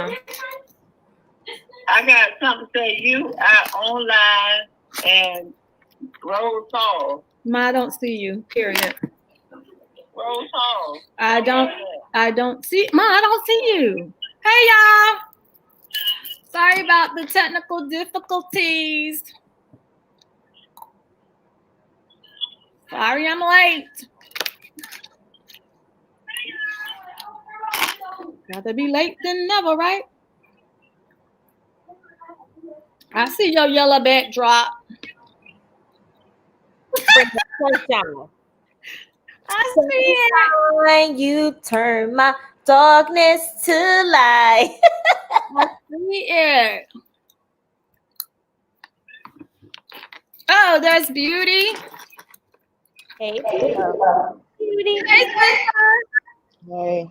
I got something to say. You are online and Rose Hall. Ma, I don't see you. Period. Rose Hall. I don't see. Ma, I don't see you. Hey, y'all. Sorry about the technical difficulties. Sorry I'm late. Rather be late than never, right? I see your yellow backdrop. I see it. When you turn my darkness to light. I see it. Oh, there's Beauty. Hey, Beauty. Hey, sister. Hey.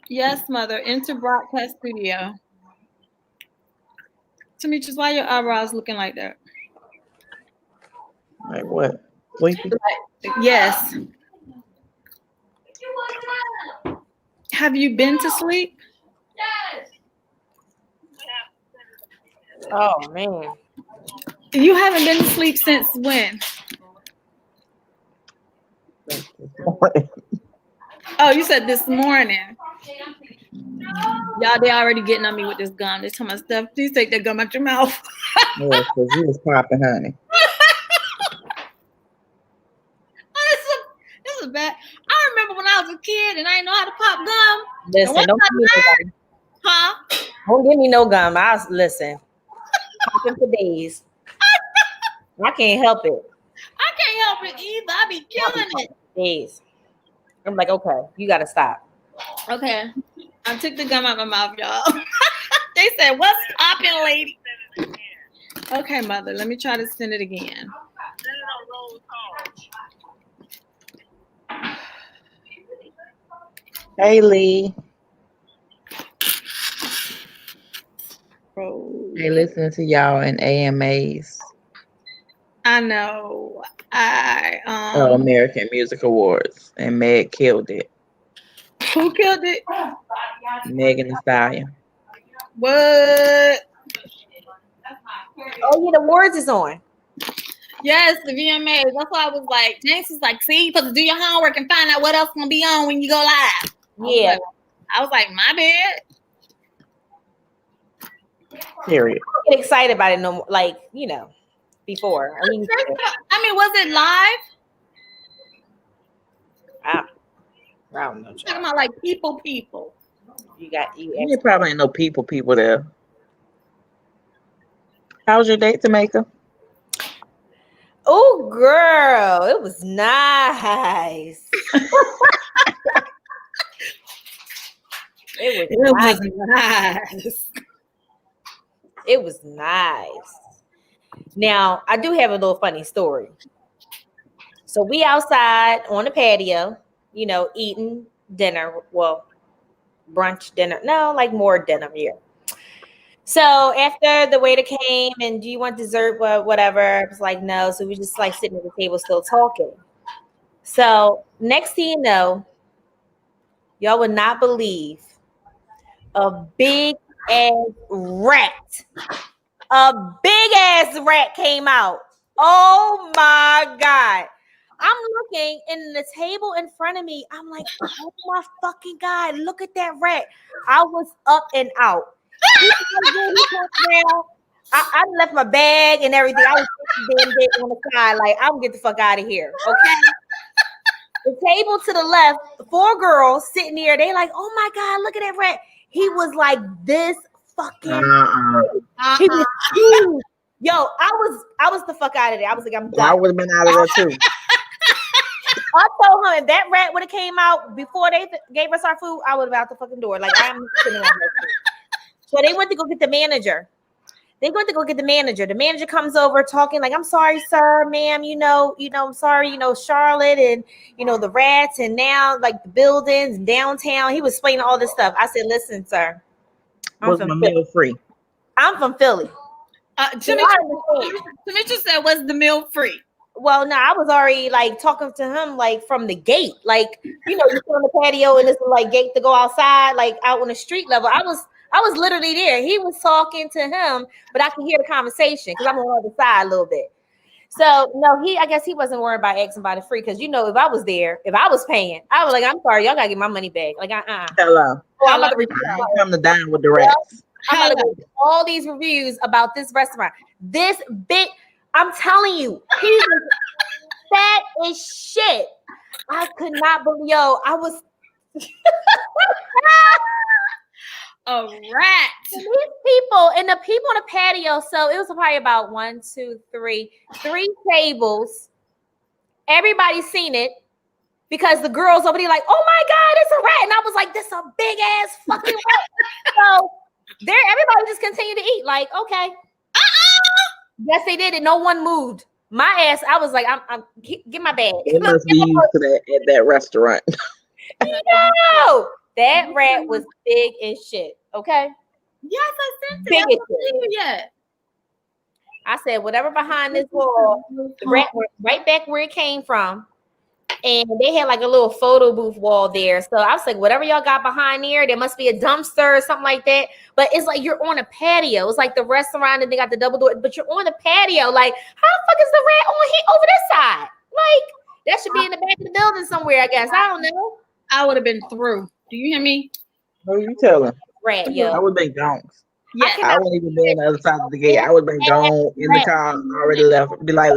Yes, mother. Enter broadcast studio. Demetrius, why your eyebrows looking like that? Like what? Sleepy? Yes. Have you been to sleep? Yes. oh man. You haven't been to sleep since when? Oh, you said this morning. Y'all, they already getting on me with this gum. They tell my stuff, please take that gum out your mouth. Yeah, because you was popping, honey. This is bad. I remember when I was a kid and I didn't know how to pop gum. Listen, don't give me no gum. Huh? Don't give me no gum. I'll listen. Popping for days. I can't help it. I can't help it either. I be killing it. Days. I'm like, okay, you gotta stop. Okay. I took the gum out of my mouth, y'all. They said, what's popping, lady? Okay, mother, let me try to send it again. Hey, Lee. They listening to y'all in AMAs. I know. American Music Awards, and Meg killed it. Who killed it? Megan Thee Stallion. What? Oh yeah, the words is on. Yes, the VMAs. That's why I was like, James was like, see, you supposed to do your homework and find out what else gonna be on when you go live. Yeah. I was like, my bad. Period. I don't get excited about it no more. Like, you know, before. I mean, was it live? I don't know. Talking about like people. You probably ain't no people there. How was your date, Jamaica? Oh, girl, it was nice. It was nice. Now, I do have a little funny story. So we outside on the patio, you know, eating dinner. Well, brunch dinner. No, like more dinner here. So after the waiter came and do you want dessert? Whatever. I was like, no. So we just like sitting at the table still talking. So next thing you know, y'all would not believe a big ass rat. A big ass rat came out. Oh my God. I'm looking in the table in front of me. I'm like, oh my fucking God, look at that rat. I was up and out. I left my bag and everything. I was on the side, like, I'm gonna get the fuck out of here. Okay. The table to the left, 4 girls sitting there. They like, oh my God, look at that rat. He was like this fucking. He was huge. Yo, I was the fuck out of there. I was like, I'm done. I would have been out of there too. I told him if that rat would have came out before they gave us our food, I would have been out the fucking door. Like, I'm sitting on that food. So they went to go get the manager. The manager comes over talking like, I'm sorry, sir, ma'am, you know, I'm sorry, Charlotte and, the rats and now like the buildings and downtown. He was explaining all this stuff. I said, listen, sir. Was my meal free? I'm from Philly. Demetrius said, was the meal free? Well, no, I was already like talking to him like from the gate, like you sit on the patio and it's like gate to go outside, like out on the street level. I was literally there. He was talking to him, but I could hear the conversation because I'm on the other side a little bit. So no, I guess he wasn't worried about asking about it free because if I was there, if I was paying, I was like, I'm sorry, y'all gotta get my money back. Like, Hello. Oh, I'm about to I ain't come to dine with the rats. I'm gonna get all these reviews about this restaurant. This big, I'm telling you, he's fat as shit. I could not believe, I was a rat. these people and the people on the patio. So it was probably about 1, 2, 3 tables. Everybody seen it because the girls over there like, oh my God, it's a rat. And I was like, this a big ass fucking rat. So everybody just continued to eat. Like, okay. Yes, they did. And no one moved. My ass, I was like, I'm get my bag. It must be used to that at that restaurant. No, that rat was big as shit. Okay. Yes, I sent big it. As yet. I said, whatever behind this wall, the rat went right back where it came from. And they had like a little photo booth wall there. So I was like, whatever y'all got behind there must be a dumpster or something like that. But it's like you're on a patio. It's like the restaurant and they got the double door, but you're on a patio. Like, how the fuck is the rat on here over this side? Like, that should be in the back of the building somewhere, I guess. I don't know. I would have been through. Do you hear me? Who you telling? Rat, yo. I would have been gone. Yeah, I wouldn't even be on the other side of the gate. I would have been gone in the car, already left. Be like,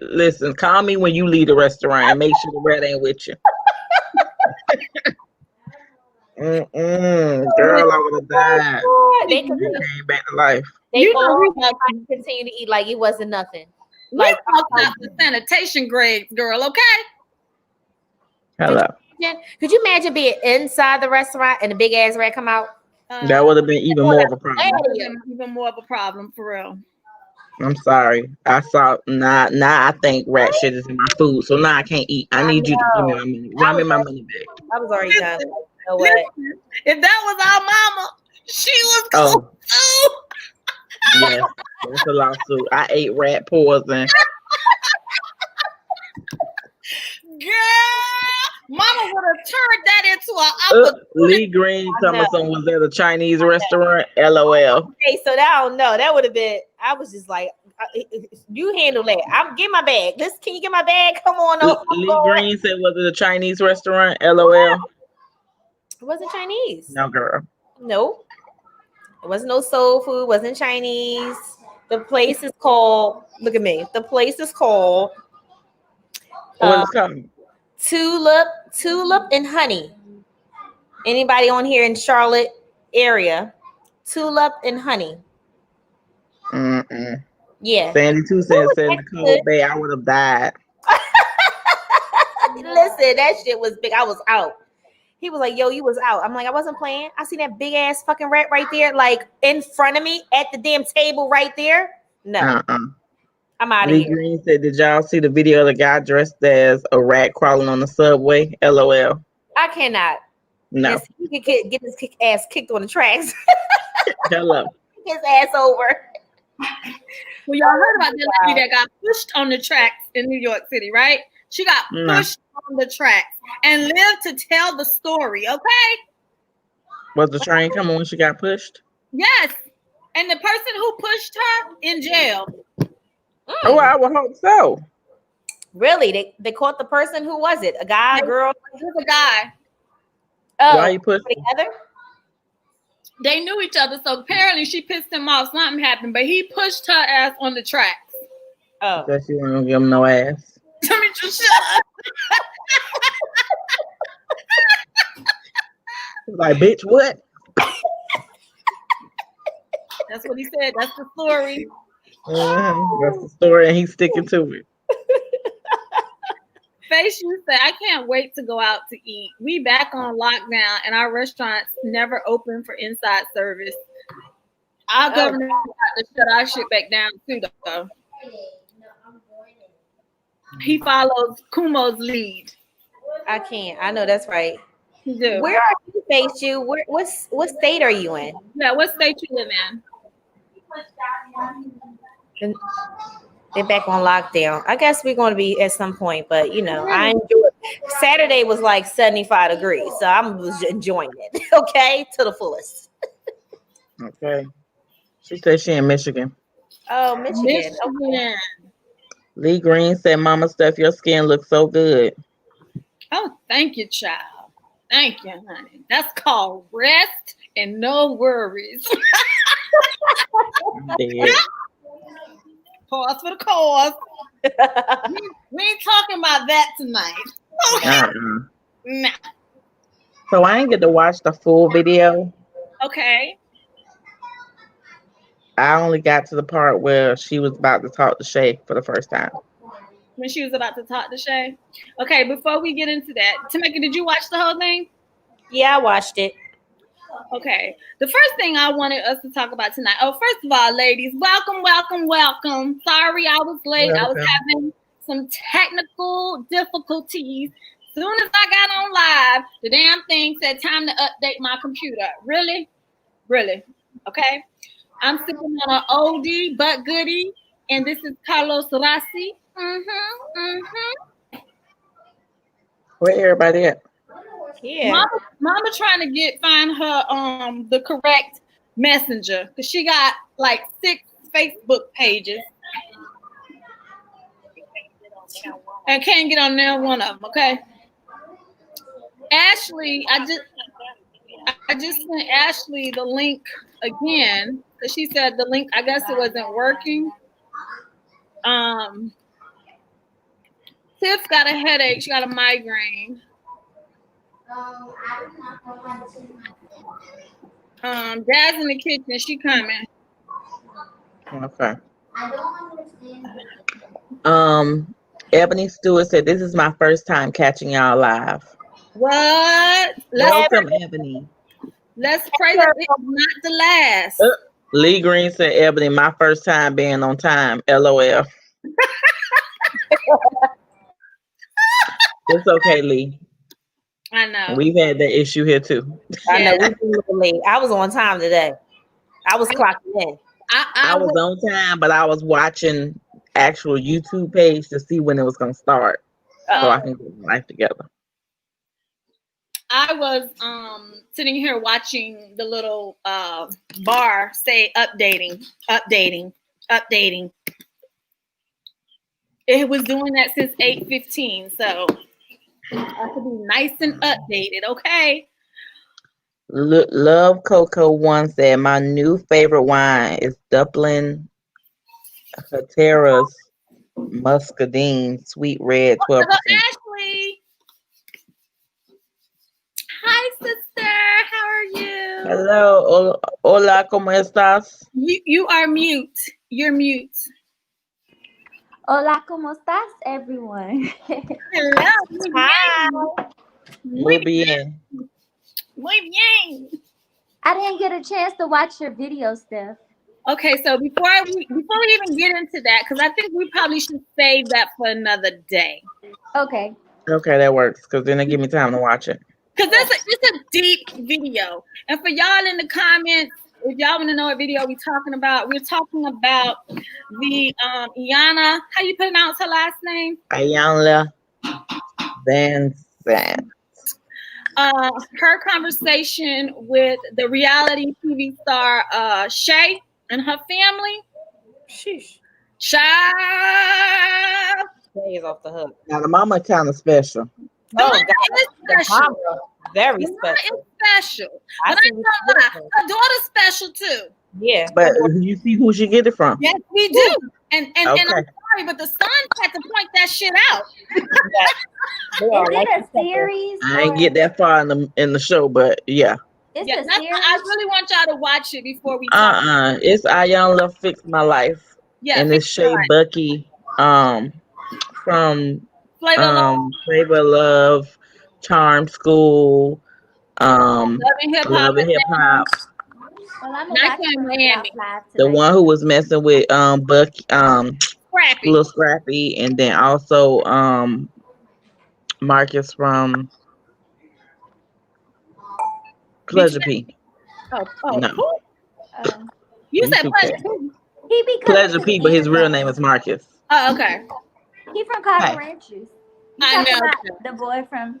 listen, call me when you leave the restaurant and make sure the rat ain't with you. Girl, I would have died. They came back to life. They all continue to eat like it wasn't nothing. Like out the sanitation grades, girl. Okay. Hello. Could you imagine being inside the restaurant and a big ass rat come out? That would have been even more of a problem. Even more of a problem for real. I'm sorry. I saw now I think rat shit is in my food, so now I can't eat. I need you to give me my money. Run me my money back. I was already done. You know what? If that was our mama, she was cool too. Yes, it's a lawsuit. I ate rat poison. Girl, mama would have turned that into an Lee Green Thomason was at a Chinese restaurant. LOL. Okay, so I don't know. That would have been. I was just like, you handle that. I'm get my bag. Can you get my bag? Come on. Lee Green said, was it a Chinese restaurant? LOL. It wasn't Chinese. No, girl. Nope. It wasn't no soul food. Wasn't Chinese. The place is called. Look at me. The place is called. What is called? Tulip and Honey. Anybody on here in Charlotte area? Tulip and Honey. Yeah. Sandy 2 cents said in the Cold Bay, I would have died. Listen, that shit was big. I was out. He was like, yo, you was out. I'm like, I wasn't playing. I seen that big ass fucking rat right there, like in front of me at the damn table right there. No. I'm out of here. Lee Green said, did y'all see the video of the guy dressed as a rat crawling on the subway? LOL. I cannot. No. Yes, he could get his ass kicked on the tracks. Hello. His ass over. Well, y'all heard about the lady that got pushed on the tracks in New York City, right? She got pushed on the tracks and lived to tell the story, okay? Was the train coming when she got pushed? Yes. And the person who pushed her in jail. Oh, I would hope so. Really? They caught the person? Who was it? A guy, a girl? It was a guy. Oh, why you pushed together? They knew each other, so apparently she pissed him off. Something happened, but he pushed her ass on the tracks. Oh. That she wasn't gonna give him no ass. Tell me to shut up. Like, bitch, what? That's what he said. That's the story. That's the story, and he's sticking to it. Face, you said, I can't wait to go out to eat. We back on lockdown, and our restaurants never open for inside service. Our governor got to shut our shit back down too, though. He follows Kumo's lead. I can't. I know that's right. Dude. Where are you, Face? You? What state are you in? Yeah, what state you live in? They're back on lockdown. I guess we're going to be at some point, but you know, I Really? enjoy it. Saturday was like 75 degrees, so I'm was enjoying it. Okay, to the fullest. Okay. She said she in Michigan. Oh, Michigan. Okay. Michigan. Lee Green said, Mama Steph, your skin looks so good. Oh, thank you, child. Thank you, honey. That's called rest and no worries. I'm dead. Pause for the cause. We ain't talking about that tonight. Uh-uh. Nah. So I ain't get to watch the full video. Okay. I only got to the part where she was about to talk to Shay for the first time. When she was about to talk to Shay. Okay, before we get into that, Tamika, did you watch the whole thing? Yeah, I watched it. Okay. The first thing I wanted us to talk about tonight. Oh, first of all, ladies, welcome, welcome, welcome. Sorry I was late. I was Welcome. having some technical difficulties. Soon as I got on live, the damn thing said time to update my computer. Really? Really? Okay. I'm sipping on an oldie but goodie, and this is Carlos Rossi. Where everybody at? Yeah. Mama trying to find her the correct messenger because she got like 6 Facebook pages and can't get on there one of them. Okay, Ashley, I just sent Ashley the link again because she said the link, I guess it wasn't working. Tiff got a headache. She got a migraine. Dad's in the kitchen. She coming. Okay. Ebony Stewart said, this is my first time catching y'all live. What? Welcome, Ebony. Let's pray that it's not the last. Lee Green said, Ebony, my first time being on time. LOL. It's okay, Lee. I know. We've had that issue here too. I know we've been a little late. I was on time today. I was clocking in. I was on time, but I was watching actual YouTube page to see when it was going to start, so I can get my life together. I was sitting here watching the little bar say updating. It was doing that since 8:15, so I could be nice and updated, okay? Love Coco One said, my new favorite wine is Dublin Hatera's Muscadine Sweet Red 12%. Ashley. Hi, sister. How are you? Hello. Hola, ¿cómo estás? You are mute. You're mute. Hola, ¿cómo estás, everyone? Hello. Hi. Muy bien. Muy bien. I didn't get a chance to watch your video, Steph. Okay, so before we even get into that, because I think we probably should save that for another day. Okay. Okay, that works, because then they give me time to watch it. Because it's a deep video. And for y'all in the comments, if y'all want to know what video we're talking about the Iyanla, how you pronounce her last name? Iyanla Vanzant. Her conversation with the reality TV star Shay and her family. Sheesh. Child. Shay is off the hook. Now, the mama kind of special. Oh, God, the mama, very Mama special. is special. But I ain't gonna lie, her daughter's special too. Yeah. But you see who she get it from? Yes, we do. And Okay. I'm sorry, but the son had to point that shit out. Is it a series? I ain't get that far in the show, but yeah. It's Yeah, a series. I really want y'all to watch it before we talk. It's Iyanla Fix My Life. Yeah, and it's Shay Bucky from Flavor Love, Charm School, Love and Hip Love and Hip Hop. Well, I'm Nice in Miami. The one who was messing with Bucky, Scrappy. Little Scrappy, and then also Marcus from Pleasure P. No. You said Pleasure P. He becomes Pleasure P, but his real name is Marcus. Oh, okay. He from Carter Hey. Ranches. You I talking know. about the boy from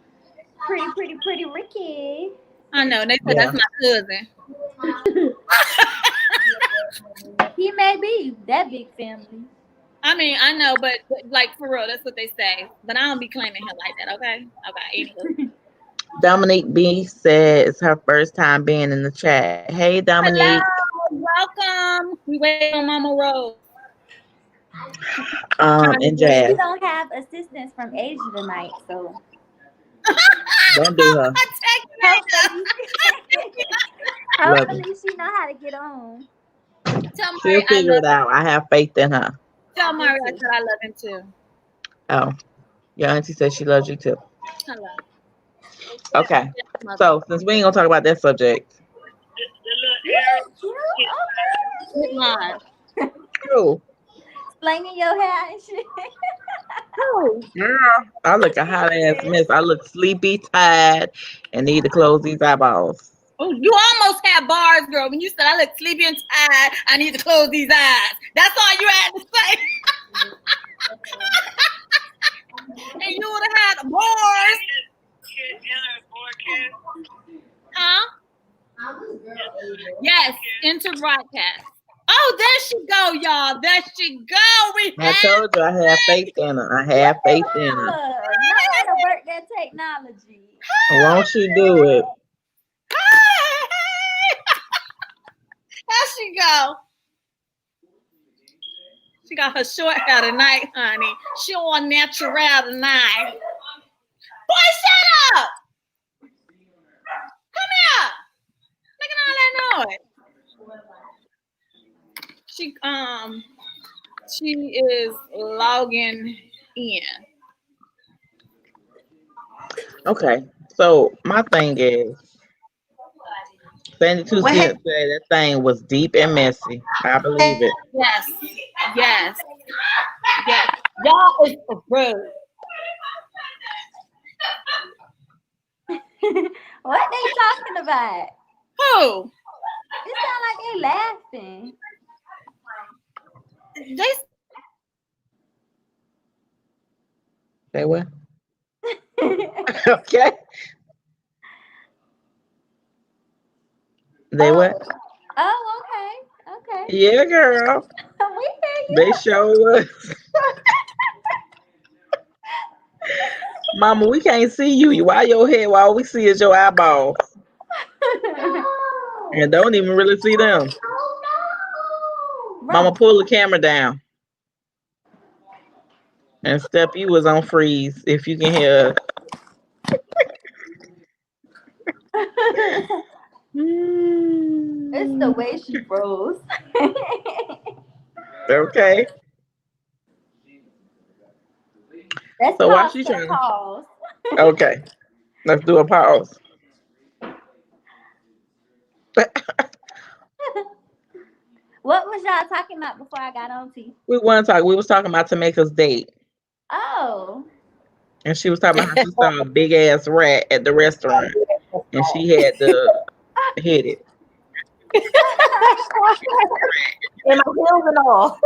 Pretty Ricky. I know. They said Yeah. that's my cousin. He may be that big family. I mean, I know, but like for real, that's what they say. But I don't be claiming him like that. Okay. Okay. Anywho. Dominique B said it's her first time being in the chat. Hey, Dominique. Hello. Welcome. We wait on Mama Rose. And We Jazz. don't have assistance from Asia tonight, so Don't do her. hopefully, Love hopefully she know how to get on. Tell She'll Mari I figure love it out. I have faith in her. Tell Mari I said I love him too. Oh, your auntie said she loves you too. Hello. Okay. So since we ain't gonna talk about that subject, The little arrow. Okay. Good line. cool. Slanging your hair and shit. Girl, I look a hot ass mess. I look sleepy, tired, and need to close these eyeballs. Oh, you almost had bars, girl. When you said I look sleepy and tired, I need to close these eyes. That's all you had to say. And you would have had bars. Huh? Yes, into broadcast. Oh, there she go, y'all. There she go. We I have told you I have faith in her. I have faith in her. Know how to work that technology. Won't you do it? There she go. She got her short hair tonight, honey. She on natural tonight. Boy, shut up! Come here! Making all that noise. She is logging in. Okay. So my thing is, 72 What said that thing was deep and messy. I believe it. Yes, yes, yes. Y'all is rude. What they talking about? Who? It sound like they laughing. They Say what? Okay. They what? Oh, okay. Yeah, girl. We hear you. They show was. Mama, we can't see you. Why your head? All we see is your eyeballs. And don't even really see them. Mama, pull the camera down. And Step, you was on freeze, if you can hear. It's the way she froze. Okay. That's So why called she the trying to? pause. Okay. Let's do a pause. What was y'all talking about before I got on to you? We was talking about Tamika's date. Oh. And she was talking about how she saw a big ass rat at the restaurant. And she had to hit it. And my heels and all.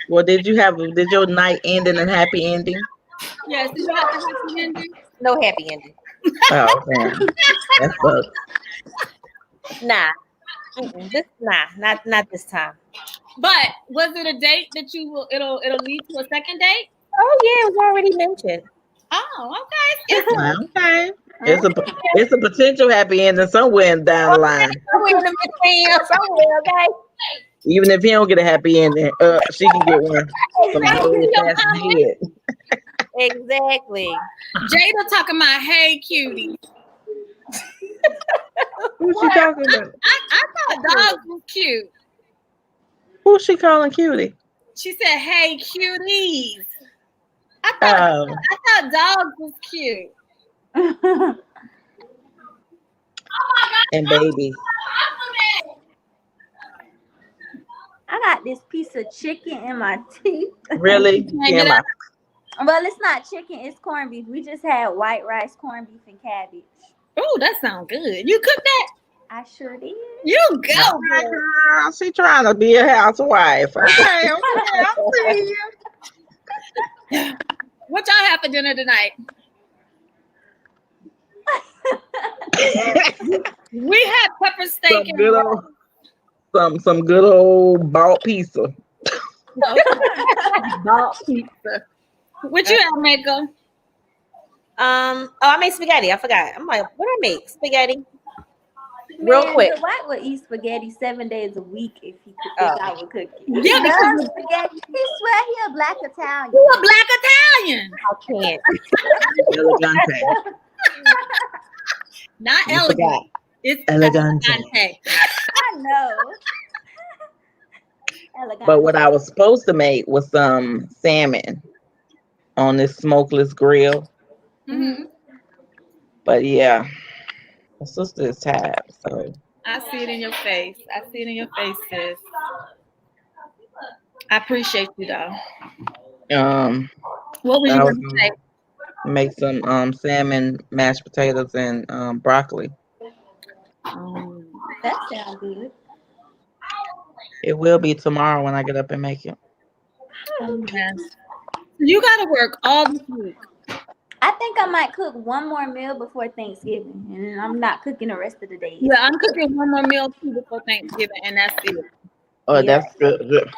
Well, did your night end in a happy ending? yes, did you have to have the ending? No happy ending. Oh, damn. That sucks. Nah. Not this time. But was it a date that you will it'll lead to a second date? Oh yeah, it was already mentioned. Oh, okay. Okay. It's a potential happy ending somewhere down the line. Somewhere in the between, somewhere, okay? Even if he don't get a happy ending, she can get one. Exactly. Past the head. Exactly. Jada talking about, hey, cutie. Who's she talking about? I thought dogs was cute. Who's she calling cutie? She said, hey, cuties. I thought dogs was cute. And babies. I got this piece of chicken in my teeth. Really? Yeah. Well, it's not chicken, it's corned beef. We just had white rice, corned beef, and cabbage. Oh, that sounds good. You cooked that? I sure did. You go, Hey, girl. girl, she trying to be a housewife. Okay, I see you. What y'all have for dinner tonight? We had pepper steak some and good old, some good old bought pizza. ball pizza. What you have, Mako? Oh, I made spaghetti. I forgot. I'm like, what I make? Spaghetti. Real Man, quick. Dwight would eat spaghetti 7 days a week if Oh. I would cook it. Yeah, He because loves spaghetti. He swear he a black Italian. you a black Italian. I can't. Elegante. Not You elegant. forgot. It's Elegante. elegante. I know. Elegant. But what I was supposed to make was some salmon on this smokeless grill. Mhm. But yeah, my sister is tired, so I see it in your face. I see it in your face, sis. I appreciate you though. What were you I was gonna say? gonna make some salmon, mashed potatoes, and broccoli. That sounds good. It will be tomorrow when I get up and make it. Yes. You gotta work all this week. I think I might cook one more meal before Thanksgiving, and then I'm not cooking the rest of the days. Yeah, I'm cooking one more meal too before Thanksgiving, and that's it. Oh, Yeah. that's good.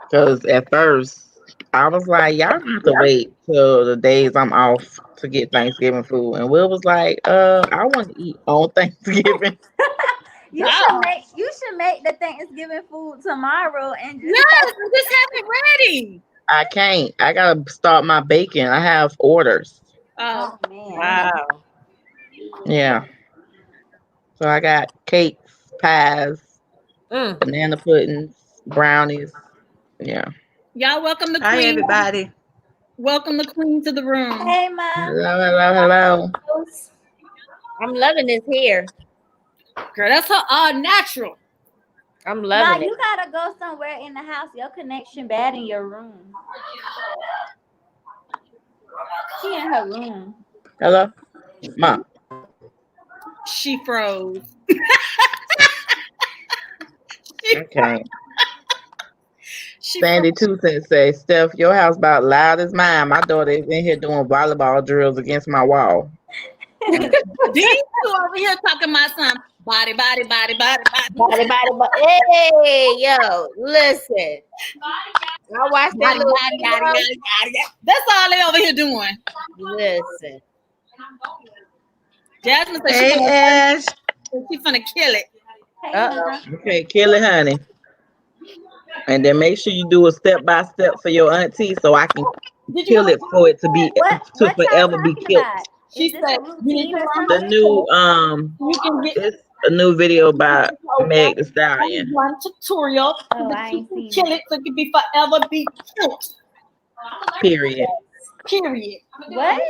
Because at first I was like, y'all have to wait till the days I'm off to get Thanksgiving food, and Will was like, I want to eat on Thanksgiving. You should make the Thanksgiving food tomorrow and just Yes, just have it ready. I can't. I gotta start my baking. I have orders. Oh, oh man. Wow. Yeah. So I got cakes, pies, Mm. banana puddings, brownies. Yeah. y'all welcome the Hi, queen. everybody. Welcome the queen to the room. Hey mom. Hello. I'm loving this hair. Girl, that's her all natural. I'm Ma, loving it. you gotta go somewhere in the house. Your connection bad in your room. She in her room. Hello. Mom. She froze. Okay. She Sandy 2 Cents say, Steph, your house about loud as mine. My daughter is in here doing volleyball drills against my wall. These two over here talking my son. Body. Body. Hey, yo, listen. I watched that little video. That's all they over here doing. Listen. Jasmine said Hey, Ash. she finna kill it. Hey Uh-oh. mom. Okay, kill it, honey. And then make sure you do a step by step for your auntie so I can Did you kill it for it to be What to y'all forever be talking killed. about? She Is this said, a routine or The something? new you can get it's a new video by Meg the Stallion. one tutorial Oh, so I that you ain't can seen kill it. it so it can be forever be killed. Period. Period. What?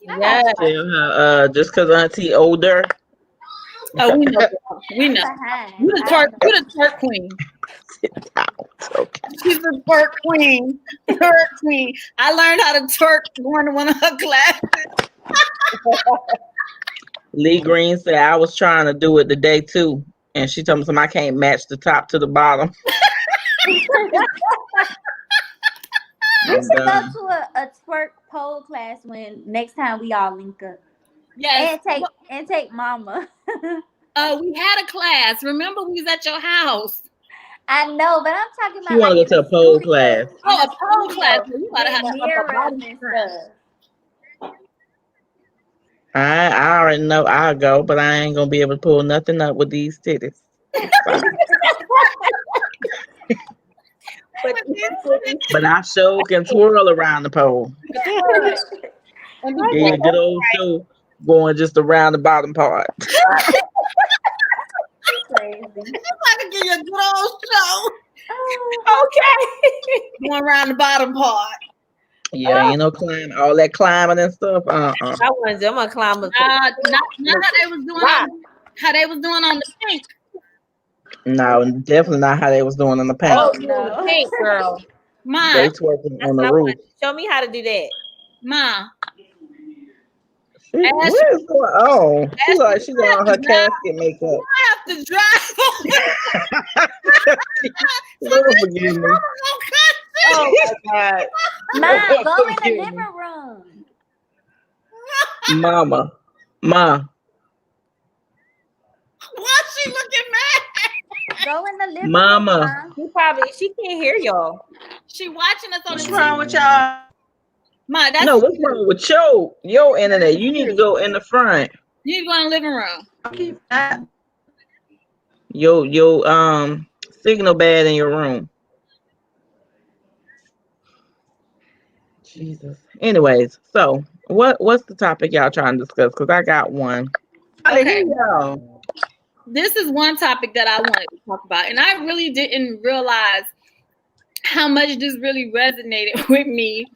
Yeah. Tell her, just cause auntie older. Oh, we know. We know. Behind. You the twerk queen. Sit down. It's okay. She's the twerk queen. Twerk queen. I learned how to twerk going to one of her classes. Lee Green said I was trying to do it today too. And she told me something I can't match the top to the bottom. We I'm should go done. to a twerk pole class when next time we all link up. Yes. And take mama. We had a class. Remember, we was at your house. I know, but I'm talking She about wanna like go to in a pole studio. class. Oh, a pole class. You gotta have With the upper mirrors body and strength. stuff. I already know I'll go, but I ain't gonna be able to pull nothing up with these titties. So, but I sure can twirl around the pole. And be Yeah, good old show going just around the bottom part. Crazy. I'm about to give you a good old show. Okay. Going around the bottom part. Yeah, ain't no climb, all that climbing and stuff. I'm gonna climb up. Not how they was doing on the pink. No, definitely not how they was doing in the paint. Oh, no. pink girl. They Ma, twerking That's on what the I roof. want. Show me how to do that. Ma, Ash, What is going on? She Ash, like she you got have on to her drive. casket makeup. I have to drive. Lord forgive me. Oh my God. Ma, go in the Forgive me. living room. Mama. Ma. Why she looking mad? Go in the living Mama. room, She can't hear y'all. She watching us on What's the wrong TV. with y'all? Ma, that's No, what's wrong with your internet? You need to go in the front. you go in the living room. Keep that. Your signal bad in your room. Jesus. Anyways, so what's the topic y'all trying to discuss? Because I got one. I Okay. hear y'all. This is one topic that I wanted to talk about, and I really didn't realize how much this really resonated with me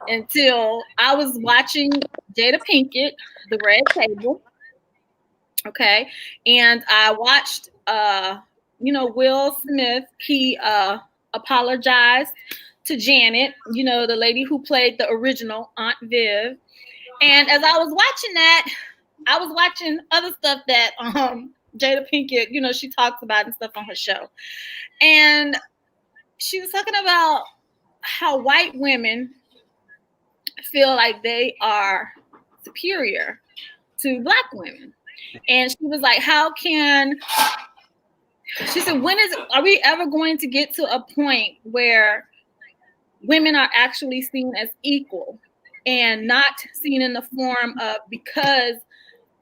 until I was watching Jada Pinkett, The Red Table. Okay, and I watched Will Smith. He apologized to Janet, the lady who played the original Aunt Viv. And as I was watching that, I was watching other stuff that Jada Pinkett, she talks about and stuff on her show. And she was talking about how white women feel like they are superior to black women. And she was like, she said, are we ever going to get to a point where women are actually seen as equal and not seen in the form of, because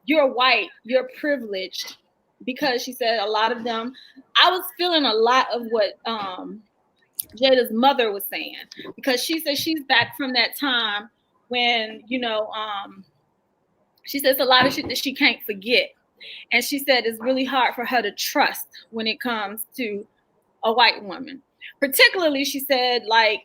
you're white, you're privileged? Because she said a lot of them, I was feeling a lot of what Jada's mother was saying, because she said she's back from that time when, she says a lot of shit that she can't forget. And she said it's really hard for her to trust when it comes to a white woman. Particularly, she said, like,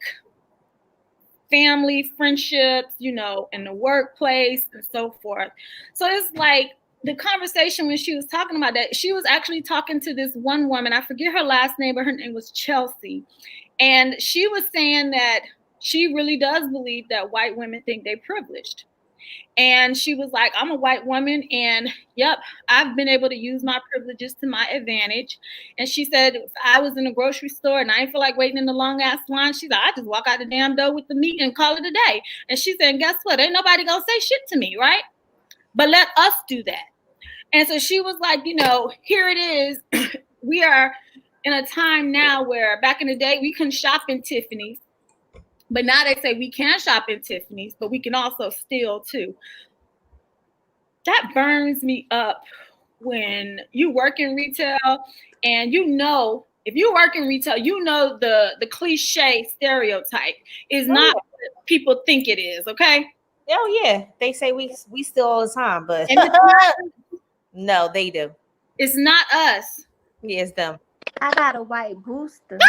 family, friendships, in the workplace and so forth. So it's like the conversation when she was talking about that, she was actually talking to this one woman. I forget her last name, but her name was Chelsea. And she was saying that she really does believe that white women think they're privileged. And she was like, I'm a white woman, and yep, I've been able to use my privileges to my advantage. And she said, if I was in a grocery store and I didn't feel like waiting in the long ass line, she's like, I just walk out the damn door with the meat and call it a day. And she said, guess what? Ain't nobody gonna say shit to me, right? But let us do that. And so she was like, here it is. We are in a time now where back in the day we couldn't shop in Tiffany's. But now they say we can shop in Tiffany's, but we can also steal too. That burns me up when you work in retail and if you work in retail, the cliche stereotype is not what people think it is, okay? Oh yeah, they say we steal all the time, but no, they do. It's not us. Yeah, it's them. I got a white booster.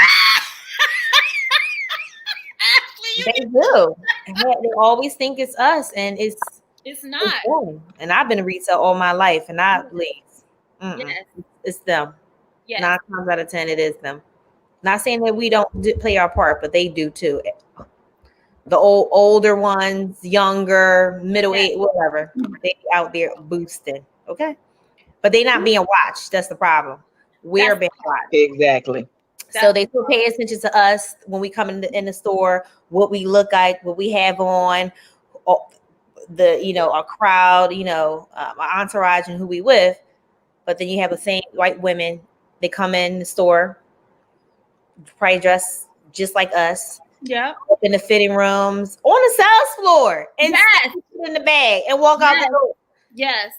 They do. They always think it's us, and it's not. them. And I've been in retail all my life, and I believe Yes. it's them. Yes. 9 times out of 10, it is them. Not saying that we don't play our part, but they do too. The older ones, younger, middle age, whatever, they out there boosting. Okay, but they not being watched. That's the problem. We're being watched. Exactly. So they still pay attention to us when we come in the store, what we look like, what we have on, our crowd, our entourage and who we with. But then you have the same white women. They come in the store, probably dressed just like us. Yeah. Up in the fitting rooms, on the sales floor, and sit in the bag and walk out the door. Yes.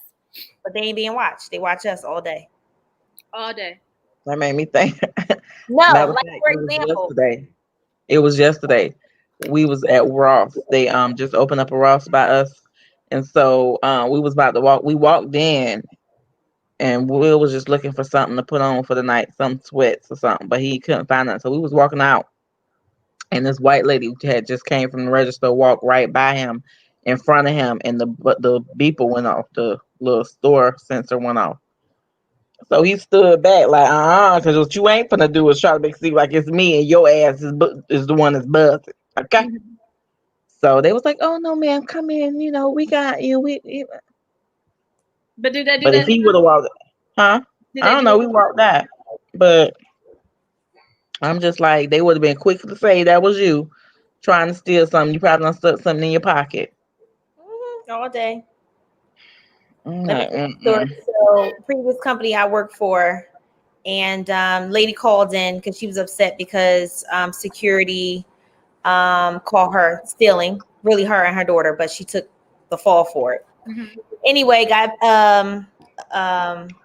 But they ain't being watched. They watch us all day. All day. That made me think. No, like for example, it was yesterday. We was at Ross. They just opened up a Ross by us, and so we was about to walk. We walked in, and Will was just looking for something to put on for the night, some sweats or something, but he couldn't find nothing. So we was walking out, and this white lady had just came from the register, walked right by him, in front of him, and the beeper went off. The little store sensor went off. So he stood back like, because what you ain't finna do is try to make it seem like it's me and your ass is the one that's buzzing. Okay? So they was like, "Oh no, ma'am, come in. You know, we got you. But did they do But if that? he would have walked, huh? Did I they don't do know. that? We walked that, but I'm just like they would have been quick to say that was you trying to steal something. You probably done stuck something in your pocket. All day. I'm Let me like, tell you a story. So, previous company I worked for, and lady called in because she was upset because security called her stealing, really her and her daughter, but she took the fall for it. Mhm. Anyway, got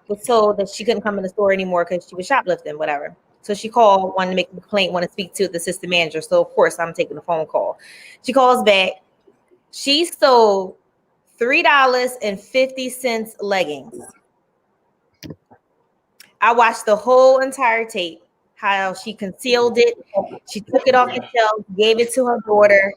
was told that she couldn't come in the store anymore because she was shoplifting, whatever. So she called, wanted to make a complaint, wanted to speak to the assistant manager. So of course I'm taking the phone call. She calls back. She stole $3.50 leggings. I watched the whole entire tape, how she concealed it. She took it off the shelf, gave it to her daughter.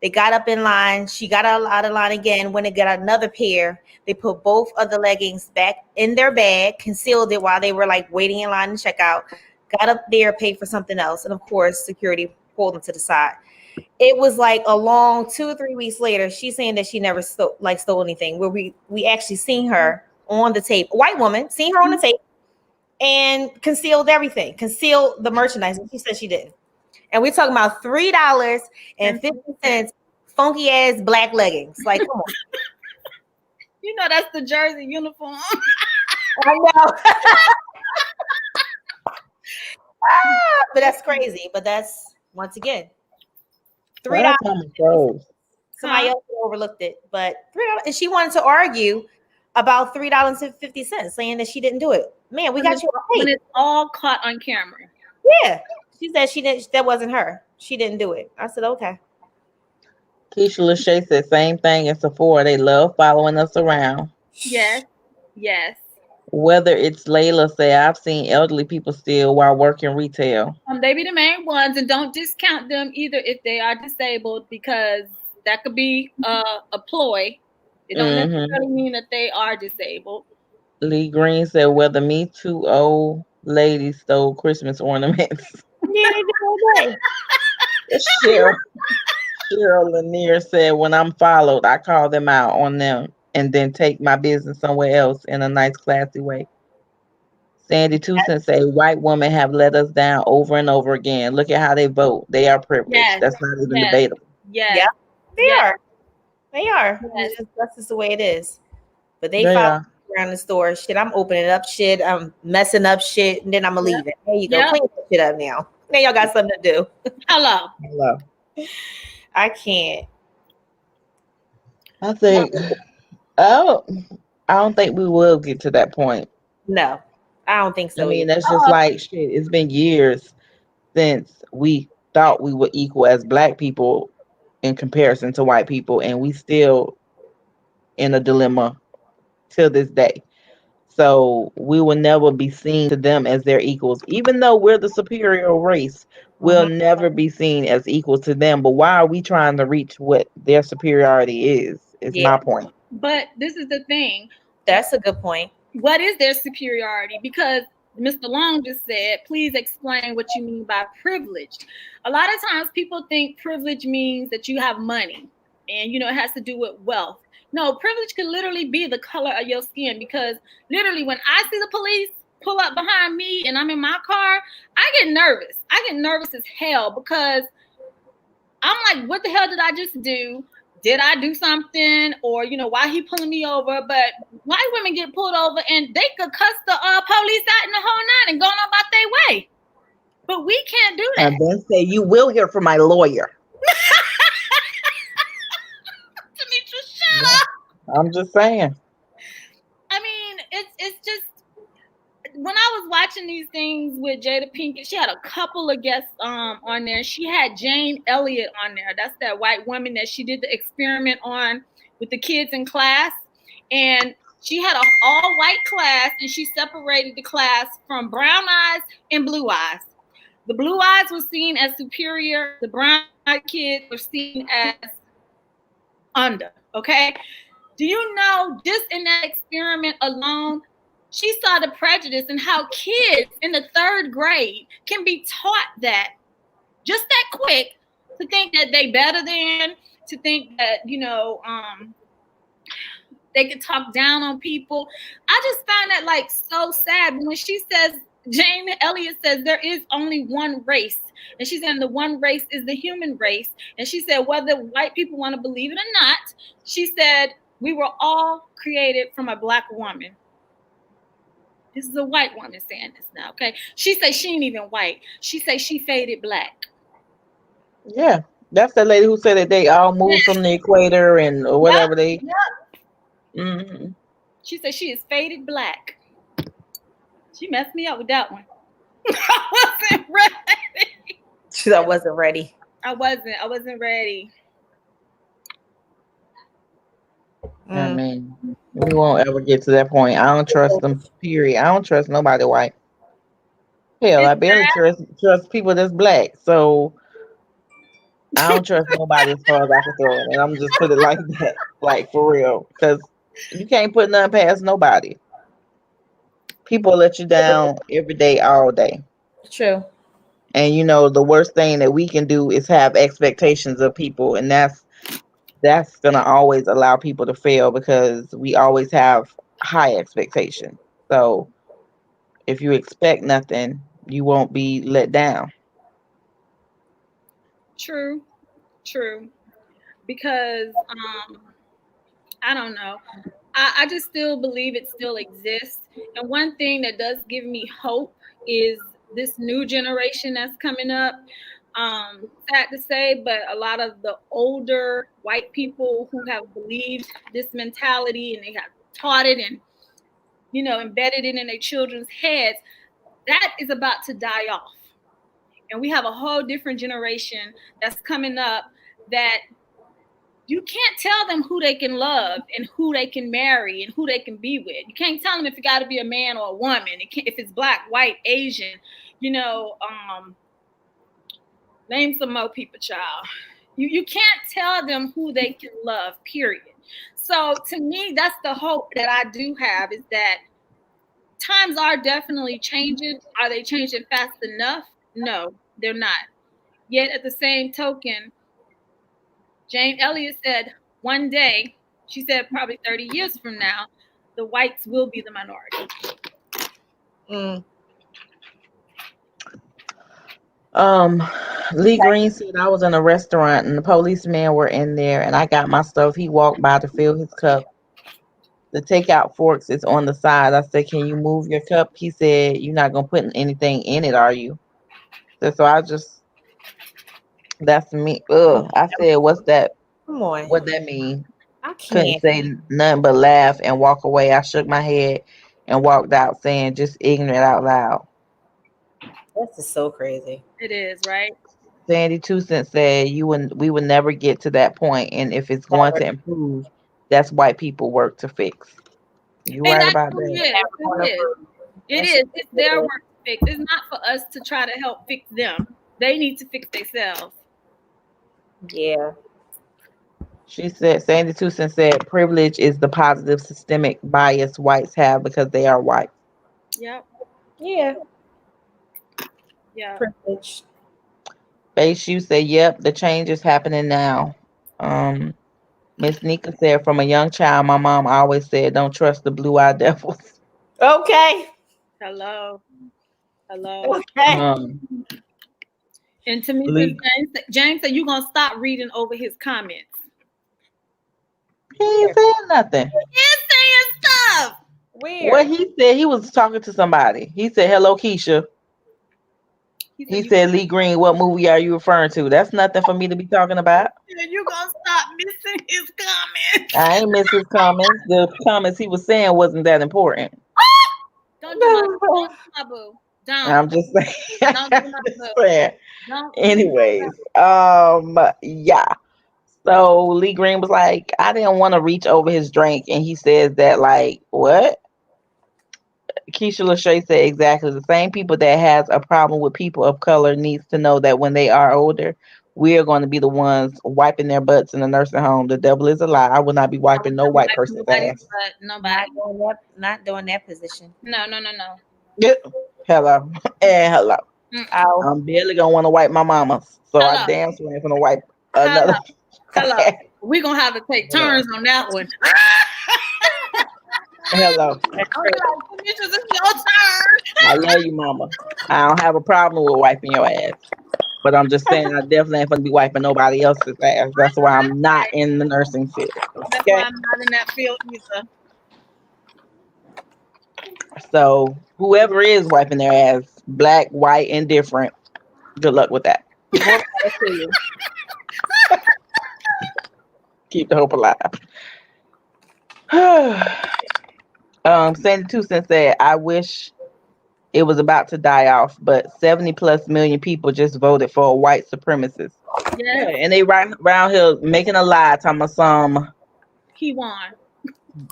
They got up in line. She got out of line again. When they got another pair, they put both of the leggings back in their bag, concealed it while they were like waiting in line to check out. Got up there, paid for something else. And of course, security pulled them to the side. It was like a long 2 or 3 weeks later. She's saying that she never stole anything. Where we actually seen her on the tape, a white woman, seen her on the tape, and concealed everything, concealed the merchandise. And she said she didn't. And we're talking about $3.50 funky ass black leggings. Like, come on. You know that's the Jersey uniform. I know. But that's crazy. But that's once again $3. Somebody else overlooked it, but $3. And she wanted to argue about $3.50, saying that she didn't do it. Man, we got you on When tape. it's all caught on camera. Yeah. She said she didn't, that wasn't her. She didn't do it. I said, okay. Keisha Lachey said same thing as Sephora. They love following us around. Yes. Yes. Whether it's Layla say, I've seen elderly people steal while working retail. They be the main ones, and don't discount them either if they are disabled, because that could be a ploy. It don't necessarily mean that they are disabled. Lee Green said, whether me two old ladies stole Christmas ornaments. Yeah, they did all day. Cheryl Lanier said, when I'm followed, I call them out on them and then take my business somewhere else in a nice, classy way. Sandy Tucson say, white women have let us down over and over again. Look at how they vote. They are privileged. Yes. That's not even Yes. debatable. Yes. Yeah, they Yes. are. They are. Yes. That's just the way it is. But they They follow are. around the store. Shit, I'm opening up shit. I'm messing up shit, and then I'm gonna leave it. There you go. Yep. Clean that shit up now. Now y'all got something to do. Hello. I can't. I think, I don't think we will get to that point. No, I don't think so. I mean, either. that's just like shit. It's been years since we thought we were equal as black people in comparison to white people, and we still in a dilemma till this day. So we will never be seen to them as their equals, even though we're the superior race. We'll never be seen as equal to them. But why are we trying to reach what their superiority is? Is Yeah. my point. But this is the thing. That's a good point. What is their superiority? Because Mr. Long just said, please explain what you mean by privileged. A lot of times people think privilege means that you have money and, it has to do with wealth. No, privilege could literally be the color of your skin, because literally when I see the police pull up behind me and I'm in my car, I get nervous. I get nervous as hell, because I'm like, what the hell did I just do? Did I do something? Or, why he pulling me over? But white women get pulled over and they could cuss the police out in the whole night and go on about their way. But we can't do that. And then say, you will hear from my lawyer. Demetra, shut up. I'm just saying. I mean, it's just, when I was watching these things with Jada Pinkett, she had a couple of guests on there. She had Jane Elliott on there. That's that white woman that she did the experiment on with the kids in class. And she had an all-white class, and she separated the class from brown eyes and blue eyes. The blue eyes were seen as superior. The brown eyed kids were seen as under, okay? Do you know, just in that experiment alone, she saw the prejudice and how kids in the 3rd grade can be taught that just that quick, to think that they better than, to think that, they could talk down on people. I just find that like so sad. When she says, Jane Elliott says there is only one race, and she's saying the one race is the human race. And she said whether white people want to believe it or not, she said we were all created from a black woman. This is a white woman saying this now, okay? She says she ain't even white. She says she faded black. Yeah, that's the lady who said that they all moved from the equator and or whatever they. Yep. Mhm. She said she is faded black. She messed me up with that one. I wasn't ready. She said I wasn't ready. I wasn't ready. I mean, we won't ever get to that point. I don't trust them. Period. I don't trust nobody white. Hell, I barely trust people that's black. So I don't trust nobody as far as I can throw it. And I'm just put it like that, like for real, because you can't put nothing past nobody. People let you down every day, all day. True. And the worst thing that we can do is have expectations of people, and that's gonna always allow people to fail because we always have high expectations. So if you expect nothing, you won't be let down. True. Because I don't know. I just still believe it still exists. And one thing that does give me hope is this new generation that's coming up. Sad to say, but a lot of the older white people who have believed this mentality and they have taught it and embedded it in their children's heads, that is about to die off. And we have a whole different generation that's coming up that you can't tell them who they can love and who they can marry and who they can be with. You can't tell them if it got to be a man or a woman. If it's black, white, Asian, name some more people, child. You can't tell them who they can love, period. So to me, that's the hope that I do have, is that times are definitely changing. Are they changing fast enough? No, they're not. Yet at the same token, Jane Elliott said one day, she said probably 30 years from now, the whites will be the minority. Lee Green said I was in a restaurant and the policemen were in there and I got my stuff. He walked by to fill his cup. The takeout forks is on the side. I said, "Can you move your cup?" He said, "You're not gonna put anything in it, are you?" So I just that's me. Ugh. I said, "What's that? Come on. What that mean?" I Couldn't can't. say nothing but laugh and walk away. I shook my head and walked out saying, "Just ignorant out loud." This is so crazy. It is, right? Sandy Two Cent said, we would never get to that point, and if it's going to improve, that's white people work to fix." You And right that about truly that. is. It is. It is. It's their work to fix. It's not for us to try to help fix them. They need to fix themselves. Yeah. She said, Sandy Two Cent said, privilege is the positive systemic bias whites have because they are white. Yep. Yeah. Yeah. Privilege. Base you say, yep, the change is happening now. Miss Nika said, from a young child, my mom always said, don't trust the blue-eyed devils. Okay. Hello. Okay. And to me, James said, you're going to stop reading over his comments. He ain't saying nothing. He is saying stuff. Weird. What he said, he was talking to somebody. He said, hello, Keisha. He said, Lee Green, what movie are you referring to? That's nothing for me to be talking about. You're going to stop missing his comments. I ain't miss his comments. The comments he was saying wasn't that important. Don't do my boo. Don't. I'm just saying. Don't do my boo. Don't. Anyways, yeah. So Lee Green was like, I didn't want to reach over his drink, and he says that like, what? Keisha Lachey said exactly the same people that has a problem with people of color needs to know that when they are older, we are going to be the ones wiping their butts in the nursing home. The devil is a lie. I will not be wiping no white person's ass. Nobody. Not doing that position. No. Hello. And hello. Ow. I'm barely gonna want to wipe my mama's. So I damn sure ain't gonna wipe another. Hello. We're gonna have to take turns on that one. Hello. That's I'm crazy. like, Demetrius, it's your turn. I love you, mama. I don't have a problem with wiping your ass. But I'm just saying, I definitely ain't gonna be wiping nobody else's ass. That's why I'm not in the nursing field. That's Okay. why I'm not in that field either. So whoever is wiping their ass, black, white, indifferent, good luck with that. More power to you. Keep the hope alive. 72 Cent said, I wish it was about to die off, but 70 plus million people just voted for a white supremacist. Yeah, Yes, and they right around here making a lie, talking about he won.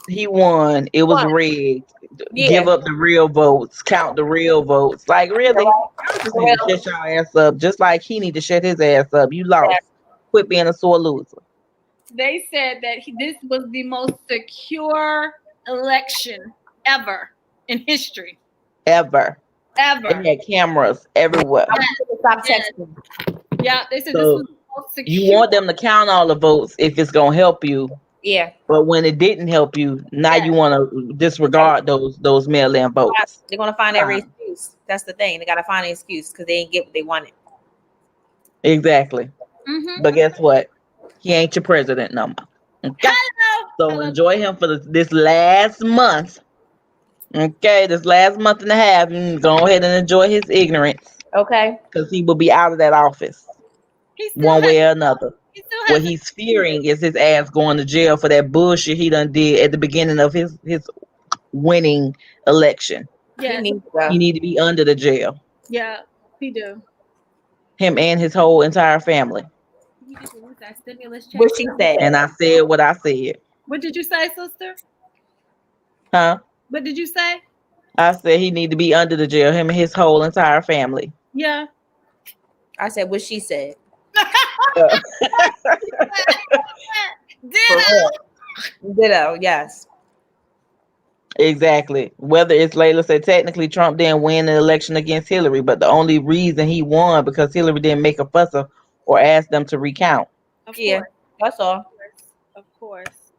he won, it was What? rigged. Yeah. Give up the real votes, count the real votes. Like really, y'all just need to shut your ass up, just like he need to shut his ass up. You lost. Quit being a sore loser. They said that this was the most secure election ever in history. Ever. Ever. They had cameras everywhere. I want you to stop Yes. texting. Yeah, they said So, this was the most secure. You want them to count all the votes if it's gonna help you, Yeah. but when it didn't help you, now Yes. you want to disregard those mail-in votes. They're gonna find every Fine. excuse. That's the thing. They gotta find an excuse because they ain't get what they wanted. Exactly. Mm-hmm. But guess what? He ain't your president no more. Okay. Hello. So Hello. enjoy him for this last month. Okay, this last month and a half, go ahead and enjoy his ignorance Okay. because he will be out of that office He still one has, way or another. he still What has he's fearing is his ass going to jail for that bullshit he done did at the beginning of his winning election. He yes. needs to He go. need to be under the jail. Yeah, he do. Him and his whole entire family. He just released that stimulus check. What she said. And I said what I said. What did you say, sister? Huh? What did you say? I said he need to be under the jail. Him and his whole entire family. Yeah. I said what she said. Ditto. Ditto. Yes. Exactly. Whether it's Layla said technically Trump didn't win the election against Hillary, but the only reason he won because Hillary didn't make a fuss or ask them to recount. Of Yeah. course. That's all. Of course.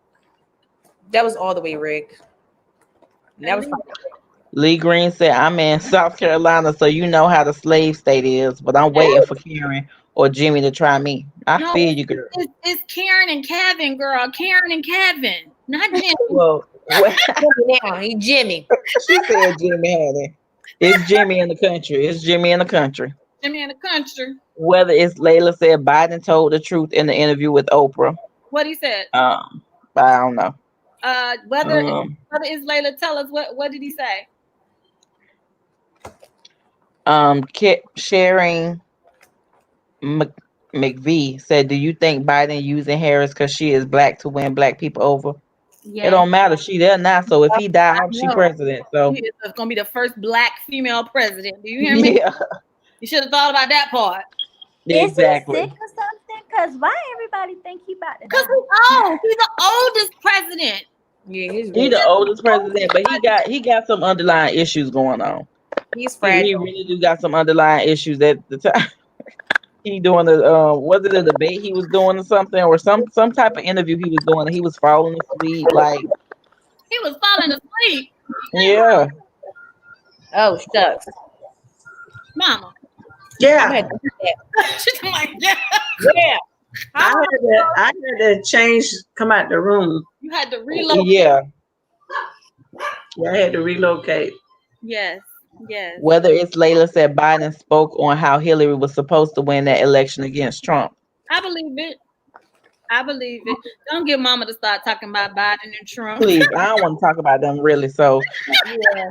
That was all the way rigged. And that was fine. Lee Green said, I'm in South Carolina, so you know how the slave state is, but I'm waiting for Karen or Jimmy to try me. I No, feel you, girl. It's Karen and Kevin, girl. Karen and Kevin, not Jimmy. Well, Jimmy now. He Jimmy. she said Jimmy, honey. It's Jimmy in the country. It's Jimmy in the country. Jimmy in the country. Whether it's Layla said Biden told the truth in the interview with Oprah. What he said. I don't know. Whether it's Layla, tell us what did he say? Sharing McVie said, do you think Biden using Harris because she is black to win black people over? Yeah. It don't matter. She there now. So if he died, she president. So She is gonna be the first black female president. Do you hear me? yeah, You should have thought about that part. exactly. Is he sick or something? Because why everybody think he about to Because die? he's the oldest president. Yeah, he's He the oldest president, but he got some underlying issues going on. he's He fragile. really do got some underlying issues at the time. He doing a was it a debate he was doing or something, or some type of interview he was doing, and he was falling asleep. Like, He was falling asleep. yeah, Oh shucks. Mama. I'm Yeah, gonna do that. She's like, yeah. Yeah. I had to change, come out the room. You had to reload. yeah. Yeah, I had to relocate. Yes. Yes. Whether it's Layla said Biden spoke on how Hillary was supposed to win that election against Trump. I believe it. I believe it. Don't get mama to start talking about Biden and Trump. Please, I don't want to talk about them really. So, Yeah.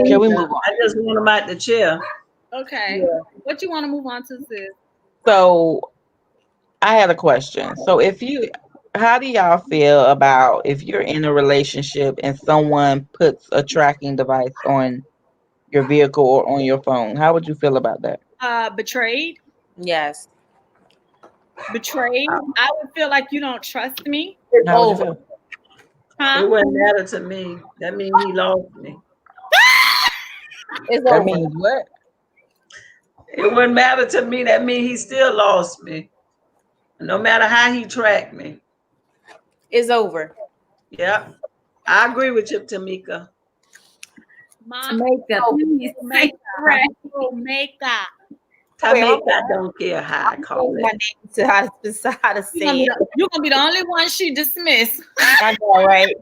can we move on? I just want him out the chair. Okay. Yeah. What you want to move on to, sis? So, I had a question. So, how do y'all feel about if you're in a relationship and someone puts a tracking device on your vehicle or on your phone? How would you feel about that? Betrayed. Yes. Betrayed. I would feel like you don't trust me. It's How would you over. feel? Huh? It wouldn't matter to me. That means he lost me. It's That over. means what? It wouldn't matter to me. That means he still lost me. No matter how he tracked me. It's over. Yep. I agree with you, Tamika. Mom, Makeup. Please say makeup. right. Makeup. Tamika, I don't care how I I'm call changing my it. name to how to say it. You're gonna be the only one she dismissed. I know, right?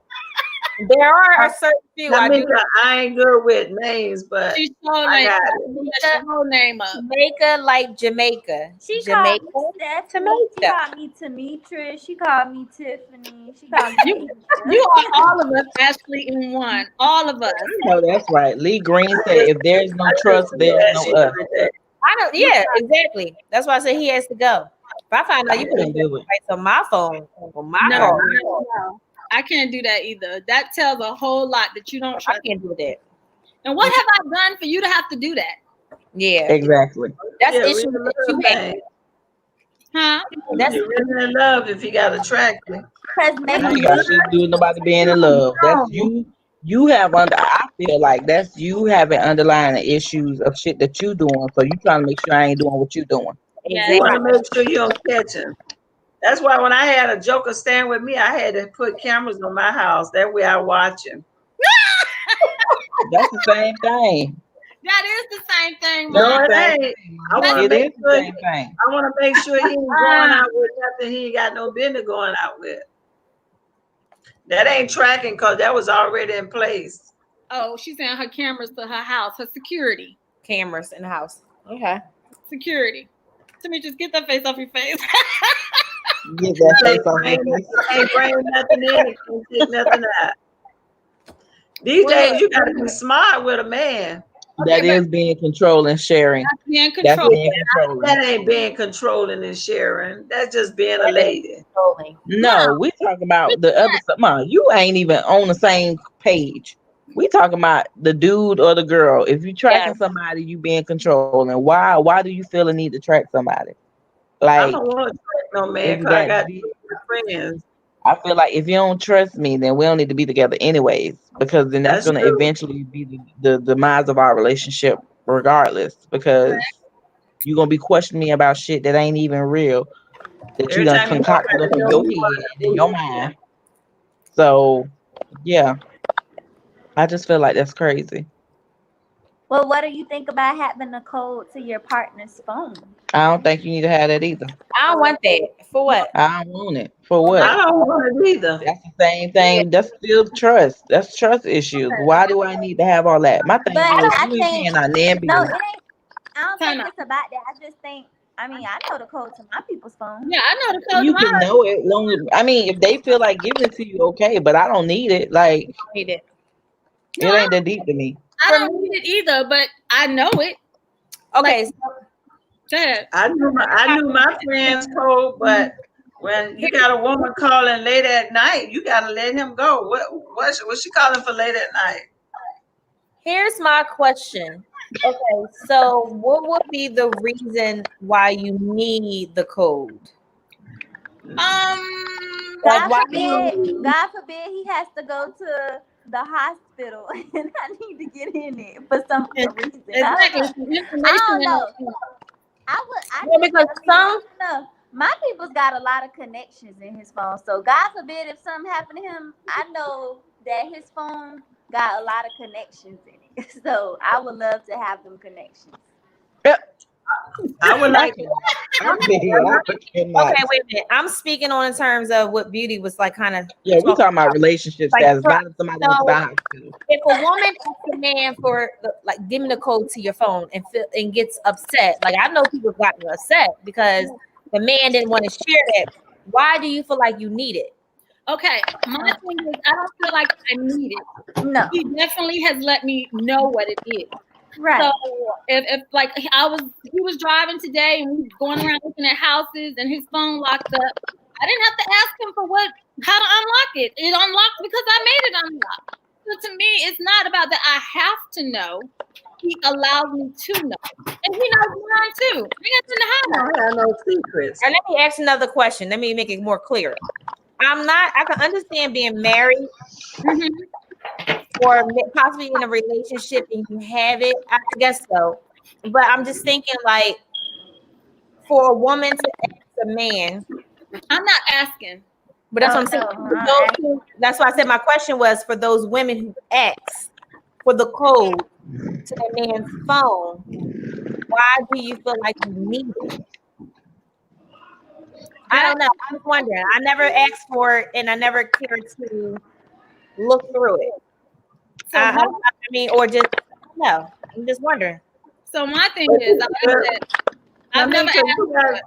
There are a certain few I do. Tamika, I ain't good with names, but She showed I name. got it. She whole name up. Jamaica like Jamaica. She Jamaica. called me Stephanie. She Jamaica. called me Demetris. She called me Tiffany. She called me You Asia. are all of us actually in one. All of us. No, that's right. Lee Green said, "If there's no I trust, listen to there's that no shit us." every day. I don't. Yeah, exactly. That's why I said he has to go. If I find out I you put a couldn't do it. device on my phone, on my No, phone, no, I can't do that either. That tells a whole lot that you don't I trust. can't do that. And what have I done for you to have to do that? Yeah, Exactly. that's Yeah, issues real that you love have. thing. Huh? That's You're really in love if you got to track me. Because I maybe ain't got shit to do with nobody being in love. That's you. You have under. I feel like that's you having underlying issues of shit that you doing. So you trying to make sure I ain't doing what you doing. Yeah. You want exactly. to make sure you don't catch him. That's why when I had a joker stand with me, I had to put cameras on my house. That way I watch him. That's the same thing. That is the same thing, No, Mom. it Same ain't. thing. I want to It make is the sure. same thing. I want to make sure he ain't going out with nothing he ain't got no business going out with. That ain't tracking because that was already in place. Oh, she's saying her cameras to her house, her security. Cameras in the house. Okay. Security. Timmy, just get that face off your face. Get that face Ain't off your bring, face. ain't bring nothing in and can't take nothing out. These Well, days, you got to be smart with a man. That Okay, is being controlled and sharing. that's being That's controlled. being controlling. That ain't being controlling and sharing. That's just being a lady. Controlling. No, we talking about the other stuff. Mom, you ain't even on the same page. We talking about the dude or the girl. If you tracking Yes. somebody, you being controlling. Why? Why do you feel a need to track somebody? I Like, don't want to track no man is because I that got deep? friends. I feel like if you don't trust me, then we don't need to be together anyways, because then that's That's gonna true. eventually be the demise of our relationship, regardless. Because you're gonna be questioning me about shit that ain't even real, that you Every done time you walk concocted out up the in door, your you head and in your want mind. So yeah, I just feel like that's crazy. well, what do you think about having a code to your partner's phone? I don't think you need to have that either. I don't want that. For what? I don't want it. For I what? don't want it either. That's the same thing. That's still trust. That's trust issues. Why do I need to have all that? My thing But is, I you ain't think paying our damn no, bills. it ain't. I don't Time think out. it's about that. I just think. I mean, I know the code to my people's phone. Yeah, I know the code You to my can know it long as, I mean, if they feel like giving it to you, okay, but I don't need it. Like, Need it. No, it ain't that deep to me. I don't need it either, but I know it. Okay. So Go ahead. I knew my friend's code, but when you got a woman calling late at night, you gotta let him go. What's she calling for late at night? here's my question. Okay. So what would be the reason why you need the code? Like God why forbid, God forbid he has to go to the hospital and I need to get in it for some reason. Exactly. I Some don't information know. in it. I Well, because I some don't know. My people's got a lot of connections in his phone. So God forbid if something happened to him, I know that his phone got a lot of connections in it. So I would love to have them connections. I would like I cannot. okay, wait a minute. I'm speaking on in terms of what Beauty was like kind of Yeah, we talking about relationship like status, not if somebody went to the so hospital. if a woman asks a man for like give me the code to your phone and gets upset, like I know people gotten upset because the man didn't want to share that. Why do you feel like you need it? Okay, my thing is, I don't feel like I need it. No. He definitely has let me know what it is. Right. So if like he was driving today and we was going around looking at houses and his phone locked up. I didn't have to ask him for how to unlock it. It unlocked because I made it unlock. So to me, it's not about that I have to know. He allows me to know, and he knows mine too. I I don't have no secrets. And let me ask another question. Let me make it more clear. I can understand being married or possibly in a relationship and you have it. I guess so. But I'm just thinking like for a woman to ask a man I'm not asking. But that's Oh, what I'm saying. no, For those that's why I said my question was for those women who ask for the code to their man's phone. Why do you feel like you need it? I don't know. I'm just wondering. I never asked for it, and I never cared to look through it. So I mean, or just no. I'm just wondering. So my thing is, like I said, I've never asked for it.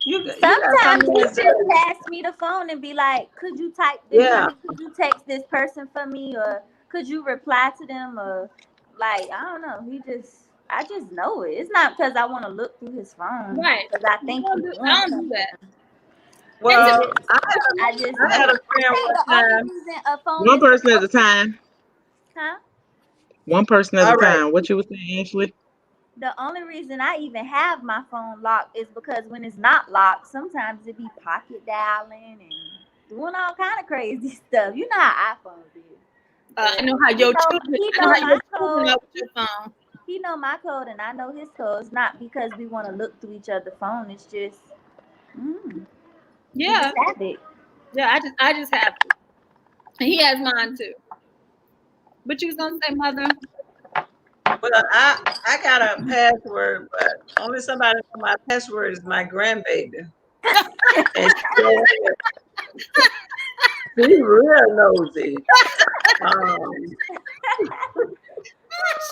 You got sometimes some he men just pass me the phone and be like, "Could you type this? Yeah. Could you text this person for me, or could you reply to them, or like I don't know." I just know it. It's not because I want to look through his phone, Right. because I think I he's don't doing do something. that. Well, I just I had know a it. friend I one think the time. only reason a phone One is person at a time. huh? One person at a All right. time. What you was saying, Ashley? The only reason I even have my phone locked is because when it's not locked, sometimes it be pocket dialing and doing all kind of crazy stuff. You know how iPhones is. I know how your children. He I know know how my your children code. are with your phone. He know my code and I know his code. It's not because we want to look through each other's phone. It's just, we Yeah, just have it. yeah. I just have to, and he has mine too. But you was gonna say, mother? Well, I got a password, but only somebody know my password is my grandbaby. And she's real nosy. Um,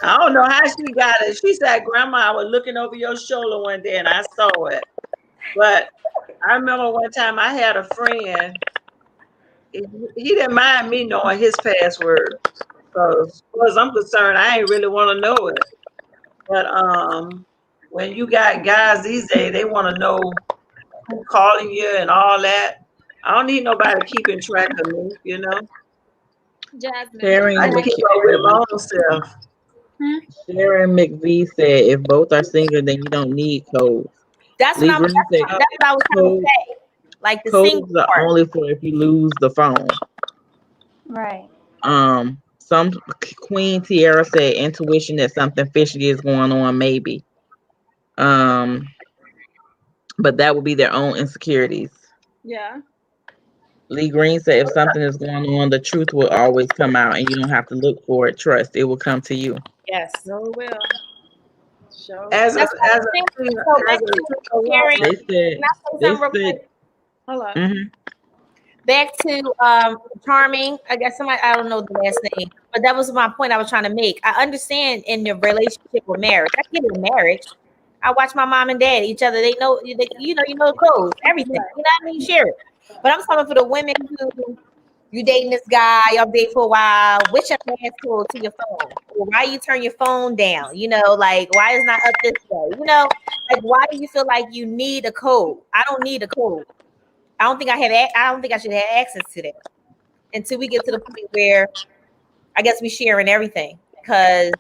I don't know how she got it. She said, "Grandma, I was looking over your shoulder one day and I saw it." But I remember one time I had a friend. He didn't mind me knowing his password. So as far as I'm concerned, I ain't really want to know it. But when you got guys these days, they want to know who calling you and all that. I don't need nobody keeping track of me, you know. Jasmine. I Sharon can Mc, keep up with my own self. Sharon McVie said, if both are single, then you don't need codes. That's what Lee I'm. Green said, That's what I was trying to code, say. Like the single codes are part. only for if you lose the phone. Right. Some Queen Tierra said intuition that something fishy is going on, maybe. Um, but that would be their own insecurities. Yeah. Lee Green said if something is going on, the truth will always come out and you don't have to look for it. Trust it will come to you. Yes. So will. Sure. As a That's what as I'm saying. a So as back a to single Karen. woman, They said Can I say they something real said quick? Hold up. Back to Charming. I guess somebody I don't know the last name, but that was my point I was trying to make. I understand in your relationship or marriage. I get in marriage. I watch my mom and dad each other. They know you know the codes, everything. You know what I mean? Share it. But I'm talking for the women who you dating this guy, y'all date for a while. What's your passcode to your phone? Or why you turn your phone down? You know, like why is not up this way? You know, like why do you feel like you need a code? I don't need a code. I don't think I have. I don't think I should have access to that until we get to the point where I guess we sharing everything because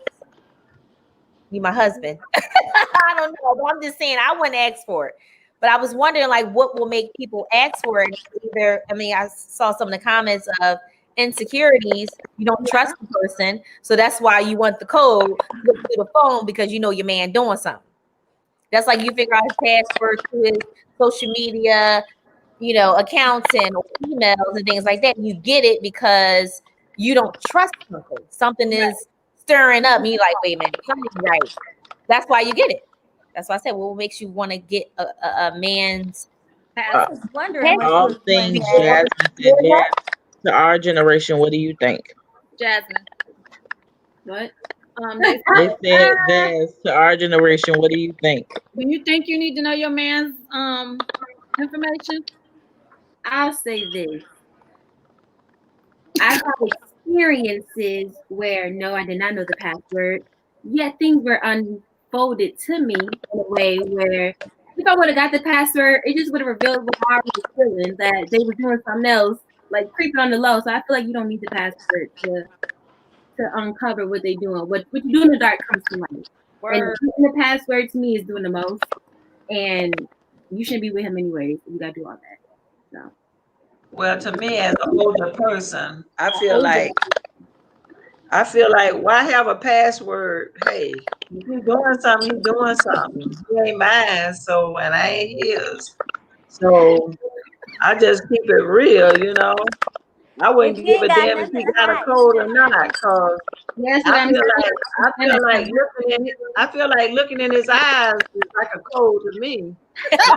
you my husband. I don't know, but I'm just saying I wouldn't ask for it. But I was wondering like what will make people ask for it. Either I mean I saw some of the comments of insecurities. You don't trust the person, so that's why you want the code to look through the phone because you know your man doing something. That's like you figure out his password to his social media, you know, accounts and or emails and things like that. You get it because you don't trust something. Something is stirring up, and you're like, wait a minute, something's right. That's why you get it. That's why I said, well, what makes you want to get a man's I uh, was wondering what you all was going things to ask. Jasmine said. To our generation, what do you think? Jasmine. What? They They said Jazz, to our generation, what do you think? do you think you need to know your man's information? I'll say this. I've had experiences where no, I did not know the password. Yet things were unfolded to me in a way where if I would have got the password, it just would have revealed what I was feeling that they were doing something else, like creeping on the low. So I feel like you don't need the password to uncover what they're doing. What you do in the dark comes to light. And Word. getting the password to me is doing the most. And you shouldn't be with him anyways. You gotta do all that. So well, to me as an older person, I feel like why have a password? Hey, if you're doing something, you're doing something. He ain't mine, so and I ain't his. So I just keep it real, you know. I If wouldn't you give ain't a got damn if nothing he to got a hide, you cold or just not, cause That's what I I'm feel saying. like I feel like looking in his eyes is like a cold to me, you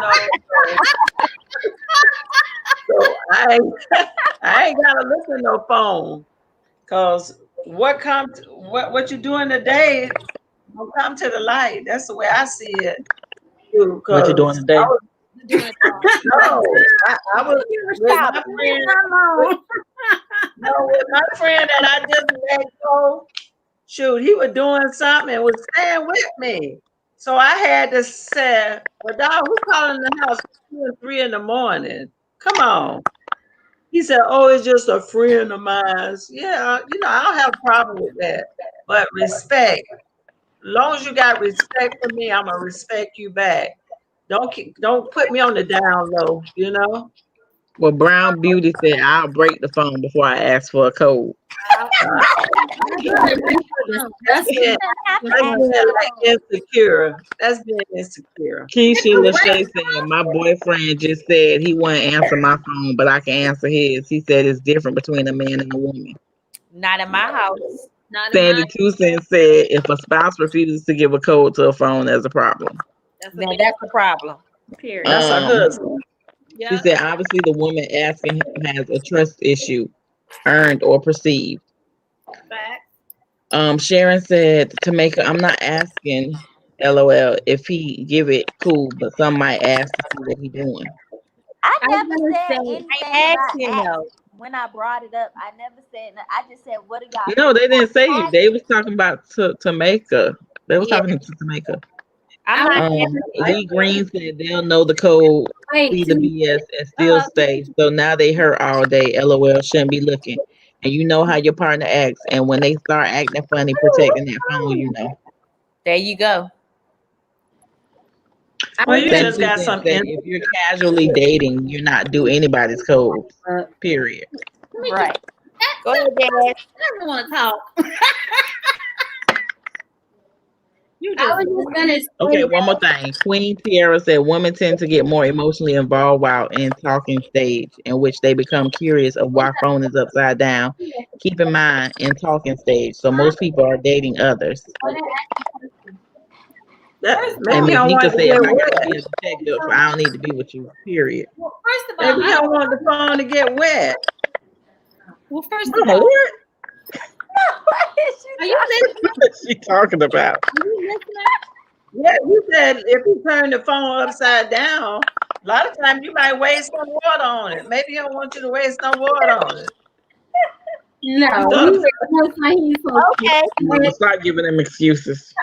know. So I ain't gotta look at no phone, cause what you doing today will come to the light. That's the way I see it. Too, What you doing cause today? Doing it wrong. no, I was with Stop. my friend. With, no, with my friend that I just let go. Shoot, he was doing something and was staying with me. So I had to say, well, dog, who calling the house 2 and 3 in the morning? Come on. He said, oh, it's just a friend of mine. Yeah, I don't have a problem with that. But respect. Long as you got respect for me, I'm gonna respect you back. Don't put me on the down low, you know? Well, Brown Beauty said I'll break the phone before I ask for a code. That's being, don't have to that's ask being for the like code. insecure. That's being insecure. Keisha Lachey said my boyfriend just said he wouldn't answer my phone, but I can answer his. He said it's different between a man and a woman. Not in my house. Not in Sandy mine. Two Cents said if a spouse refuses to give a code to a phone, there's a problem. That's a Now big. that's the problem. Period. That's a husband. She Yeah. said obviously the woman asking him has a trust issue, earned or perceived. Fact. Sharon said to make I'm not asking LOL if he give it cool, but some might ask to see what he doing. I I was never gonna said say, anything I about asked him acts though. when I brought it up. I never said. I just said, "What do y'all No, think they didn't say about you. acts?" They was talking about to Tameka. They was Yeah, talking to Tameka. I'm I not was asking I Lee Green said they'll know the code, wait see the to BS, and still stay. So now they hurt all day. LOL shouldn't be looking. And you know how your partner acts. And when they start acting funny, protecting that phone, you know. there you go. I Well, was you gonna Sandy just Two got Cents some said if you're casually dating, you're not do anybody's codes. Period. Let me Right. Go ahead, Dad. I don't want to talk. You I just was just gonna Okay, say one more thing. Queen Tiara said women tend to get more emotionally involved while in talking stage, in which they become curious of why phone is upside down. Keep in mind in talking stage, so most people are dating others. that. first of And Maybe all, he Miss don't Nika want to said get I got to be wet. a detective, I don't need to be with you. Period. first of all, Maybe he don't want the phone to get wet. first of Mama, all, what? What is are she you talking? listening? What is she talking about? Are you listening? Yeah, you said if he turned the phone upside down, a lot of times you might waste some water on it. Maybe he don't want you to waste no water on it. no. So That's why he's supposed Okay. Mama, stop giving them excuses.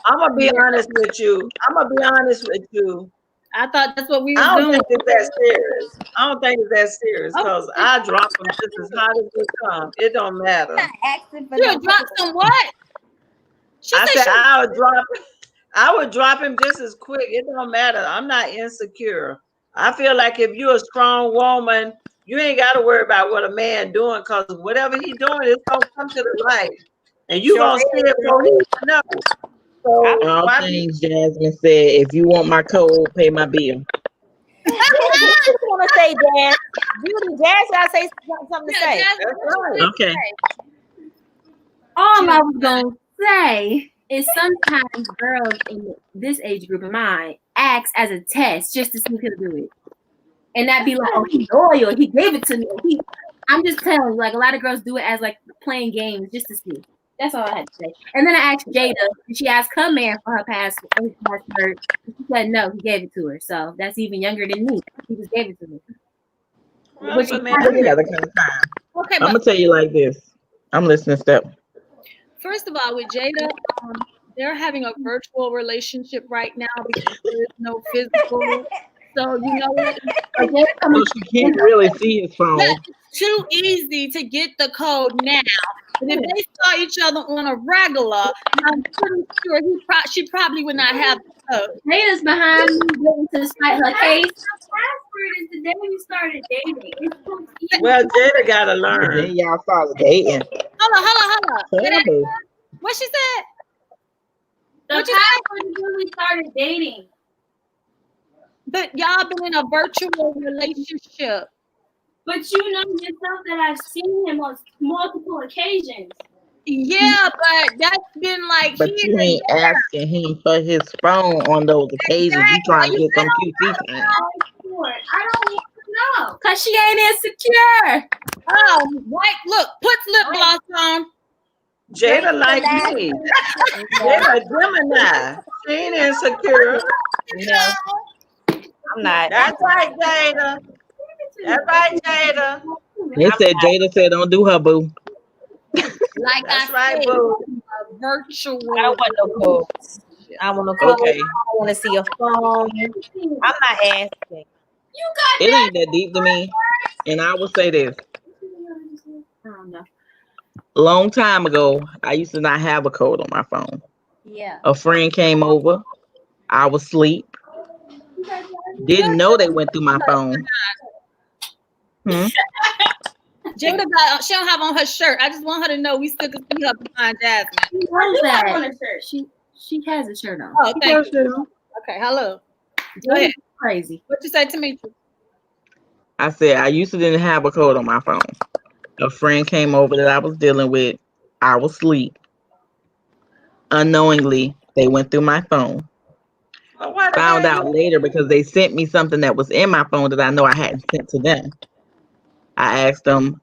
I'm gonna be honest with you. I'm gonna be honest with you. I thought that's what we I was don't doing. think it's that serious. I don't think it's that serious Okay. because I drop them just as hot as they come. It don't matter. I'm not asking for You no dropped code. some what? She I said said she. I would drop him just as quick. It don't matter. I'm not insecure. I feel like if you're a strong woman, you ain't got to worry about what a man doing because whatever he doing, it's gonna come to the light, and you Sure gonna see is. it before he even know. I, So All why be? things Jasmine said, if you want my code, pay my bill. what you want to say, Dad? Beauty, Jazz gotta say something to Yeah, say. Jasmine, That's what you right. want to Okay. say? all I was gonna say is sometimes girls in this age group of mine ask as a test just to see if he'll do it. And that'd be like, oh, he's loyal, he gave it to me. I'm just telling you, like a lot of girls do it as like playing games just to see. That's all I had to say. And then I asked Jada, and she asked her man for her password. And she said no, he gave it to her. So that's even younger than me. He just gave it to me. Well, Which if is a man Look at said, the kind of time. Okay, I'm but gonna tell you like this. I'm listening, Step. first of all, with Jada, they're having a virtual relationship right now because there is no physical. So you know what? So she can't really see his Yeah, phone. it's too easy to get the code now. But if they saw each other on a regular, I'm pretty sure she probably would not have the code. Jada's behind me waiting to spite her case. Password is the day we started dating. It's so easy. well, Jada gotta And then learn. y'all started dating. Hold on. Say that Terrible. again. What she said? The What you password is when we started dating. But y'all been in a virtual relationship. But you know yourself that I've seen him on multiple occasions. Yeah, but that's been like But here you and ain't asking him for his phone on those occasions. You trying to there. get some QT time. I don't want to know. Because she ain't insecure. Oh, white. Look, put lip gloss on. Jada like me. Jada Gemini. She ain't insecure. No, I'm not. That's right, Jada. That's right, Jada. They said Jada said don't do her, boo. Like That's I right, said, boo. a virtual. I don't want no codes. I don't want no codes. Okay. I want to see your phone. I'm not asking. It ain't that deep to me. And I will say this. I don't know. A long time ago, I used to not have a code on my phone. Yeah. A friend came over. I was asleep. Didn't know they went through my phone. Jada got. She don't have on her shirt. I just want her to know we still can see her behind Jasmine. She knows that. On her shirt. She has a shirt on. Oh, thank you. Okay, hello. Go ahead. Crazy. What you say to me? I said I used to didn't have a code on my phone. A friend came over that I was dealing with. I was asleep. Unknowingly, they went through my phone. Well, why the Found hell out later because they sent me something that was in my phone that I know I hadn't sent to them. I asked them,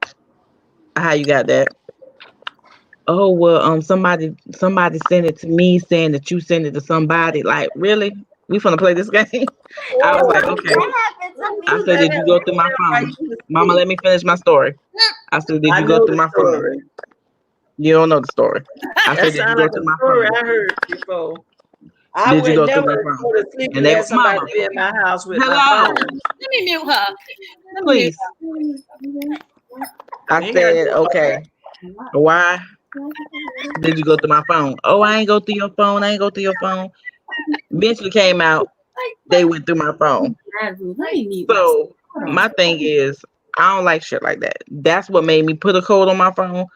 "How you got that?" Oh well, somebody sent it to me saying that you sent it to somebody. Like, really? We finna play this game? I was like, okay. That happened to I me. said, did you go through my phone? Mama, let me finish my story. I said, did I you go know through the my phone? story. You don't know the story. I That said, did you sounds go like through a my story phone? I heard before. I Did you would go through never my go phone? to sleep And and they have was, somebody Mama, be in my house with my hello, phone. Let me mute her. Let me mute please. I You gotta said, do all okay, why did you go through my phone? Oh, I ain't go through your phone. I ain't go through your phone. Eventually came out, they went through my phone. So my thing is, I don't like shit like that. That's what made me put a code on my phone.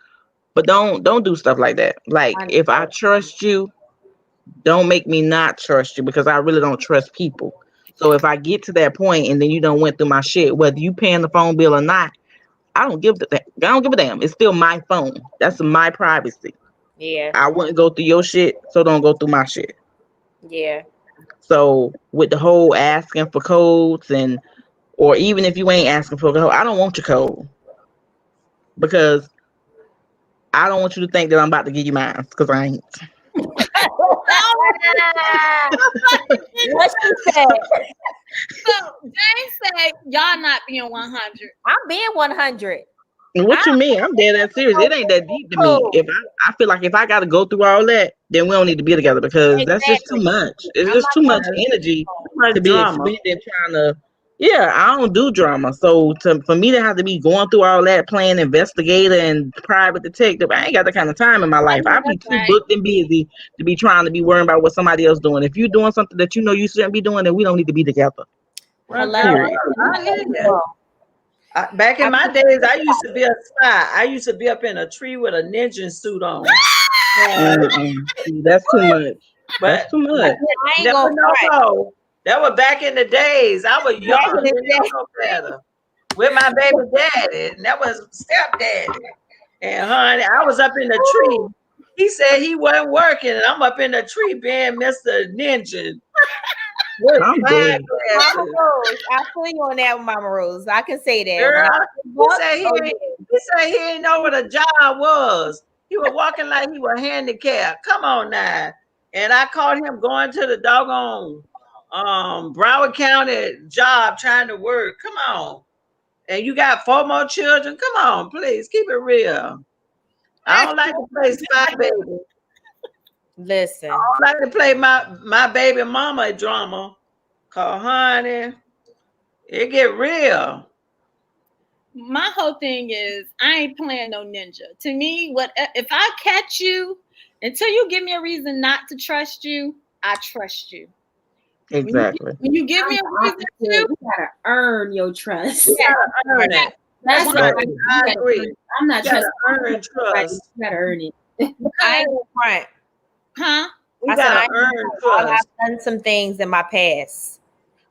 But don't do stuff like that. Like if I trust you, don't make me not trust you because I really don't trust people. So if I get to that point and then you don't went through my shit, whether you paying the phone bill or not, I don't give a damn. It's still my phone. That's my privacy. Yeah, I wouldn't go through your shit, so don't go through my shit. yeah. So with the whole asking for codes or even if you ain't asking for a code, I don't want your code because I don't want you to think that I'm about to give you mine because I ain't. What she said? So James said y'all not being 100. I'm being 100. What you mean? I'm dead ass serious. It ain't that deep to me. If I feel like if I got to go through all that, then we don't need to be together because that's just too Exactly. much. It's I'm just too much not energy Too much to be drama. expended trying to. Yeah, I don't do drama. So for me to have to be going through all that, playing investigator and private detective, I ain't got that kind of time in my life. I'll be too booked and busy to be trying to be worrying about what somebody else doing. If you're doing something that you know you shouldn't be doing, then we don't need to be together. Well, Hello. Period. I hear you. Back in my days, I used to be a spy. I used to be up in a tree with a ninja suit on. See, that's too much. That's But too much. I ain't never gonna know front. though. That was back in the days. I was young Back in the and didn't know better. With my baby daddy, and that was stepdaddy. And honey, I was up in the tree. He said he wasn't working, and I'm up in the tree being Mr. Ninja with I'm five dead. Mama glasses. Rose. I feel you on that, Mama Rose. I can say that. When I Girl, was he said he didn't know what a job was. He was walking like he was handicapped. Come on now. And I caught him going to the doggone Broward County job trying to work. Come on. And you got 4 more children. Come on, please keep it real. I don't like to play spy baby. listen. I don't like to play my baby mama drama. Cause honey, it get real. My whole thing is I ain't playing no ninja. To me, what if I catch you until you give me a reason not to trust you, I trust you. Exactly. When you give me a reason to, You gotta earn your trust. You gotta earn it. That's Right. what I agree. I'm not You gotta trusting. earn trust. You gotta earn it. I ain't gonna front. huh? You I said gotta I earn trust. I've done some things in my past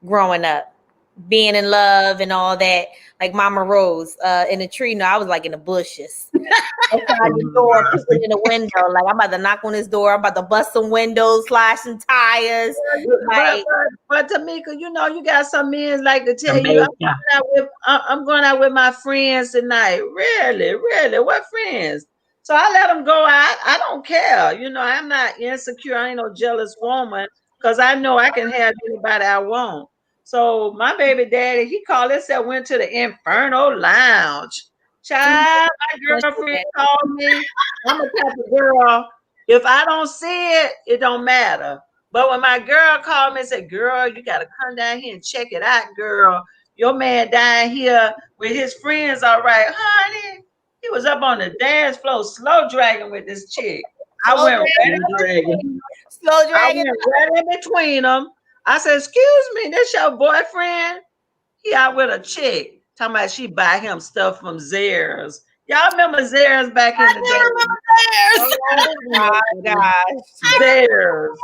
growing up, being in love and all that. Like Mama Rose in the tree. No, I was like in the bushes. Outside the door, peeping in the window. Like I'm about to knock on his door. I'm about to bust some windows, slash some tires. Like, But Tamika, you know, you got some men like to tell you, Jamaica. I'm going out with my friends tonight. Really, really, what friends? So I let them go out. I don't care. You know, I'm not insecure. I ain't no jealous woman because I know I can have anybody I want. So my baby daddy, he called himself, went to the Inferno Lounge. Child, my girlfriend called me. I'm a type of girl. If I don't see it, it don't matter. But when my girl called me and said, "Girl, you gotta come down here and check it out, girl. Your man down here with his friends, all right, honey." He was up on the dance floor, slow dragging with this chick. I slow went right dragging. in between. Slow I dragging. went right in between them. I said, "Excuse me, this your boyfriend?" He out with a chick. Talking about she buy him stuff from Zaire's. Y'all remember Zaire's back in the day? Oh my gosh. Zaire's.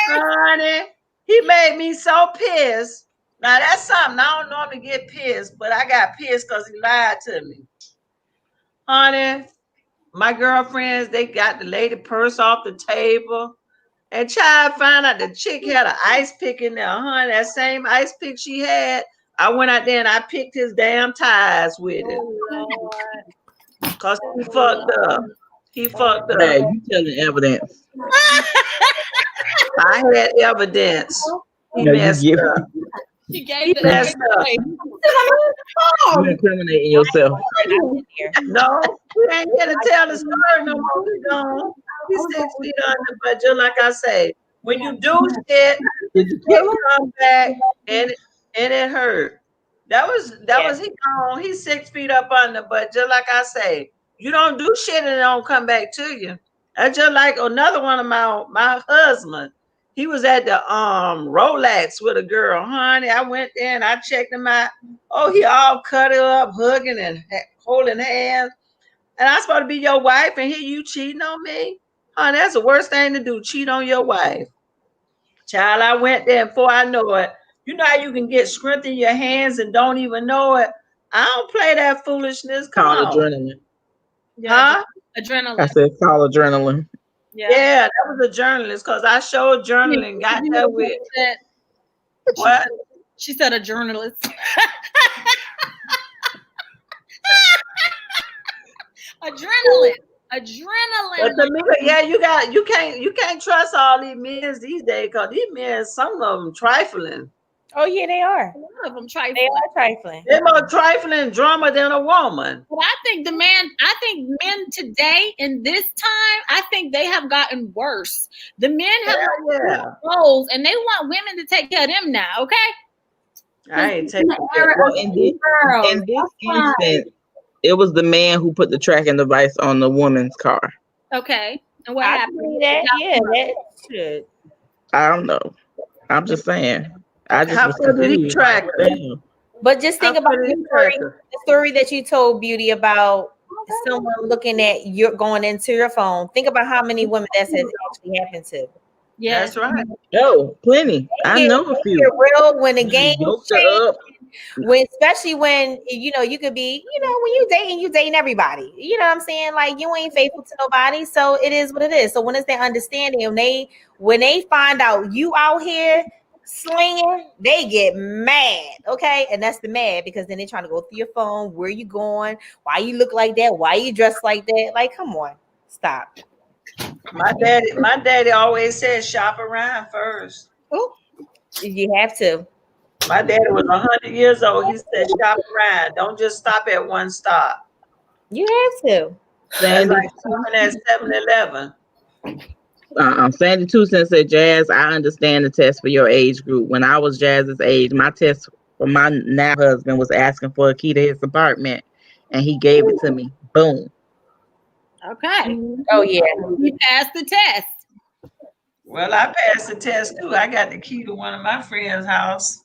Honey, he made me so pissed. Now that's something I don't normally get pissed, but I got pissed because he lied to me. Honey, my girlfriends, they got the lady purse off the table. And child found out the chick had an ice pick in there, honey. That same ice pick she had. I went out there and I picked his damn tires with it. Cause he fucked up. He fucked Hey, up. you telling evidence. I had evidence. He No, you messed give up. She He gave the messed up. you incriminating yourself. No, we ain't here to tell the story no more. We don't. We 6 feet under, but just like I say, when you do shit, Did you it kill him? come back and it hurt. That was he gone. He's 6 feet up under, but just like I say, you don't do shit and it don't come back to you. That's just like another one of my husband. He was at the Rolex with a girl, honey. I went there and I checked him out. Oh, he all cut up, hugging and holding hands. And I'm supposed to be your wife, and here you cheating on me? Honey, that's the worst thing to do, cheat on your wife. Child, I went there, and before I know it, you know how you can get strength in your hands and don't even know it? I don't play that foolishness. Come Call on. adrenaline. Huh? I adrenaline. said call adrenaline. Yeah, that was a journalist because I showed journaling, got that with what? She said a journalist. Adrenaline. But Adrenaline. Tamika, yeah, you can't trust all these men these days because these men, some of them trifling. Oh yeah, they are. A lot of them trifling. They are trifling. They're more trifling drama than a woman. But I think men today in this time, I think they have gotten worse. The men have roles and they want women to take care of them now, okay? I ain't taking Well, in this instance, it was the man who put the tracking device on the woman's car. Okay. And what I happened? believe that. Yeah, that shit. I don't know. I'm just saying. I just How was far did he confused. track her? Damn. But just think How about far did he the track her? story that you told, Beauty, about someone looking at your going into your phone. Think about how many women that has actually happened to. Yes. That's right. Oh, plenty. I know a Get few. real when the game Yoked her change. up. When especially when you could be, when you dating everybody. You know what I'm saying? Like you ain't faithful to nobody, so it is what it is. So when it's their understanding, when they find out you out here slinging, they get mad, okay? And that's the mad because then they're trying to go through your phone. Where you going? Why you look like that? Why you dressed like that? Like, come on, stop. My daddy always said shop around first. Ooh, you have to. My daddy was 100 years old. He said shop around. Don't just stop at one stop. You have to. That's like stopping at 7-Eleven. Sandy 2 Cents said, Jazz, I understand the test for your age group. When I was Jazz's age, my test for my now husband was asking for a key to his apartment, and he gave it to me. Boom. Okay. Oh yeah. You passed the test. Well, I passed the test too. I got the key to one of my friends' house.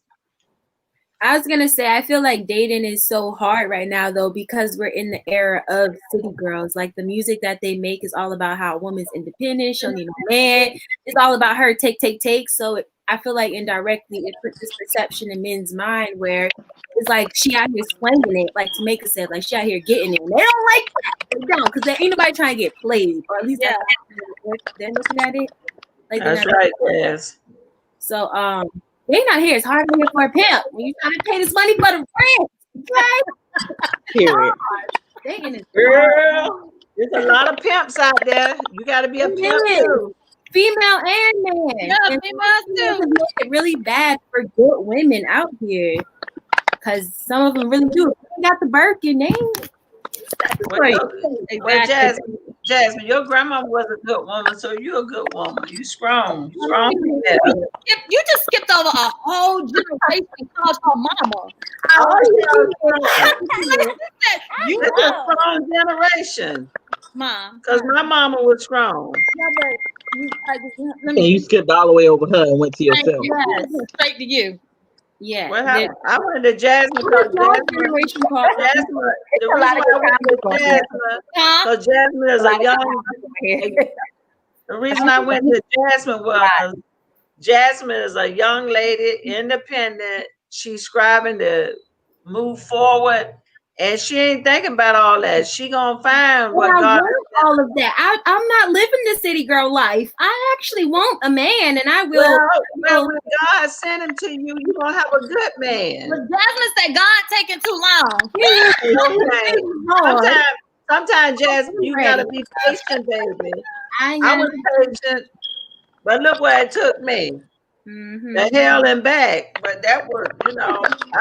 I was gonna say, I feel like dating is so hard right now, though, because we're in the era of city girls. Like the music that they make is all about how a woman's independent, she'll need a man. It's all about her take. So I feel like indirectly it puts this perception in men's mind where it's like she out here slanging it, like Tamika said, like she out here getting it. And they don't like that. They don't, because there ain't nobody trying to get played, or at least Yeah. that's they're looking at it. Like they're That's not. right, yes. So they not here. It's hard to here for a pimp when you trying to pay this money for the rent. Okay? Period. They in it. Girl, there's a lot of pimps out there. You got to be a It pimp is. too. Female and man. Yeah, And females females too. have made it really bad for good women out here. Because some of them really do. If they got the Birkin, they ain't. Well, Jasmine, your grandma was a good woman, so you're a good woman. You strong. Female. You just skipped over a whole generation called your mama. You It's a strong generation. mom. Because my mama was strong. Let And me you skipped all the way over her and went to yourself. yes, straight to you. Yeah. What happened? I went to Jasmine What because is your Jasmine, generation called? Jasmine, the a reason lot why of I went to good Jasmine, Huh? because Jasmine is a young, the reason I went to Jasmine was Jasmine is a young lady, independent. She's striving to move forward, and she ain't thinking about all that. She gonna find Well, what I God. want all of that. I'm not living the city girl life. I actually want a man, and I will. Well, when God sent him to you, you gonna have a good man. But Jasmine said God taking too long. Okay. Sometimes, Jasmine, you gotta be patient, baby. I was patient, but look where it took me. The hell and back. But that was, I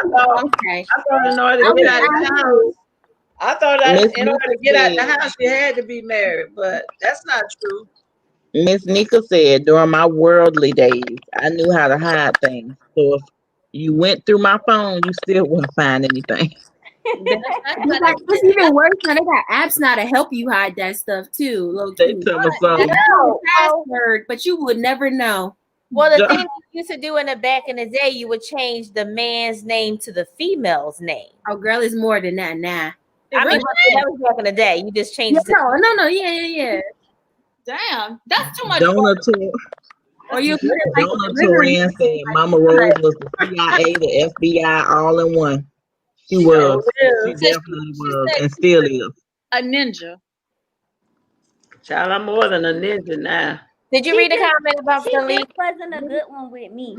thought in order to get out of the house, I thought in order to get out the house, you had to be married, but that's not true. Miss Nika said, during my worldly days, I knew how to hide things. So if you went through my phone, you still wouldn't find anything. It's even worse now. They got apps now to help you hide that stuff too. Low They key. tell me something. Password, but you would never know. Well, the thing you used to do in the back in the day, you would change the man's name to the female's name. Oh, girl, it's more than that now. I mean, that was back in the day. You just changed it. No, yeah. Damn, that's too much. Or you put it Donna Turan said Mama Rose was the CIA, the FBI, all in one. She was. She definitely was, and still is. A ninja. Child, I'm more than a ninja now. Did you read the comment about She the leak? wasn't a good one with me.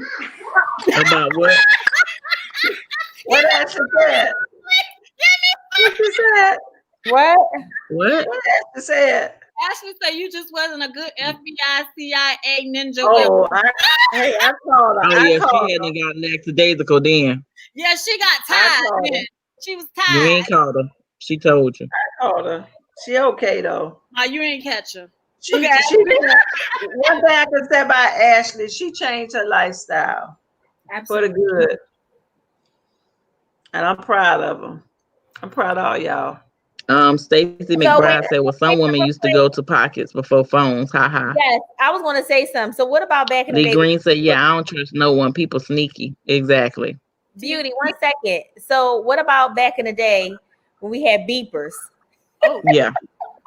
About what? What Ashley said? What she said? What? What? What Ashley said? Ashley said you just wasn't a good FBI, CIA ninja. Oh, I called her. Oh, yeah, she hadn't gotten lackadaisical then. Yeah, she got tired. Then. She was tired. You ain't called her. She told you. I called her. She okay, though. Oh, you ain't catch her. One thing I can say about Ashley, she changed her lifestyle for the good. And I'm proud of her. I'm proud of all y'all. Stacey McBride said, well, some women used to go to pockets before phones. Ha ha. Yes, I was going to say something. So what about back in the Lee day? Green said, yeah, I don't trust no one. People sneaky. Exactly. Beauty, 1 second. So what about back in the day when we had beepers? Oh, yeah.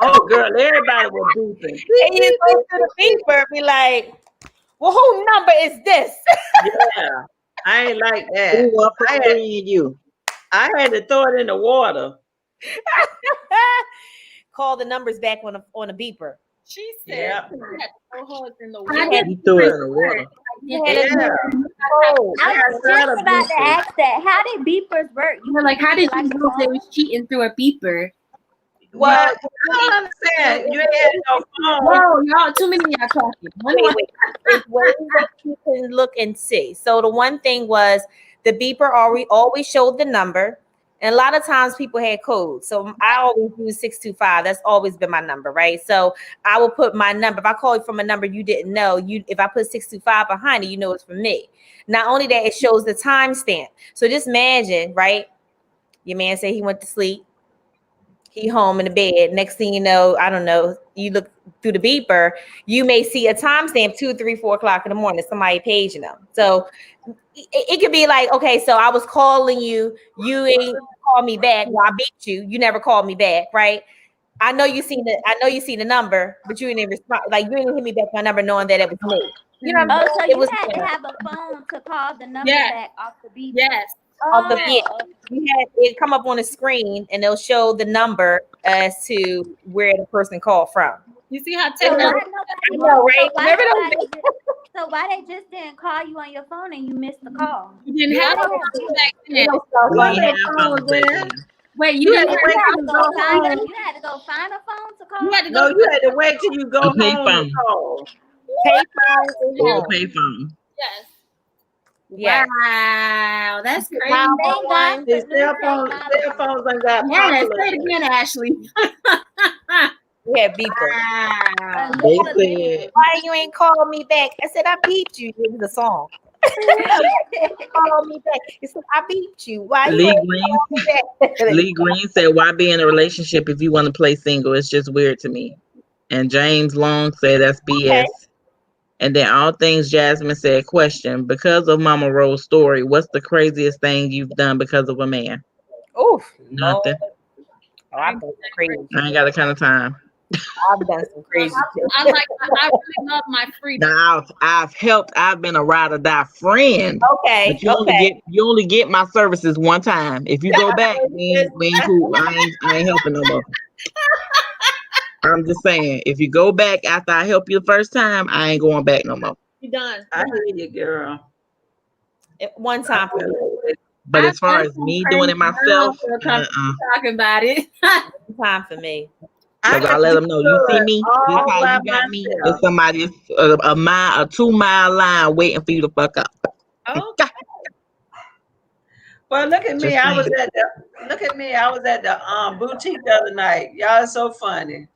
Oh, girl, everybody was beeping. And you go to the beeper and be like, well, whose number is this? Yeah, I ain't like that. You. I had to throw it in the water. Call the numbers back on a beeper. She said, Yeah. in the He threw it in the water. I was just about to ask that. How did beepers work? How did you know they was cheating through a beeper? Well, I don't understand. You ain't had no phone. Whoa, y'all, too many of y'all talking. Wait. There's ways that you can look and see. So the one thing was the beeper always showed the number. And a lot of times people had codes. So I always use 625. That's always been my number, right? So I will put my number. If I call you from a number you didn't know, if I put 625 behind it, you know it's from me. Not only that, it shows the timestamp. So just imagine, right? Your man said he went to sleep. He home in the bed. Next thing you know, I don't know, you look through the beeper, you may see a timestamp 2, 3, 4 o'clock in the morning, somebody paging them. So it could be like, okay, so I was calling you, you ain't call me back. Well, I beat you. You never called me back, right? I know you seen the number, but you didn't respond. Like you didn't hit me back my number knowing that it was me. You know what I'm Oh, saying? so It you was had to have a phone to call the number Yes. back off the beep. Yes. off the yeah, Oh, you had it come up on the screen and they'll show the number as to where the person called from. You see how so technology. why I nobody? know, right? So why Remember those nobody? days? So why they just didn't call you on your phone and you missed the call? You didn't Yeah, have they a had phone back you then. know, cell We phone. ain't have phones back then. Wait, You had to wait You had till to you go go find home. you had to go find a phone to You call. had to No, go. you had to wait till you go A home to payphone. call. Payphone is Yeah, home. payphone. Yes. Yes. wow, that's crazy. Thank God 911. for The new cell technology. phones done got Yes, popular. say it again, Ashley. We had beeper. Wow. They Alexa, said, Why you ain't called me back? I said I beeped you. It was a song. Call me back. He said I beeped you. Why you Lee ain't Green. called me back? Lee Green said, "Why be in a relationship if you want to play single? It's just weird to me." And James Long said, "That's Okay. BS." And then all things Jasmine said, "Question: Because of Mama Rose's story, what's the craziest thing you've done because of a man?" Oof, Lord. Nothing. Oh, I've done some crazy I ain't shit. got the kind of time. I've done some crazy shit. I really love my freedom. Now I've helped. I've been a ride or die friend. Okay, But you only get my services one time. If you go back, we ain't cool. I ain't helping no more. I'm just saying, if you go back after I help you the first time, I ain't going back no more. You done. I hear you, girl. One time for me. But I've as far done as some me crazy doing it now, myself, I feel comfortable talking about it. One time for me. I because I can let do them know, you see it me, this all how by you got me. myself. There's somebody a 2 mile line waiting for you to fuck up. Oh, Well, look at me. Just I was saying. at the boutique the other night. Y'all are so funny.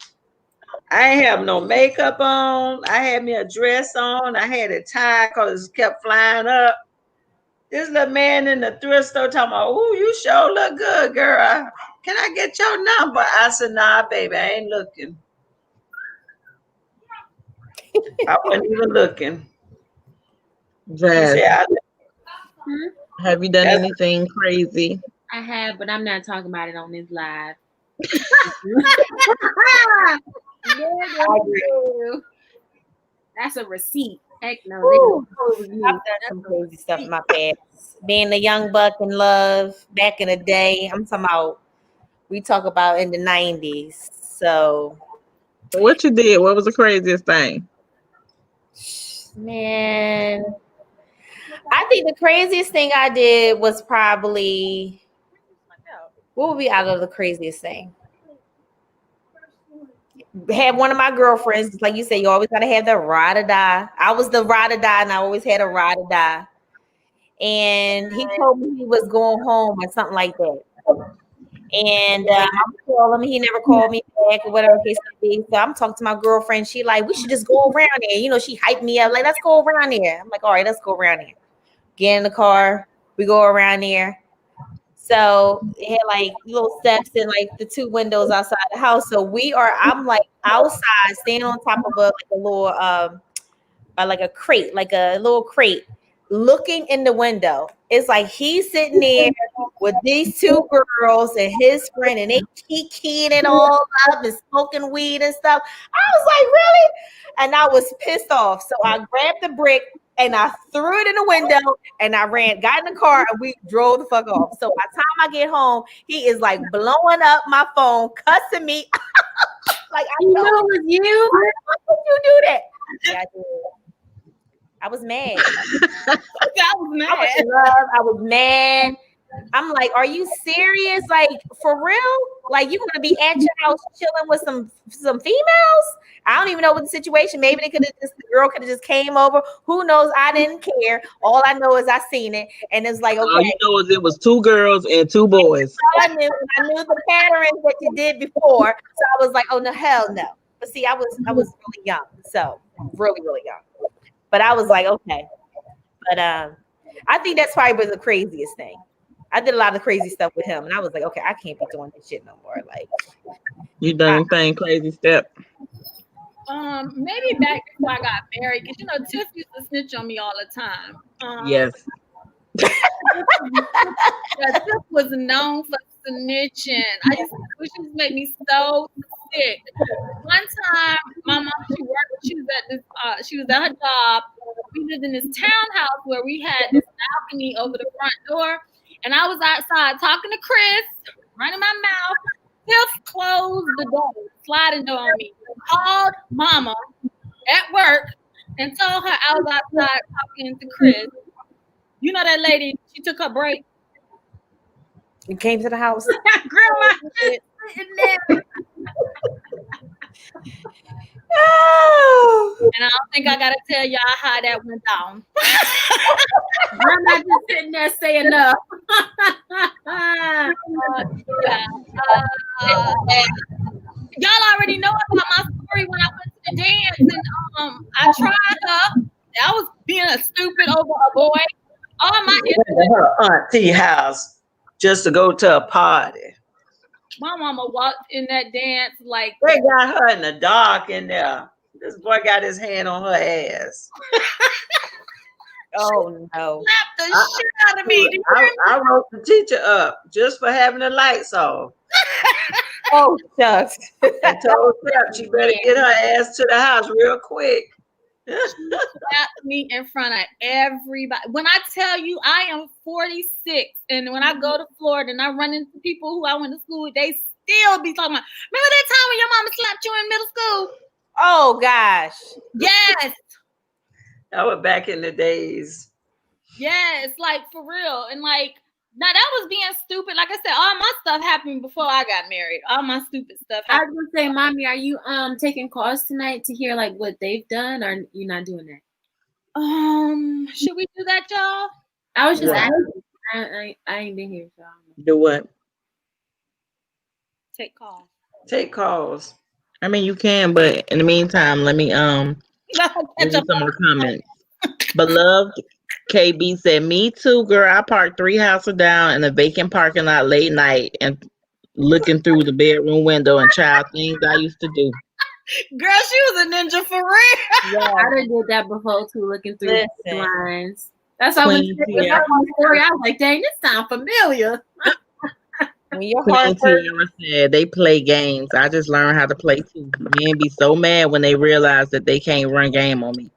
I ain't have no makeup on. I had me a dress on. I had it tied because it kept flying up. This little man in the thrift store talking about, "Ooh, you sure look good, girl. Can I get your number?" I said, "Nah, baby, I ain't looking. I wasn't even looking." He Jazz, said, have you done "That's anything crazy? I have, but I'm not talking about it on this live. I agree. That's a receipt. Heck no, they Woo. know it was me. I've done some crazy stuff in my past. Being a young buck in love back in the day. I'm talking about, we talk about in the 90s. So, What you did? What was the craziest thing? man, I think the craziest thing I did was probably, what would be out of the craziest thing? Had one of my girlfriends, like you said, you always gotta have the ride or die. I was the ride or die, and I always had a ride or die. And he told me he was going home or something like that. And I would call him, he never called me back or whatever case may be. So I'm talking to my girlfriend. She like, we should just go around there. You know, she hyped me up, like, let's go around there. I'm like, all right, let's go around there. Get in the car, we go around there. So it had like little steps and like the two windows outside the house. So I'm like outside, standing on top of a little like a crate, like a little crate, looking in the window. It's like he's sitting there with these two girls and his friend, and they keying it all up and smoking weed and stuff. I was like, really? And I was pissed off. So I grabbed the brick and I threw it in the window and I got in the car and we drove the fuck off. So by the time I get home, he is like blowing up my phone, cussing me. Like, I You know know it was you? why would you do that? Yeah, I did. I was mad. I was mad. I was in love. I was mad. I'm like, are you serious? Like, for real? Like, you gonna be at your house chilling with some females? I don't even know what the situation. Maybe the girl could have just came over. Who knows? I didn't care. All I know is I seen it, and it's like, All okay. you know is it was 2 girls and 2 boys. All I knew, and I knew the patterns that you did before. So I was like, oh no, hell no. But see, I was really young, so really, really young. But I was like, okay. But I think that's probably was the craziest thing. I did a lot of crazy stuff with him, and I was like, okay, I can't be doing this shit no more. Like, You done anything crazy, Step? Maybe back before I got married, because you know Tiff used to snitch on me all the time. Yes. Yeah, Tiff was known for snitching. She used to make me so sick. One time, my mom, she was at her job, lived in this townhouse where we had this balcony over the front door, and I was outside talking to Chris, running my mouth. Tiff closed the door, sliding door on me. Called Mama at work and told her I was outside talking to Chris. You know that lady? She took her break. You came to the house. Grandma It- sitting there. Oh. And I don't think I gotta tell y'all how that went down. Grandma just sitting there saying no. Yeah. Y'all already know about my story when I went to the dance and I tried her. I was being a stupid over a boy. All my Went to her auntie house just to go to a party. my mama walked in that dance like They got her in the dark in there. This boy got his hand on her ass. Oh no. slapped the I- shit out of me. Do you hear me? I wrote the teacher up just for having the lights off. Oh shucks. And told her she better get her ass to the house real quick. Slapped me in front of everybody. When I tell you I am 46, and when I go to Florida and I run into people who I went to school with, they still be talking about, remember that time when your mama slapped you in middle school? Oh gosh. Yes. That was back in the days. Yes, like for real. And like, now that was being stupid. Like I said, all my stuff happened before I got married. All my stupid stuff I was happened. gonna say, Mommy, are you taking calls tonight to hear like what they've done, or you not doing that? Should we do that, y'all? I was just Yeah. asking. I ain't been here, so I don't know. Do what? Take calls. Take calls. I mean, you can, but in the meantime, let me Catch read up some on more comments. Beloved KB said, "Me too, girl. I parked 3 houses down in a vacant parking lot late night and looking through the bedroom window and child things I used to do." Girl, she was a ninja for real. Yeah. I done did that before too, looking through Listen. blinds. That's why when Queen she was Tia, telling my story, I was like, dang, this sounds familiar. When your Queen heart hurts, Tiara said, "They play games. I just learned how to play too. Men be so mad when they realize that they can't run game on me."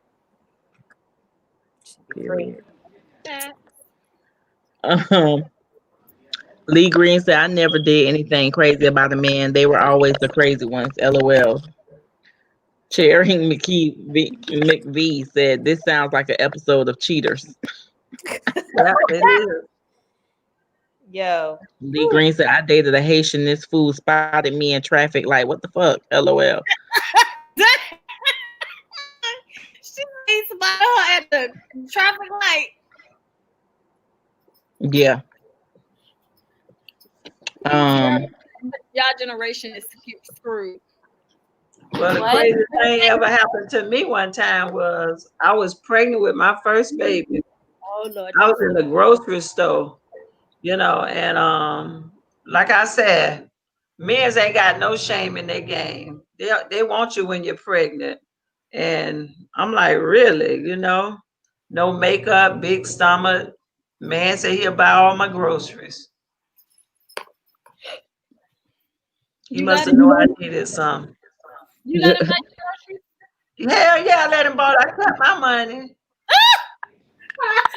Period. Lee Green said, "I never did anything crazy about a man. They were always the crazy ones. LOL." Cherry McVee said, "This sounds like an episode of Cheaters." Yeah, it is. yo. Lee Green said, "I dated a Haitian. This fool spotted me in traffic. Like, what the fuck? LOL." She needs to buy her at the traffic light. Yeah. Y'all generation is screwed. Well, the What? craziest thing ever happened to me one time was I was pregnant with my first baby. Oh Lord. I was in the grocery store, and like I said, men's ain't got no shame in their game. They want you when you're pregnant. And I'm like, really, no makeup, big stomach. Man said he'll buy all my groceries. He You must let have known I needed some. You let him buy your groceries? Hell yeah, I let him borrow. I kept my money.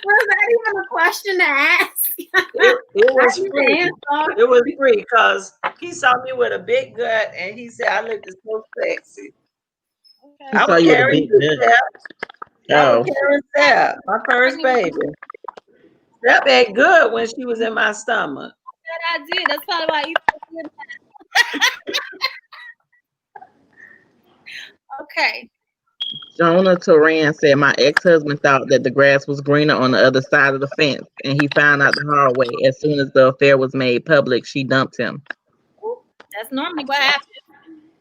Was that even a question to ask? It was I need free. to answer. It was free because he saw me with a big gut and he said I looked so sexy. He I saw was you with a carrying big nut. I Oh, was carrying Seth, my first baby. Steph ate good when she was in my stomach. That I did. That's probably why you did that. Okay. Jonah Turan said, "My ex-husband thought that the grass was greener on the other side of the fence, and he found out the hard way. As soon as the affair was made public, she dumped him." That's normally what happens.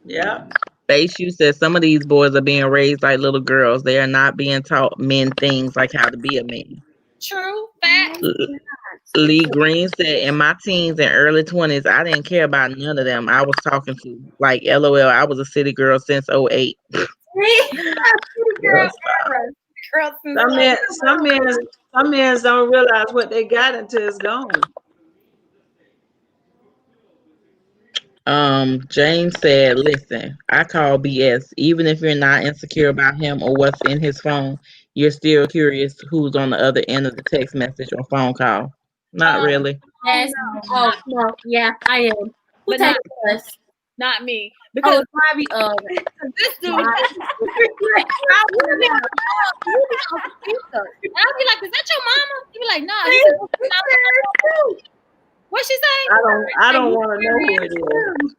Yeah. Bayshu said, "Some of these boys are being raised like little girls. They are not being taught men things like how to be a man." True. Fact. Lee Green said, "In my teens and early 20s, I didn't care about none of them I was talking to. Like, LOL, I was a city girl since '08." Girl, Some men don't realize what they got until it's gone. James said, "Listen, I call BS. Even if you're not insecure about him or what's in his phone, you're still curious who's on the other end of the text message or phone call. Not Um, really. Yes. Oh no, yeah, I am. Who But type not- of us? not me. Oh, Because it's probably this dude, my- I'll be like, "Is that your mama?" He be like, "No." He said, "What she say?" I don't want to know who it is.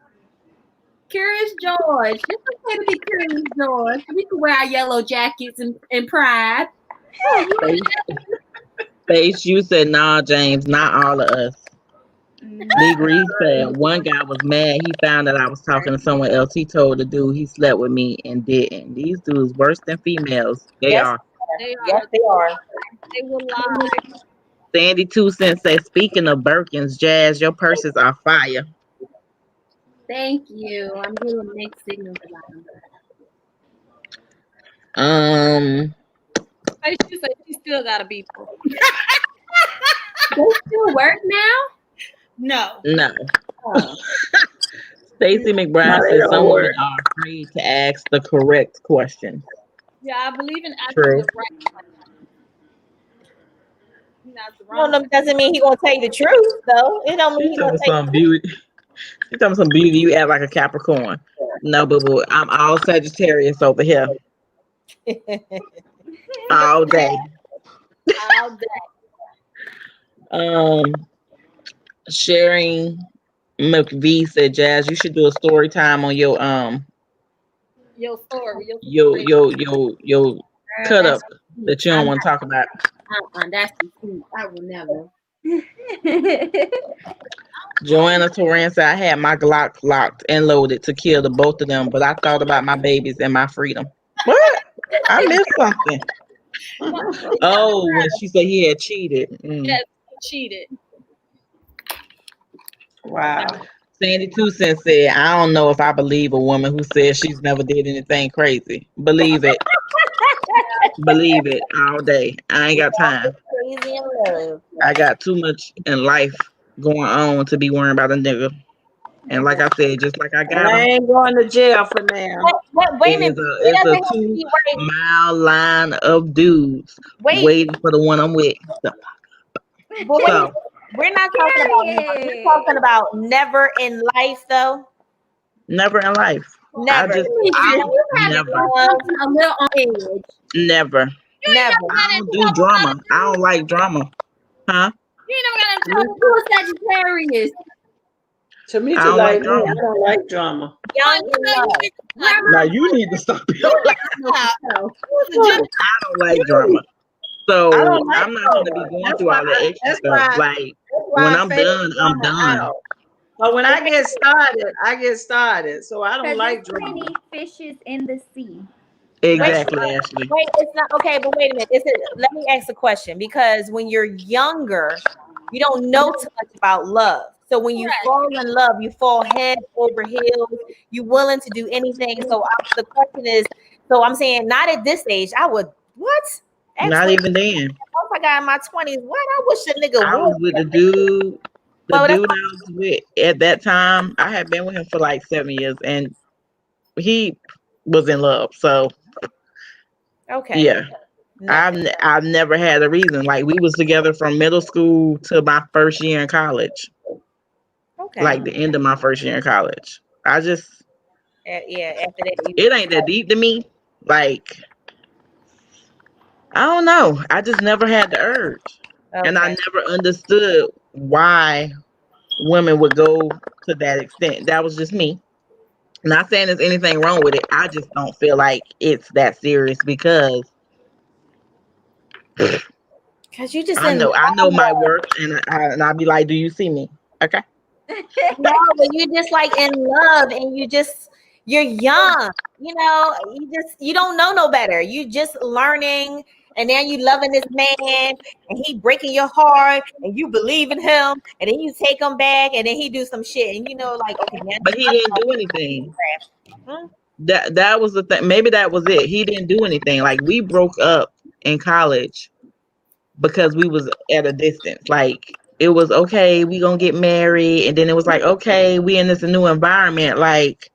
Curious George. It's okay to be Curious George. We can wear our yellow jackets and pride. Face, you said, nah, James, not all of us. Big Reed said one guy was mad. He found that I was talking to someone else. He told the dude he slept with me and didn't. These dudes worse than females. They Yes, are. They yes, are. they are. They will lie. Sandy 2 Cents said, speaking of Birkins, Jazz, your purses are fire. Thank you. I'm getting mixed signals about them. Hey, she say she still got a beeper. They still work now? No. No. Oh. Stacey No, McBride they said don't some women work. are afraid to ask the correct question. Yeah, I believe in asking True. the right question. Not the No, wrong. no, doesn't mean he gonna tell you the truth, though. It don't mean She he told gonna me tell you some beauty. She told me some beauty. You act like a Capricorn. No, boo boo. I'm all Sagittarius over here the truth. all day. All day. Um, Sharing McVie said, Jazz, you should do a story time on Your story. Your your story. your your your Girl, cut that's up sweet. that you don't want to talk about. That's too sweet. I will never. Joanna Torrance said, I had my Glock locked and loaded to kill the both of them, but I thought about my babies and my freedom. What? I missed something. Oh, when she said he had cheated. Yes, cheated. Wow. Sandy 2 Cents said, I don't know if I believe a woman who says she's never did anything crazy. Believe it. Believe it all day. I ain't got time. Crazy in love. I got too much in life going on to be worrying about a nigga. And like I said, just like I And got I him, ain't going to jail for now. Wait a minute. It it's a doesn't have to be right. 2 mile line of dudes Wait, waiting for the one I'm with. but wait a minute. So We're not talking about now. We're talking about never in life, though. never in life. Never. You have Never, something a little on edge. never. Never. I don't do drama. I don't like drama. Huh? You ain't never got in trouble. You a Sagittarius. I Tamika don't like like me. drama. I don't like drama. Young You in know love. you get Now you need to stop your life. Just I don't like drama. So I don't like I'm not gonna be drama. going That's through why. all the extra That's stuff. why. Like That's why when I I'm fade done, I'm drama done. out. But when I get started, I get started. So I don't Because like there's drama. plenty fishes in the sea. Exactly, Ashley. Wait, it's not okay, but wait a minute. Let me ask a question because when you're younger, you don't know too much about love. So when you fall in love, you fall head over heels. You're willing to do anything. So the question is, so I'm saying not at this age. I would what? Not Actually, even then. once I got in my 20s, what? I wish a nigga I was would. with the dude. The Well, that's dude I was with at that time, I had been with him for like 7 years, and he was in love. So okay. yeah, Nothing. I've never had a reason. Like we was together from middle school to my first year in college. Okay. Like the end of my first year in college. I just Yeah. After that, it ain't that deep to me. Like I don't know. I just never had the urge, and I okay. never understood why women would go to that extent. That was just me. Not saying there's anything wrong with it. I just don't feel like it's that serious because Cause you just I in know my love. worth, and I'll be like, "Do you see me?" Okay. No, but you just like in love and you're young, you don't know no better. You just learning and now you loving this man and he breaking your heart and you believe in him and then you take him back and then he do some shit and like, okay, now But he didn't do anything. Hmm? That was the thing. Maybe that was it. He didn't do anything. Like we broke up in college because we was at a distance. Like it was okay, we gonna get married, and then it was like, okay, we in this new environment. Like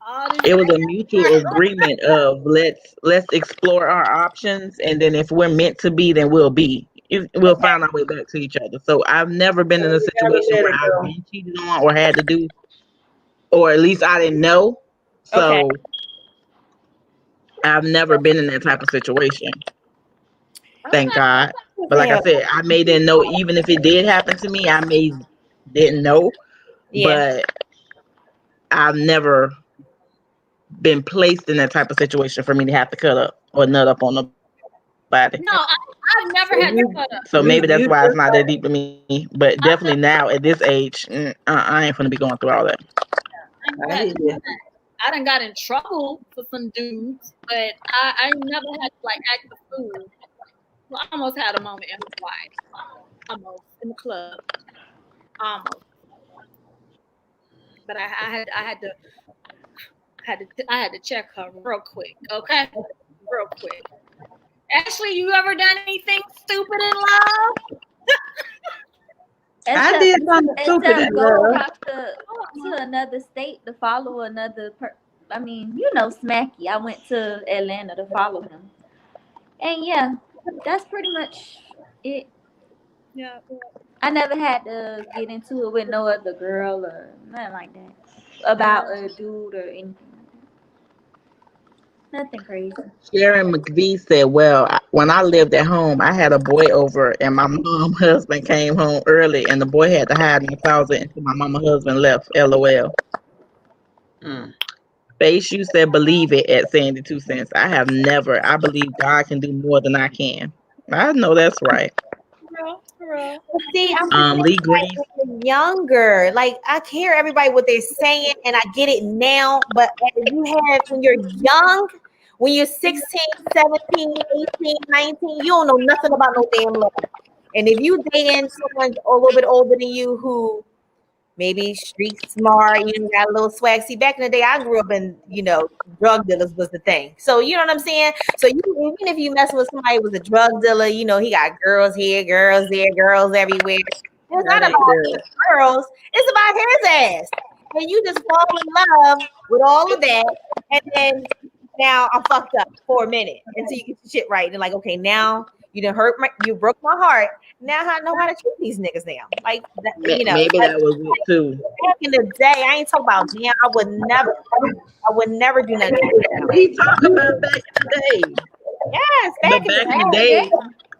All this It was a mutual agreement of let's explore our options, and then if we're meant to be, then we'll be. We'll find our way back to each other. So I've never been in a You gotta situation let where it I've go. been cheated on or had to do, or at least I didn't know. Okay. So I've never been in that type of situation. Thank okay. God. But like I said, I may didn't know. Even if it did happen to me, I may didn't know. Yeah. But I've never been placed in that type of situation for me to have to cut up or nut up on nobody. No, I've never So had to cut up. So maybe that's you why it's just not that deep to me. But I've definitely never, now at this age, I ain't gonna be going through all that. I ain't I had hear to. you. I done got in trouble for some dudes, but I never had to like act a fool. Well, I almost had a moment in Hawaii, almost in the club, almost. But I had to check her real quick, okay, real quick. Ashley, you ever done anything stupid in love? I Except did something stupid in go love. across to another state to follow another I mean, you know, Smacky. I went to Atlanta to follow him. And yeah, that's pretty much it. Yeah. I never had to get into it with no other girl or nothing like that. About a dude or anything. Nothing crazy. Sharon McVie said, "Well, when I lived at home, I had a boy over, and my mom husband came home early, and the boy had to hide in the closet until my mama husband left. LOL." Mm. Face, you said, "Believe it" at 72 cents. I have never. I believe God can do more than I can. I know that's right. For real. But see, I'm just saying, Lee like, Green. when you're younger, like I hear everybody what they're saying, and I get it now. But when you're young, when you're 16, 17, 18, 19, you don't know nothing about no damn love. And if you dating someone a little bit older than you who maybe street smart, got a little swag. See, back in the day, I grew up in, drug dealers was the thing. So you know what I'm saying? So even if you mess with somebody who was a drug dealer, he got girls here, girls there, girls everywhere. It's not That ain't about good. the girls, it's about his ass. And you just fall in love with all of that. And then now I'm fucked up for a minute until you get your shit right. And like, okay, now you broke my heart. Now I know how to treat these niggas now. Like, Maybe that was it too. back in the day, I ain't talking about now. I would never do nothing. We talk about back in the day. Yes, But back in the back in the Back in the day. day, day.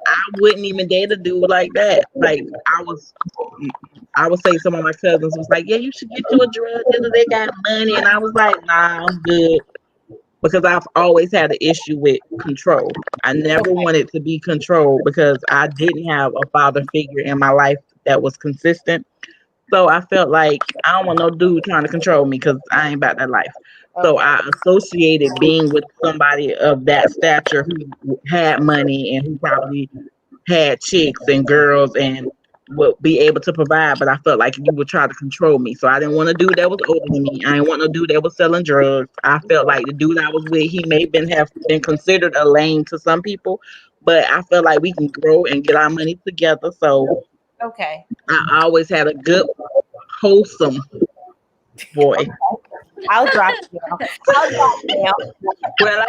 I wouldn't even dare to do it like that. Like I would say some of my cousins was like, "Yeah, you should get you a drug dealer. They got money," and I was like, "Nah, I'm good," because I've always had an issue with control. I never wanted to be controlled because I didn't have a father figure in my life that was consistent. So I felt like I don't want no dude trying to control me because I ain't about that life. So Okay. I associated being with somebody of that stature who had money and who probably had chicks and girls and would be able to provide. But I felt like you would try to control me. So I didn't want a dude that was older than me. I didn't want no dude that was selling drugs. I felt like the dude I was with, he may have been considered a lame to some people, but I felt like we can grow and get our money together. So Okay. I always had a good, wholesome boy. I'll drop you now. I'll drop you now. Well,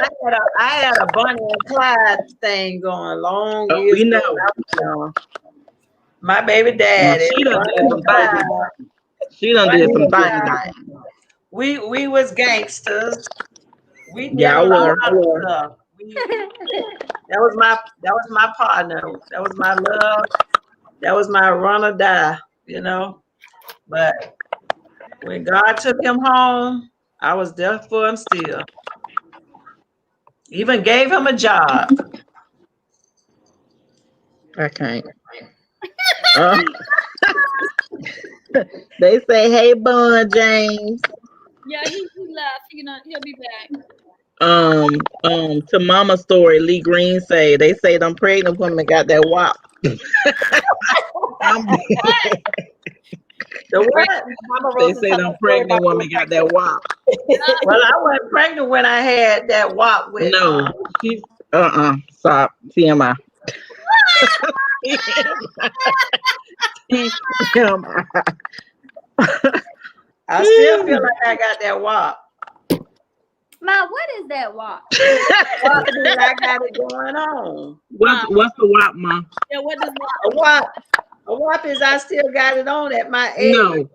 I had a Bonnie and Clyde thing going long Oh, years we ago know. when I was young. My baby Now, daddy, she done Bonnie did some and Clyde. things. She done Bonnie did some and things. Clyde. We was gangsters. We did a Y'all lot were. of stuff. That was my partner. That was my love. That was my run or die. But when God took him home, I was there for him still. Even gave him a job. I can't. Uh, they say, "Hey, Bun James." Yeah, he left. He'll be back. To Mama Story, Lee Green they say them pregnant women got that wop. I'm The Right. what? Mama They Rose is say telling them a story pregnant about being women got that wop. pregnant. Well, I wasn't pregnant when I had that walk with No, she's stop. TMI. TMI. I still feel like I got that walk. Ma, what is that walk? What is I got it going on? What's the WAP, Mom? Yeah, what does A WAP. A WAP is I still got it on at my age. No,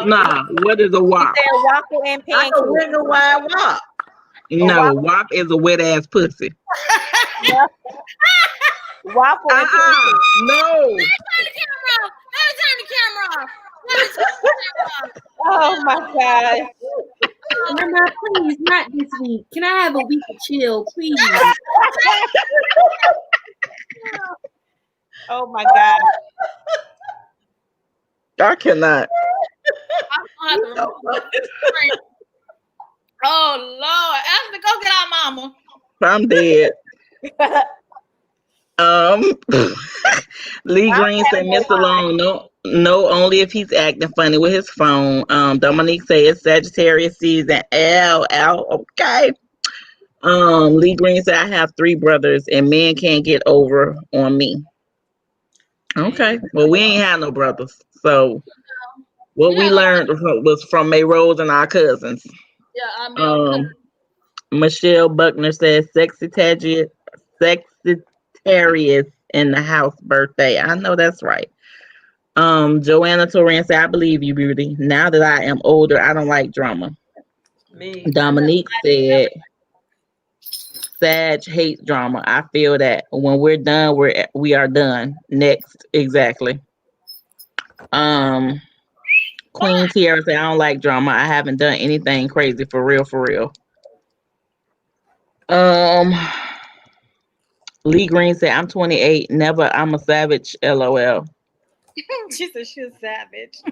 nah. What is a He WAP? said waffle and Like a pancakes. wiggle wide WAP. No, WAP is a wet ass pussy. Waffle and pancakes. No. Turn the camera off. Let me turn the camera off. Let me turn the camera off. Oh my god. Grandma, please, not this week. Can I have a week of chill, please? Oh my god. I cannot. I'm gonna have to remove this screen. Oh Lord, Ashley, go get our mama. I'm dead. Lee Green said, Mr. Long, no, only if he's acting funny with his phone. Dominique said it's Sagittarius season. Okay. Lee Green said, I have 3 brothers and men can't get over on me. Okay. Well, we ain't have no brothers. So what we learned was from May Rose and our cousins. Yeah, I mean, Michelle Buckner says Sexitarius in the house birthday. I know that's right. Joanna Torrance said, I believe you, Beauty. Now that I am older, I don't like drama. Me. Dominique said Sag hates drama. I feel that when we're done, we are done. Next, exactly. Queen Tiara said, I don't like drama. I haven't done anything crazy for real. Lee Green said, I'm 28. Never. I'm a savage. LOL. she said she's a savage.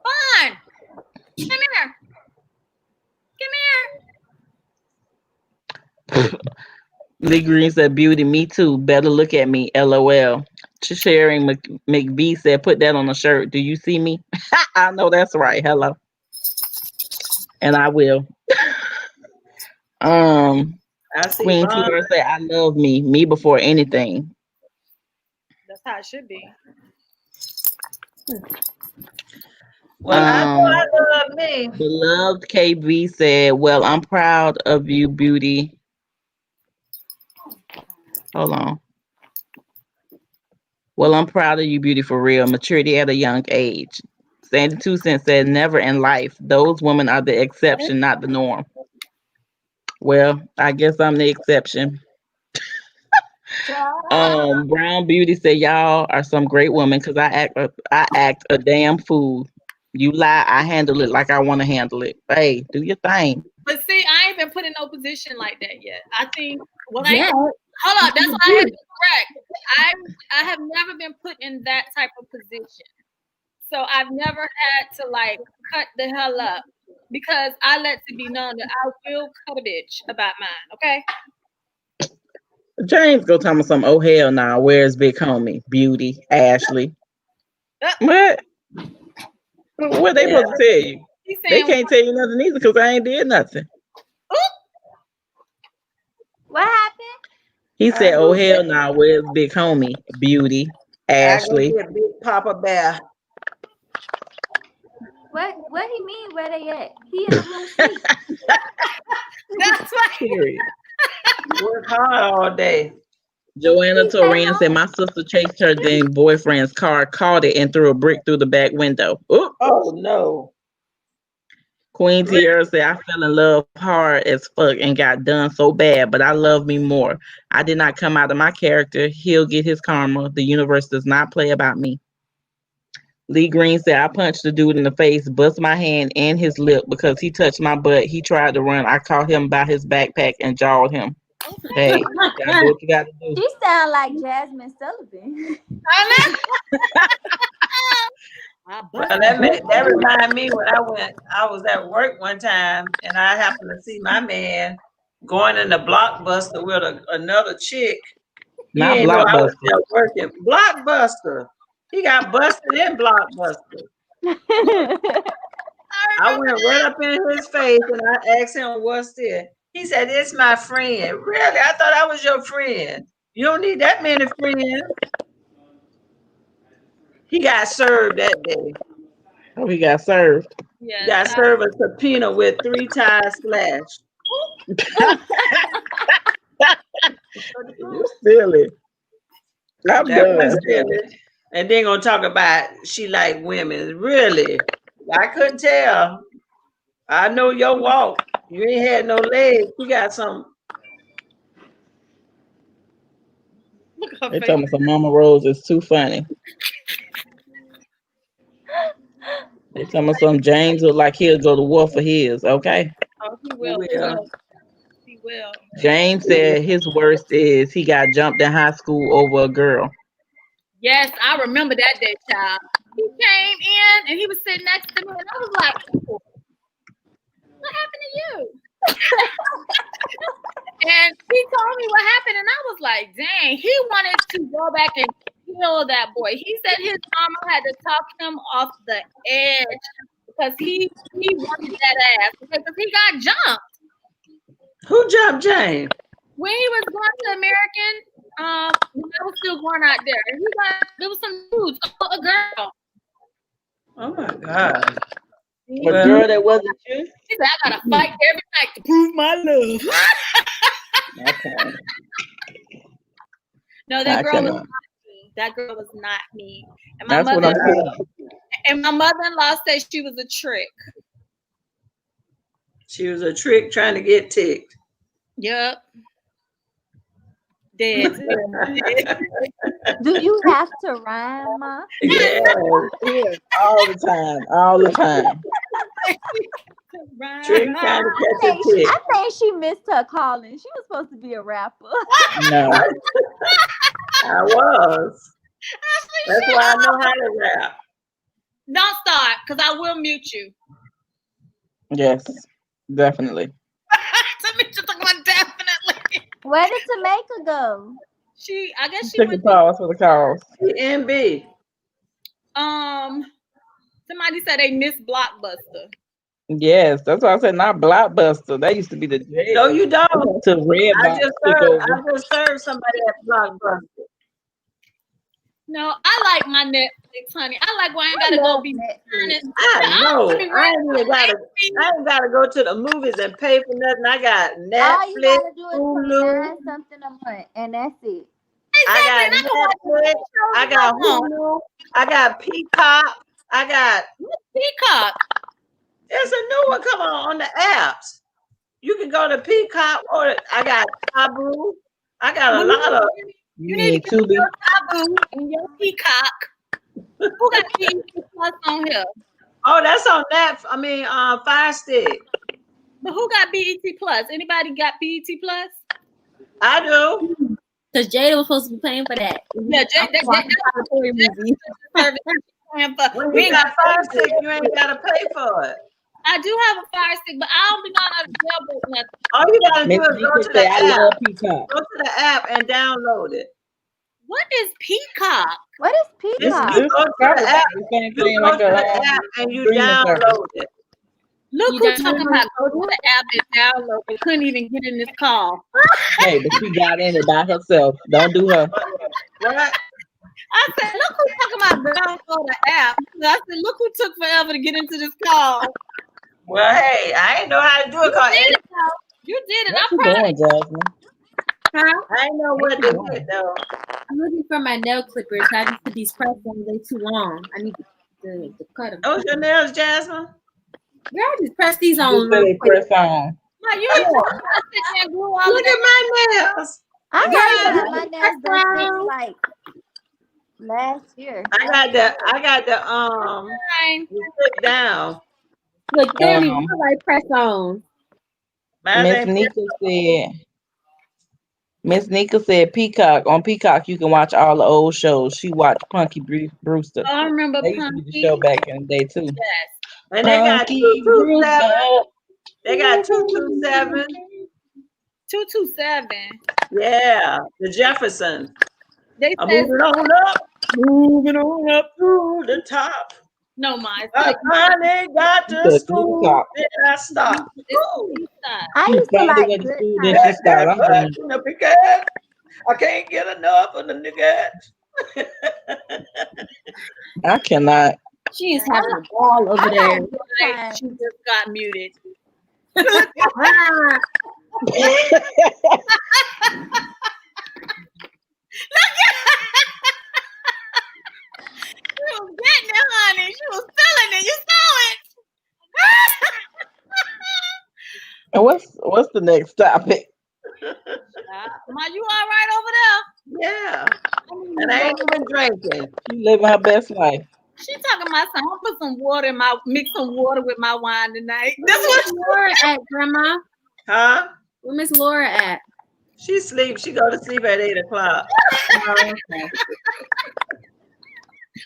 Fun. Come here. Come here. Lee Green said, Beauty, me too. Better look at me. LOL. Sharing McVee said, put that on a shirt. Do you see me? I know that's right. Hello. And I will. I see Queen Bond. Tiara said, I love me. Me before anything. That's how it should be. Well, I know I love me. Beloved KB said, well, I'm proud of you, Beauty. Hold on. Well, I'm proud of you, Beauty, for real. Maturity at a young age. Sandy 2 Cents said, never in life. Those women are the exception, not the norm. Well, I guess I'm the exception. Brown Beauty said, y'all are some great women because I act a damn fool. You lie, I handle it like I want to handle it. Hey, do your thing. But see, I ain't been put in no position like that yet. I think Yeah. hold on, that's why I have to be correct. I have never been put in that type of position. So I've never had to like cut the hell up because I let it be known that I will cut a bitch about mine, okay? James go tell me some, oh hell nah, where's Big Homie? Beauty, Ashley. What? What they supposed to tell you? He's They saying, can't tell you nothing either because I ain't did nothing. What happened? He said, oh hell nah, where's Big Homie? Beauty, Ashley. I go get Big Papa Bear. What he mean? Where they at? He in the room sleep. that's why. Period. Work hard all day. Joanna He stay Torran home. said, my sister chased her then boyfriend's car, caught it, and threw a brick through the back window. Oop. Oh no. Queen Tierra said, I fell in love hard as fuck and got done so bad, but I love me more. I did not come out of my character. He'll get his karma. The universe does not play about me. Lee Green said, I punched the dude in the face, bust my hand and his lip because he touched my butt. He tried to run. I caught him by his backpack and jawed him. Hey, gotta do what you gotta do. She sound like Jasmine Sullivan. Well, that remind me when I was at work one time and I happened to see my man going in the Blockbuster with another chick. He Not didn't know I was Blockbuster. there working. Blockbuster. He got busted in Blockbuster. I went right up in his face and I asked him, what's this? He said, it's my friend. Really? I thought I was your friend. You don't need that many friends. He got served that day. Oh, he got served. You got to serve a subpoena with 3 tires slashed. You silly. I'm That was done. silly. And then gonna talk about she like women. Really? I couldn't tell. I know your walk. You ain't had no legs. You got some. Look at her They face. told me some Mama Rose is too funny. They told me some James look like he'll go to war for his. Okay. Oh, he will. He Yeah. will. He will. James said his worst is he got jumped in high school over a girl. Yes, I remember that day, child. He came in and he was sitting next to me, and I was like, "Oh, what happened to you?" And he told me what happened, and I was like, dang, he wanted to go back and kill that boy. He said his mama had to talk him off the edge because he wanted that ass because he got jumped. Who jumped Jane? When he was going to American, when I was still going out there, there was some dudes, a girl. Oh my God. A girl that wasn't you? He said, I gotta fight every night to prove my love. Okay. No, that girl was not me. That girl was not me. And my That's what I'm saying. And my mother-in-law said she was a trick. She was a trick trying to get ticked. Yep. Dead. Do you have to rhyme, Ma? Yeah. All the time. All the time. Trick trying to catch a tick. I think she missed her calling. She was supposed to be a rapper. No. I was. That's why I know how to rap. Don't start, because I will mute you. Yes, definitely. Tamisha talking about definitely. Where did Tameka go? I guess she Take the went pause for the calls. NB. Somebody said they missed Blockbuster. Yes, that's why I said not Blockbuster. That used to be the jail. No, you don't. To Redbox took over. I just served somebody at Blockbuster. No, I like my Netflix, honey. I like where I ain't gotta go be turning. I know. I ain't gotta go to the movies and pay for nothing. I got All you Netflix, gotta do is Hulu. $29 something a month, and that's it. I got Netflix. I got Hulu. I got Peacock. I got Peacock. There's a new one. Come on the apps. You can go to Peacock or I got Taboo. I got a lot of. You need to get your Taboo and your Peacock. Who got BET Plus on here? Oh, that's on that. I mean, Fire Stick. But who got BET Plus? Anybody got BET Plus? I do. Because Jada was supposed to be paying for that. Yeah, that's movie. When you got Fire Stick, you ain't gotta pay for it. I do have a Fire Stick, but I don't be knowing how to jailbreak nothing. All you gotta do is go to the I app. love Peacock. Go to the app and download it. What is Peacock? What is Peacock? You go to the app. You go to the app and you download it. Look who's talking about go to the app and download it. Couldn't even get in this call. Hey, but she got in it by herself. Don't do her. What? I said, look who's talking about download the app. I said, look who took forever to get into this call. Well, hey, I ain't know how to do it. You did it. What I'm you proud doing, of you. Jasmine? Huh? I ain't know what to do though. I'm looking for my nail clippers. I just put these press on. They too long. I need to cut them. Oh, your nails, Jasmine? Girl, I just press these on. Just say press on. Ma, you ain't supposed to sit there and glue all Look of at my nails. I Yeah. got my nails done since like last year. I got the Fine. sit down. Look, they don't even look like press on. Miss Nika said Peacock. On Peacock, you can watch all the old shows. She watched Punky Brewster. Oh, I remember They used to be Punky. the show back in the day too. Yes. And they got Punky 227. They got 227. 227. Yeah, the Jefferson. They I'm said moving on up to the top. no, Ma. I finally got to school. Then I stopped. I used to like Good Times. In the picket. I can't get enough of the niggas. I cannot. She is having a ball over there. Like, she just got muted. She was getting it, honey. She was feeling it. You saw it. And what's the next topic? Ma, you all right over there? Yeah. And I ain't even drinking. She living her best life. She talking about something. I'll put some water in my mix some water with my wine tonight. That's what Laura at, Grandma? Huh? Where Miss Laura at? She sleep. She go to sleep at 8 o'clock. Oh, okay.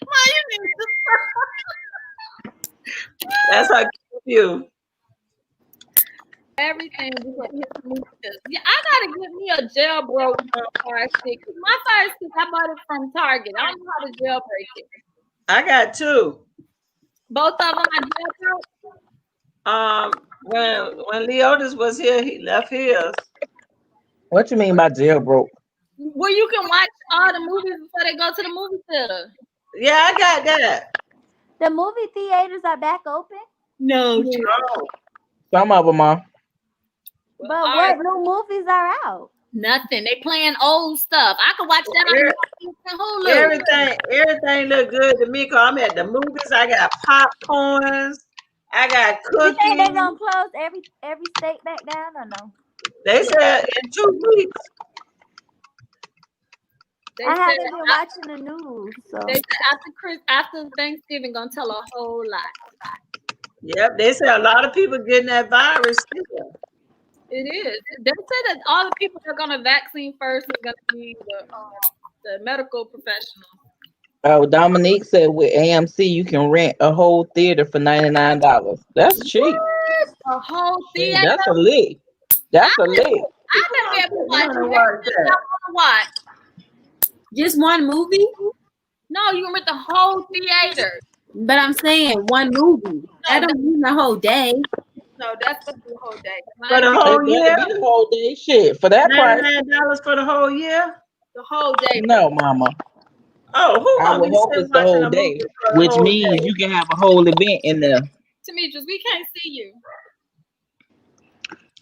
Ma, you need to That's her cue. everything because his movies. Yeah, I gotta get me a jailbroke fire stick. My fire stick, I bought it from Target. I don't know how to jailbreak it. I got 2. Both of them are jailbroke. When Leotis was here, he left his. What you mean by jailbroke? Where you can watch all the movies before they go to the movie theater. Yeah, I got that. The movie theaters are back open. No, Oh, Some of them are. But what new movies are out? nothing. They playing old stuff. I can watch that on Netflix and Hulu. everything look good to me. Cause I'm at the movies. I got popcorns. I got You think they're cookies. gonna close every state back down or no? They said in 2 weeks. They I said haven't been watching the news, so They said after Thanksgiving, gonna tell a whole lot. Yep, they say a lot of people getting that virus still. It is. They said that all the people that are gonna vaccine first is gonna be the medical professionals. Oh, Dominique said with AMC you can rent a whole theater for $99. That's cheap. A whole Shit, theater. that's a lick. That's a lick. I've been able to watch You wanna everything watch that? I want to watch. Just one movie? No, you can rent the whole theater. But I'm saying one movie. That don't mean the whole day. No, that's the whole day. For the It whole better year? be the whole day. Shit, for that price. $99 for the whole year? The whole day. No, mama. Oh, who I gonna would be hope sitting it's the watching whole a day, movie for the which whole means day? you can have a whole event in there. Demetrius, we can't see you.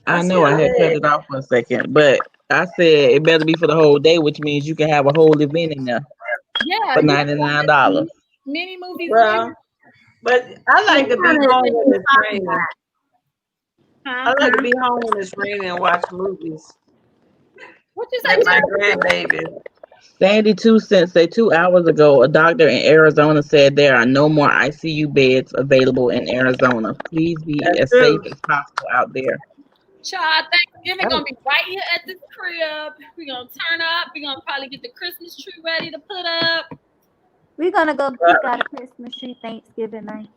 I see know a I had cut leg. it off for a second, but I said it better be for the whole day, which means you can have a whole event in there Yeah, for you $99. many movies. Well, but I like to be What kind of home thing when you it's talking raining. about? I like to be home when it's raining and watch movies What you say? with my Jen? grandbaby. Sandy 2 cents say 2 hours ago, a doctor in Arizona said there are no more ICU beds available in Arizona. Please be That's as true. safe as possible out there. Child, Thanksgiving gonna be right here at this crib. We're gonna turn up. We're gonna probably get the Christmas tree ready to put up. we're gonna go pick out a Christmas tree Thanksgiving night.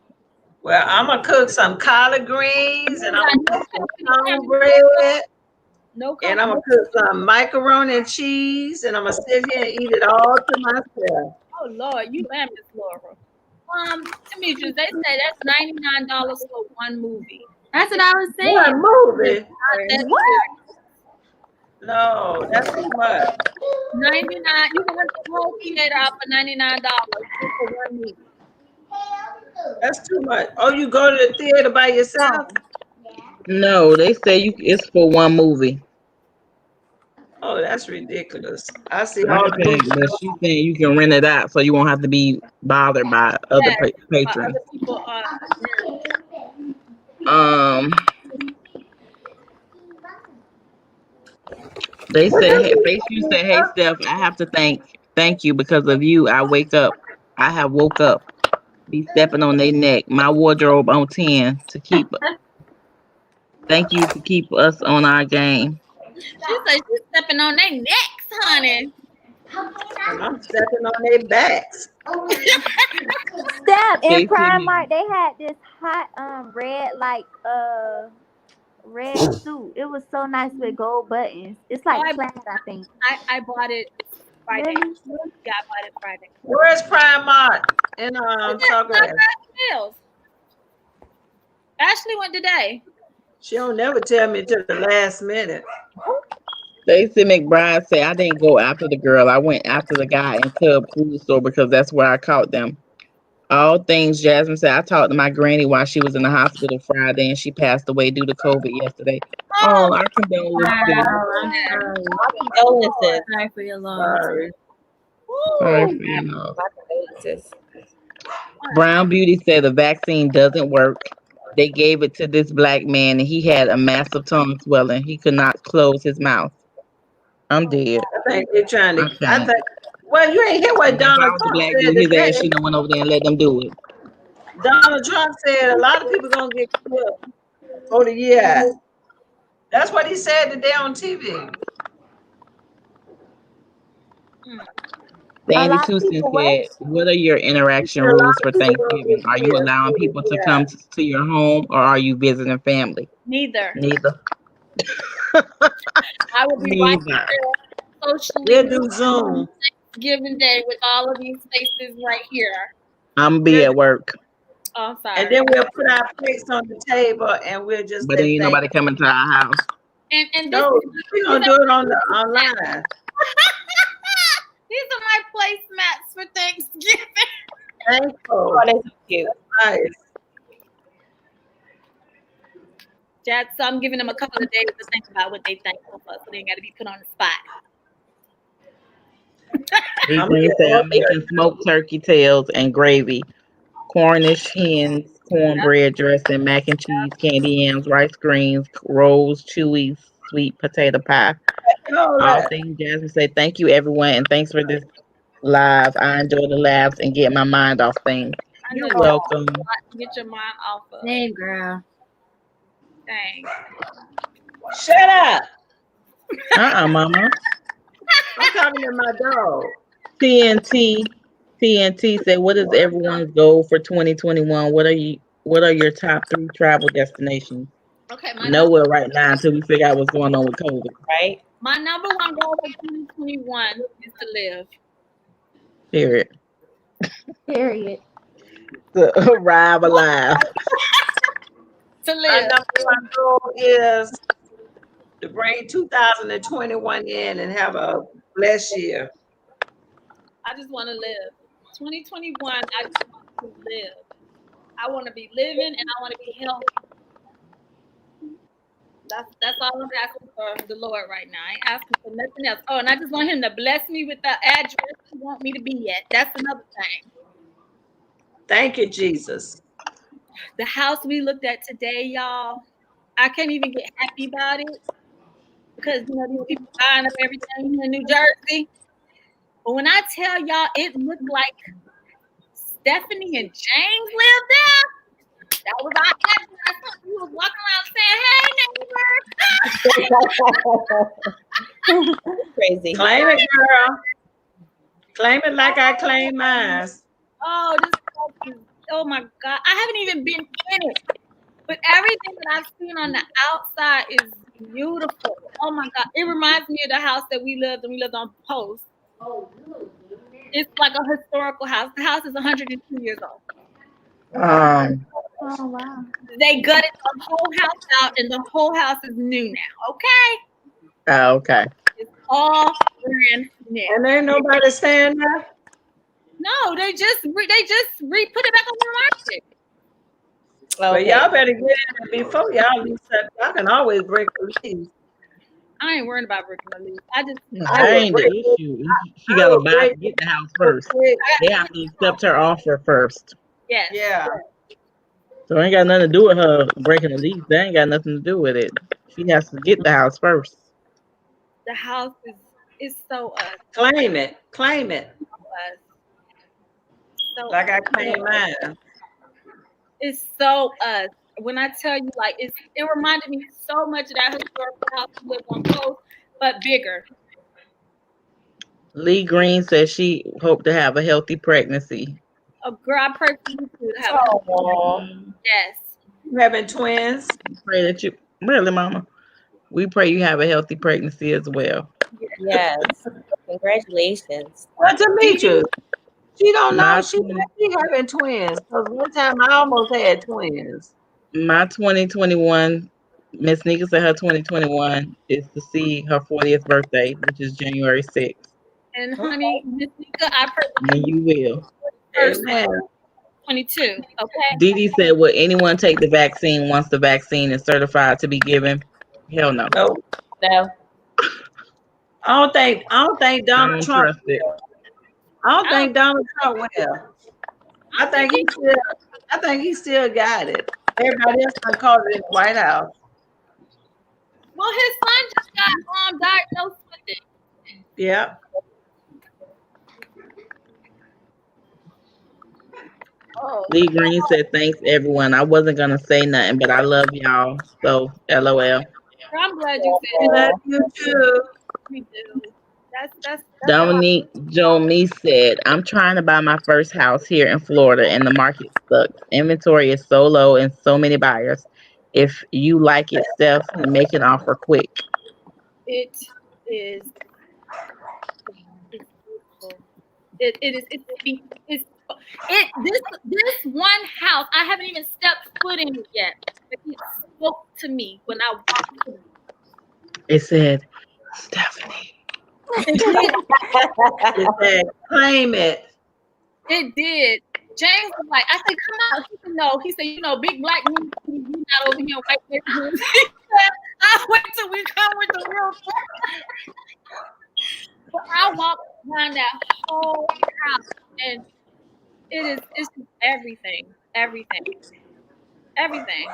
Well, I'm gonna cook some collard greens and I'm Got gonna no cook some company cornbread No and I'm company. gonna cook some macaroni and cheese and I'm gonna sit here and eat it all to myself. Oh Lord, you and Miss Laura. Demetrius, they say that's $99 for one movie. That's what I was saying. What movie? That's What? No, that's too much. 99. You can rent the whole theater out for $99 for one movie. That's too much. Oh, you go to the theater by yourself? No, they say it's for one movie. Oh, that's ridiculous. I see I all the think, movies. but she's saying you can rent it out so you won't have to be bothered by other patrons. Other people are. They said, hey, Face said, "Hey Steph, I have to thank you because of you. I have woke up. Be stepping on their neck. My wardrobe on 10 to keep. Thank you to keep us on our game." She said she's stepping on their necks, honey. And I'm stepping on their backs. Steph, in Casey, Primark they had this hot red suit. It was so nice with gold buttons. It's like plaid, I think. I bought it Friday. Really? Yeah, I bought it Friday. Where's Primark? In Sawgrass. Hills. Ashley went today. She don't never tell me till the last minute. Stacey McBride said, "I didn't go after the girl. I went after the guy in Cub Food Store because that's where I caught them. All things Jasmine said. I talked to my granny while she was in the hospital Friday, and she passed away due to COVID yesterday. Oh, Oh, our condolences. Oh, I'm man. sorry. Condolences. Sorry for your loss. Sorry. Sorry Woo. for you know. My condolences. Brown Beauty said the vaccine doesn't work. They gave it to this black man, and he had a massive tongue swelling. He could not close his mouth. I'm dead. I think they're trying to. I I can't. think. Well, you ain't hear what If I Donald was a Trump black said dude, his ass today. shouldn't have went over there and let them do it. Donald Trump said a lot of people gonna get killed for the year. That's what he said today on TV. A Sandy lot of Tucson people what? said, "What are your He interaction said a lot rules for of people gonna Thanksgiving? get Are you killed allowing for the people to come year. to your home, or are you visiting family?" Neither. Neither. I will be right Neither. here socially We'll do Zoom. Thanksgiving Day with all of these faces right here. I'm be We'll, at work, Oh, I'm and sorry. then we'll put our plates on the table and we'll just but say ain't thank nobody coming to our house. And this No, we're gonna do it on the online. these are my placemats for Thanksgiving. Thankful. Oh, that's so cute. Nice. Jad, so I'm giving them a couple of days to think about what they thankful for, so they ain't got to be put on the spot. He I'm Green gonna said, get "I'm making smoked turkey tails and gravy, Cornish hens, cornbread dressing, mac and cheese, candy yams, rice greens, rolls, chewy, sweet potato pie." all All that. things Jasmine said, "Thank you, everyone, and thanks for this live. I enjoy the laughs and get my mind off things." I know You're you got a welcome. lot to get your mind off of. Same girl. Dang. Shut up. Mama. I'm talking to my dog. TNT said, "What is everyone's goal for 2021? What are your top 3 travel destinations?" Okay, Nowhere right now until we figure out what's going on with COVID. Right? my number one goal for 2021 is to live. Period. Period. To arrive alive. To My live. number one goal is to bring 2021 in and have a blessed year. I just want to live. 2021, I just want to live. I want to be living and I want to be healthy. That's all I'm asking for the Lord right now. I ain't asking for nothing else. Oh, and I just want Him to bless me with the address He want me to be at. That's another thing. Thank you, Jesus. The house we looked at today, y'all, I can't even get happy about it because these people buying up everything here in New Jersey. But when I tell y'all, it looked like Stephanie and James lived there. That was our address. We was walking around saying, "Hey, neighbor." Crazy. Claim it, girl. Claim it like I claim mine. Oh, this house is, oh my God. I haven't even been in it. But everything that I've seen on the outside is beautiful. Oh my God. It reminds me of the house that we lived in. We lived on Post. It's like a historical house. The house is 102 years old. Um, Oh wow. They gutted the whole house out and the whole house is new now. Okay? okay. It's all brand new. And ain't nobody staying there. No, they just put it back on the market. But Okay. y'all better get in it before y'all leave. Y'all can always break the lease. I ain't worried about breaking the lease. I just I That will ain't the break it. issue. She I got to will buy break to get the house it first. quick. They have to accept her offer first. yes. Yeah. So it ain't got nothing to do with her breaking the lease. That ain't got nothing to do with it. She has to get the house first. The house is so Claim it. Claim it. us. So Like I claim mine. it's so us. When I tell you, like it reminded me so much of that historical house we lived on Post, but bigger. Lee Green says she hoped to have a healthy pregnancy. A girl, I pray for you to have Oh, yes. You having twins? Pray that you really, Mama. We pray you have a healthy pregnancy as well. yes. Congratulations. Well, Demetra, she don't know. My She might be having twins. Because one time I almost had twins. my 2021, Miss Nika said her 2021 is to see her 40th birthday, which is January 6th. And honey, Miss Nika, I pray for And you will. first. Amen. 22. Okay. Dee Dee said, "Would anyone take the vaccine once the vaccine is certified to be given?" Hell no. Nope. No. I don't think I Donald don't Trump. trust it. I don't I think Donald Trump will. I don't think think he still got it. Everybody else done called it in the White House. well, his son just got diagnosed with it. Yeah. Oh, Lee Green said, "Thanks everyone. I wasn't gonna say nothing, but I love y'all. So, LOL." I'm glad you We said love that. you too. We do. That's how I Dominique Jomi said, "I'm trying to buy my first house here in Florida, and the market sucks. Inventory is so low and so many buyers. If you like it, Steph, make an offer quick." it is. It's beautiful. It is. It's this one house. I haven't even stepped foot in it yet. But it spoke to me when I walked in. It said, "Stephanie." It did. He said, claim it. It did. James was like, I said, come out. He said, no. He said, big black men, you not over here in white neighborhoods. He said, I'll wait till we come with the real stuff. But I walked around that whole house and it's just everything. Everything. Everything.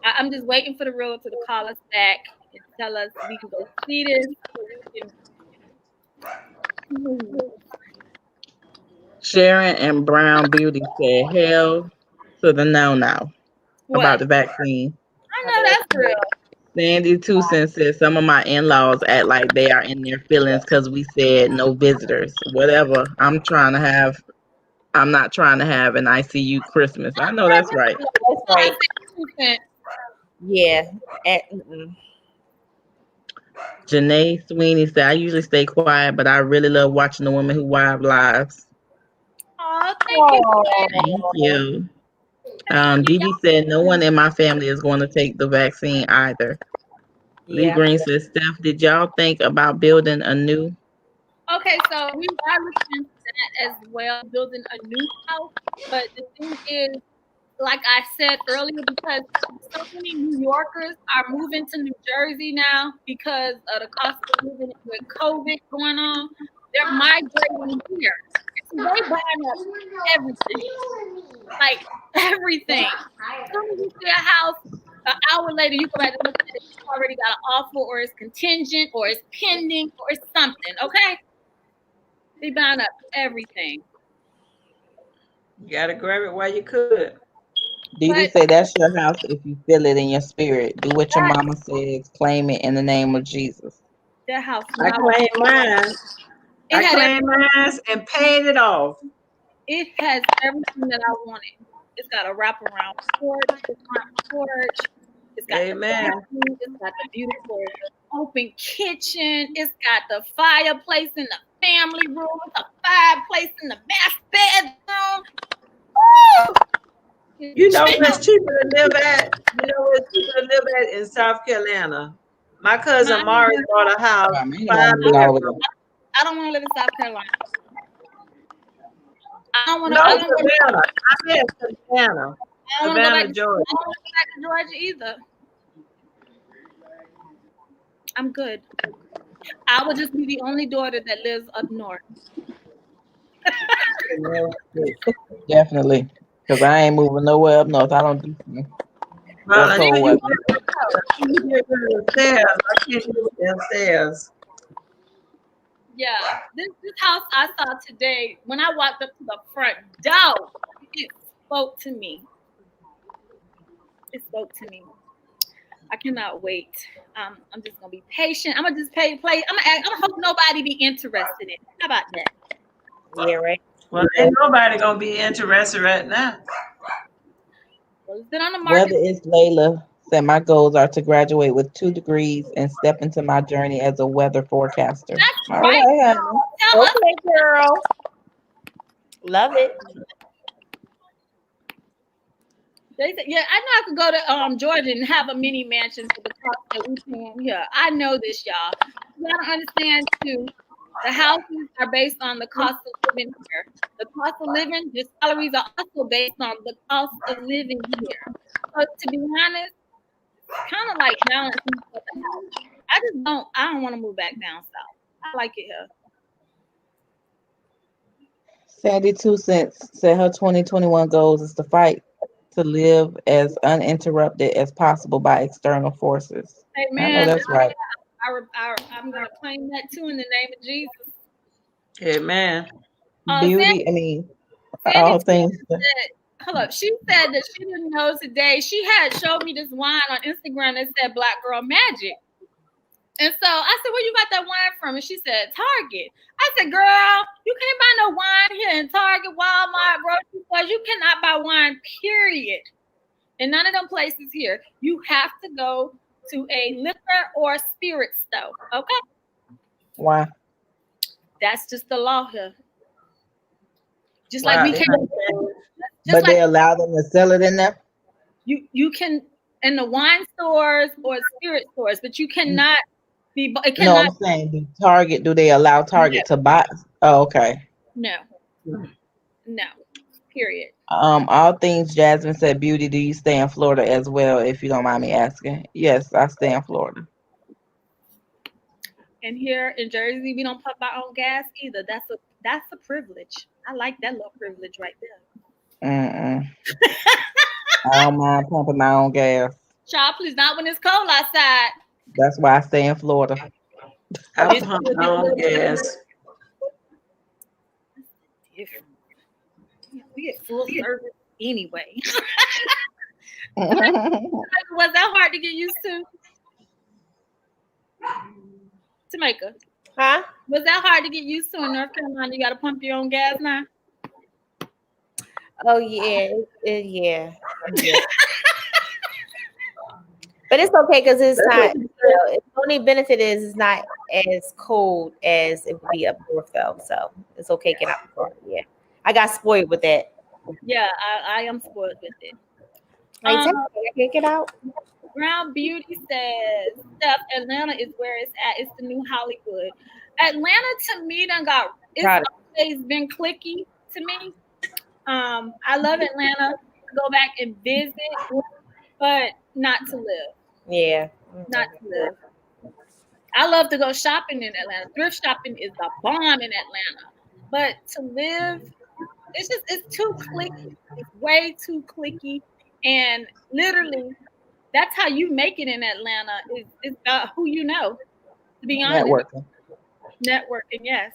I'm just waiting for the realtor to call us back and tell us we can go see this so we can move. Sharon and Brown Beauty said, "Hell to the no now about What? the vaccine." I know that's real. Sandy Tucson said, "Some of my in-laws act like they are in their feelings because we said no visitors. Whatever. I'm not trying to have an ICU Christmas." I know that's right. That's right. Yeah. Janae Sweeney said, "I usually stay quiet, but I really love watching the women who wive lives." Oh, thank you. Thank you. Dee Dee said, "No one in my family is going to take the vaccine either." Lee Yeah. Green says, "Steph, did y'all think about building a new?" Okay, so we are looking into that as well, building a new house. But the thing is, like I said earlier, because so many New Yorkers are moving to New Jersey now because of the cost of living with COVID going on, they're migrating here. So they buying up everything, like everything. As soon as you see a house, an hour later you go back to look at it, it's already got an offer, or it's contingent, or it's pending, or it's something. Okay, they buying up everything. You gotta grab it while you could. Dee Dee But said, "That's your house if you feel it in your spirit. Do what your that mama says. Claim it in the name of Jesus." that house, I claim mine. it I had claim mine and paid it off. it has everything that I wanted. It's got a wraparound porch, the front porch. It's got the Amen. bathroom. It's got the beautiful open kitchen. It's got the fireplace in the family room. It's a fireplace in the bedroom. Woo! You know where it's cheaper to live at? You know where it's cheaper to live at? In South Carolina. My cousin Mari bought a house, I mean, 5 all bedrooms. I don't want to live in South Carolina. I don't want to. No, I don't want to. Savannah. I meant Savannah. I don't want to go back. Savannah, Georgia. I don't want to go back to Georgia either. I'm good. I would just be the only daughter that lives up north. Definitely. Because I ain't moving nowhere up north. I don't do that Well, until cold you weather. get rid of the stairs, I can't do them stairs. Yeah, this house I saw today, when I walked up to the front door, it spoke to me. It spoke to me. I cannot wait. I'm just gonna be patient. I'm gonna just play. I'm gonna hope nobody be interested in it. How about that? Yeah, right. Well, ain't nobody gonna be interested right now. Well, it's been on the market. Whether it's Layla said, "My goals are to graduate with 2 degrees and step into my journey as a weather forecaster." That's All right. right, honey. Tell us. Okay, girl. Love it. They said, yeah, I know I could go to Georgia and have a mini mansion for the cost that we paying here. I know this, y'all. You gotta understand too. The houses are based on the cost of living here. The cost of living, the salaries are also based on the cost of living here. So to be honest, kind of like balancing each other out. I don't want to move back down south. I like it here. Sandy 2 cents said her 2021 goals is to fight to live as uninterrupted as possible by external forces. Hey I know man, that's right. I'm gonna claim that too in the name of Jesus. Amen. Sandy, Beauty, I mean, Sandy all things. said, hold up. She said that she didn't know today. She had showed me this wine on Instagram that said Black Girl Magic. And so I said, where you got that wine from? And she said, Target. I said, girl, you can't buy no wine here in Target, Walmart, grocery stores. You cannot buy wine, period. In none of them places here. You have to go to a liquor or spirit store. Okay? Why? That's just the law here. Just Wow, like we they can't. But Just they like allow them to sell it in there? you can in the wine stores or spirit stores, but you cannot be. It No, I'm cannot. saying do they allow Target to buy? Oh, okay. No. Period. All things Jasmine said, Beauty, do you stay in Florida as well, if you don't mind me asking? Yes, I stay in Florida. And here in Jersey, we don't pump our own gas either. That's a privilege. I like that little privilege right there. Mm-mm. I don't mind pumping my own gas. Child, please, not when it's cold outside. That's why I stay in Florida. I pump my own gas. Different. We get full service anyway. Mm-mm. Was that hard to get used to? Jamaica. Huh? Was that hard to get used to in North Carolina? You got to pump your own gas now? Oh yeah, yeah. But it's okay because it's not. The only benefit is it's not as cold as it would be up north, though. So it's okay getting out the car. Yeah, I got spoiled with that. Yeah, I am spoiled with it. I can't get out. Brown Beauty says, Steph, Atlanta is where it's at. It's the new Hollywood. Atlanta to me it's always been clicky to me. I love Atlanta to go back and visit, but not to live. Yeah. Not to live. I love to go shopping in Atlanta. Thrift shopping is the bomb in Atlanta. But to live, it's too clicky. It's way too clicky. And literally, that's how you make it in Atlanta is who you know, to be honest. Networking, yes.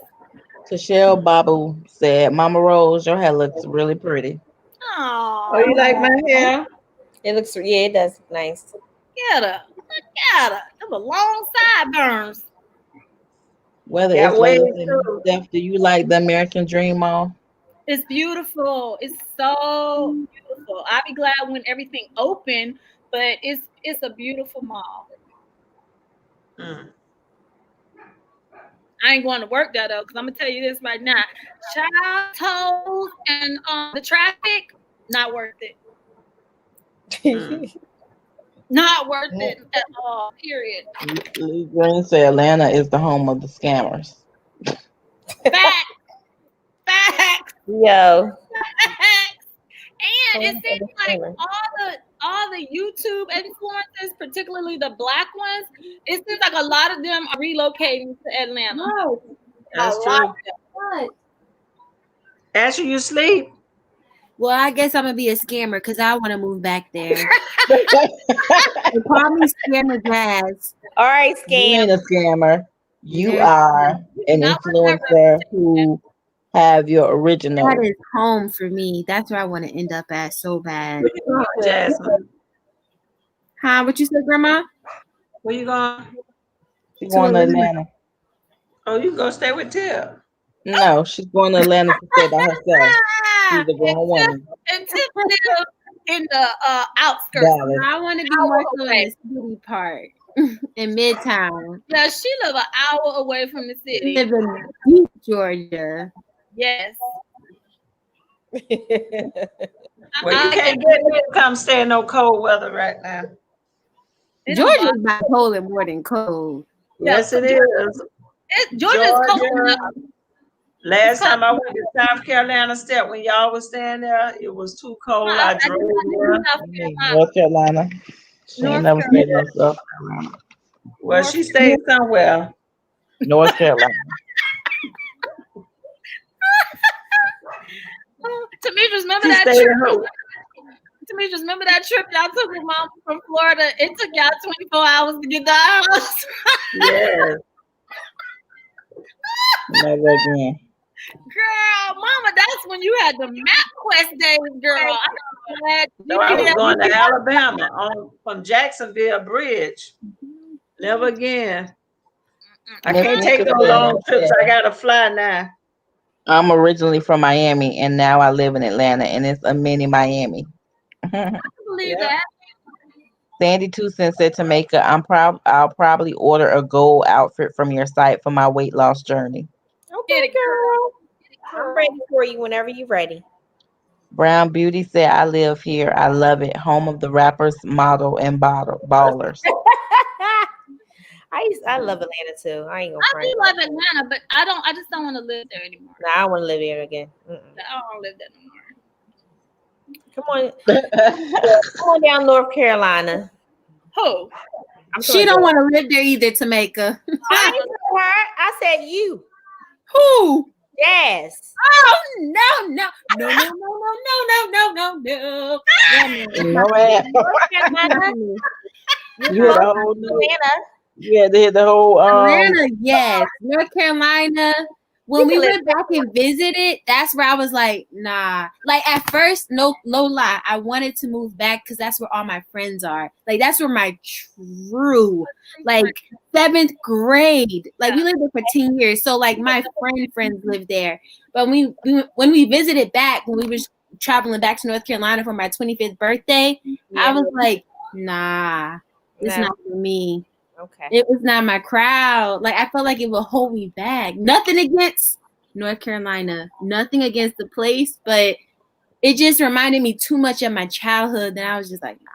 Tashelle Babu said, Mama Rose, your hair looks really pretty. Oh, you like my hair? It looks, yeah, it does look nice. Get her. Them are long sideburns. Whether Got it's waves Layla and Steph, do you like the American Dream Mall? It's beautiful. It's so beautiful. I'll be glad when everything open, but it's a beautiful mall. Mm. I ain't going to work there though, because I'm gonna tell you this right now. Child tolls and the traffic, not worth it. Not worth it at all. Period. Lee Green said Atlanta is the home of the scammers. Facts. Yo. And it seems like all the YouTube influencers, particularly the black ones, it seems like a lot of them are relocating to Atlanta. No. That's true. What? Ashley, you sleep? Well, I guess I'm gonna be a scammer because I want to move back there. Call me Scammer Jazz. All right, You ain't scam. a scammer. You There- are an influencer who have your original. That is home for me. That's where I want to end up at so bad. Where you going, Jasmine? Huh? What you said, Grandma? Where you going? She's going to Atlanta. Oh, you gonna stay with Tip? No, she's going to Atlanta to stay by herself. She's a grown woman. And Tip live in the outskirts. Dallas. I want to be more so in the city part in Midtown. Yeah, she live an hour away from the I city. live in Deep, Georgia. Yes. Well, you can't get me to come stay in no cold weather right now. Georgia's bipolar more than cold. Yes, it is. Georgia's cold enough. Last time I went to South Carolina step when y'all was staying there, it was too cold. I I drove did there. South Carolina. North Carolina. She ain't North never Carolina. stayed no South Carolina. Well, North she stayed somewhere. North Carolina. Demetrius, remember She that stayed trip? in her. Demetrius, remember that trip y'all took with mom from Florida? It took y'all 24 hours to get to our house. Yes. Never again. Girl, mama, that's when you had the MapQuest days, girl. I'm glad So I was GPS. going to Alabama from Jacksonville Bridge. Never again. I Miss can't take Nika those long said, trips. I gotta fly now. I'm originally from Miami and now I live in Atlanta and it's a mini Miami. I believe Yeah. that. Sandy Two Cents said to I'll probably order a gold outfit from your site for my weight loss journey. Get Okay, it, girl. girl. I'm ready for you whenever you're ready. Brown Beauty said, I live here. I love it. Home of the rappers, model, and ballers. I love Atlanta too. I ain't gonna I front. do love Atlanta, but I just don't want to live there anymore. Nah, I want to live here again. I don't want to live there no more. Come on, come on down North Carolina. Who? She don't want to live there either, Tameka. I ain't said her. I said you. Who? Yes. Oh no. No, man. North Carolina. You had the whole Atlanta. You had to hit the whole Atlanta, yes. North Carolina. When We we can went back and visited, that's where I was like, nah. Like at first, no lie, I wanted to move back because that's where all my friends are. Like that's where my true, like 7th grade. Like we lived there for 10 years, so like my friends lived there. But when we visited back, when we were traveling back to North Carolina for my 25th birthday, I was like, nah, it's not for me. Okay. It was not my crowd. Like I felt like it would hold me back. Nothing against North Carolina, nothing against the place, but it just reminded me too much of my childhood. That I was just like, nah.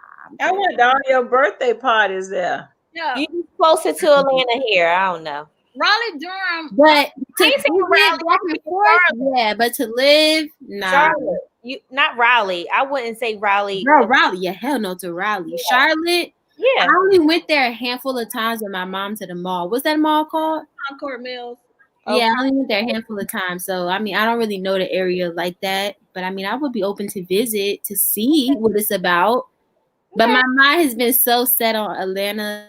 I went to all your birthday parties there. Yeah. You be closer to Atlanta here. I don't know. Raleigh, Durham. But to ain't saying live Raleigh, back and forth, yeah. But to live, nah. Charlotte. You not Raleigh. I wouldn't say Raleigh. Girl, Raleigh, yeah, hell no to Raleigh. Charlotte, Yeah. I only went there a handful of times with my mom to the mall. What's that mall called? Concord Mills. Yeah, I only went there a handful of times. So, I mean, I don't really know the area like that. But, I mean, I would be open to visit to see what it's about. But my mind has been so set on Atlanta,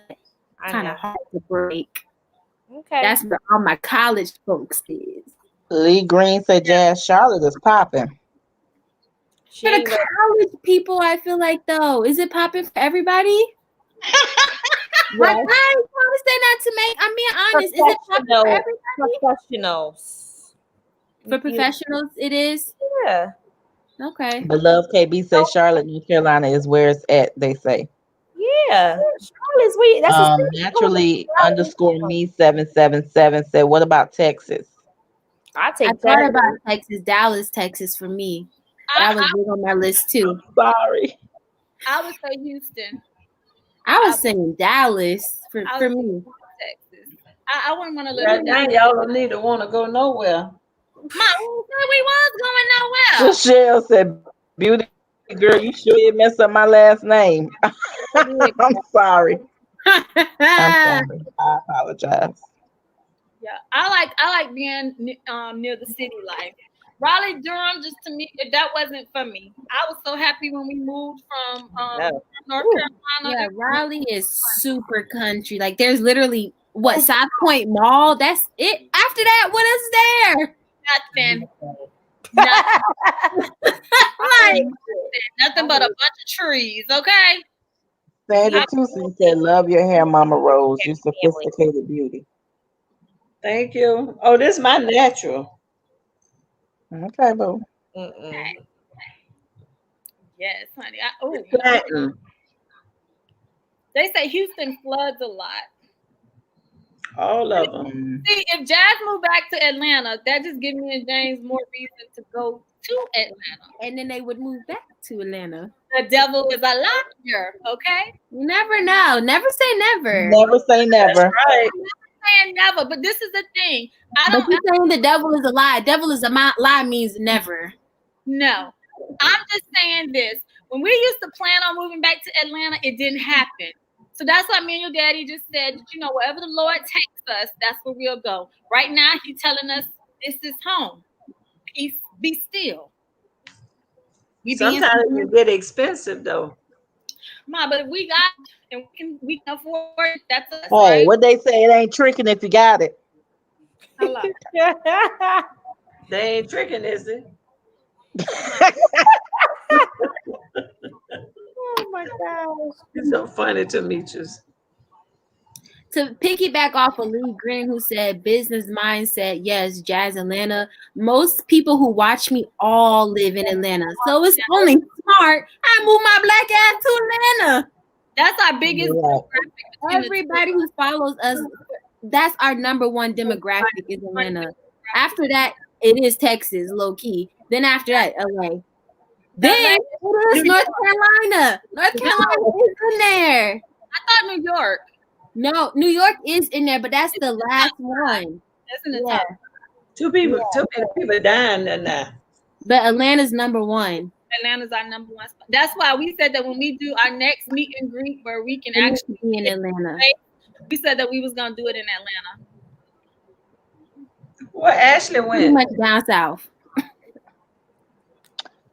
kind of hard to break. Okay. That's where all my college folks is. Lee Green said Jazz Charlotte is popping. For the college people, I feel like, though, is it popping for everybody? Like, I ain't trying to say not to make. I'm being honest. Is it popping for everybody? Professionals. For professionals, it is. Yeah. Okay. But Love KB says Charlotte, North Carolina is where it's at, they say. Yeah. Charlotte's we. That's naturally underscore me 777 said, what about Texas? I I thought about Texas, Dallas, Texas for me. That was big on my list too. Sorry. I would say Houston. I was saying Dallas for me. Texas. I wouldn't want to live Right in now, Dallas. y'all don't need to want to go nowhere. Mom, we was going nowhere. Michelle said, beauty girl, you sure you messed up my last name? I'm sorry. I'm sorry. I apologize. Yeah, I like being near the city life. Raleigh, Durham, just to me, that wasn't for me. I was so happy when we moved from North Carolina. Yeah, Raleigh is super country. Like there's literally South Point Mall. That's it. After that, what is there? Nothing. Like, nothing but a bunch of trees. Okay. Sandy Tucson said, love your hair, Mama Rose. You sophisticated beauty. Thank you. Oh, this is my natural. Okay, boo. Okay. Yes, honey. They say Houston floods a lot. All of them. See, if Jazz moved back to Atlanta, that just gives me and James more reason to go to Atlanta. And then they would move back to Atlanta. The devil is a liar, okay? You never know. Never say never. Never say never. That's right. saying never, but this is the thing. I But don't you're saying the devil is a lie. Devil is a lie means never. know. I'm just saying this. When we used to plan on moving back to Atlanta, it didn't happen. So that's why me and your daddy just said, you know, wherever the Lord takes us, that's where we'll go. Right now, he's telling us this is home. Peace, be still. We being Sometimes it get expensive though. Ma, but if we got and we can afford it, that's us, Hey, right? what they say, it ain't tricking if you got it. Hello. They ain't tricking, is it? Oh my gosh. It's so funny to me, just. To piggyback off of Lee Green, who said business mindset, yes, Jazz Atlanta. Most people who watch me all live in Atlanta. So it's only smart I move my black ass to Atlanta. That's our biggest demographic. Everybody who follows us, that's our number one demographic is Atlanta. After that, it is Texas, low key. Then after that, LA. Then it is North Carolina. North Carolina is in there. I thought New York. No, New York is in there, but that's the last one. That's in the top. Two many people dying there now. But Atlanta's number one. Atlanta's our number one spot. That's why we said that when we do our next meet and greet where we can It needs actually to be in Atlanta. we said that we was gonna do it in Atlanta. Well, Ashley Pretty went. much down south.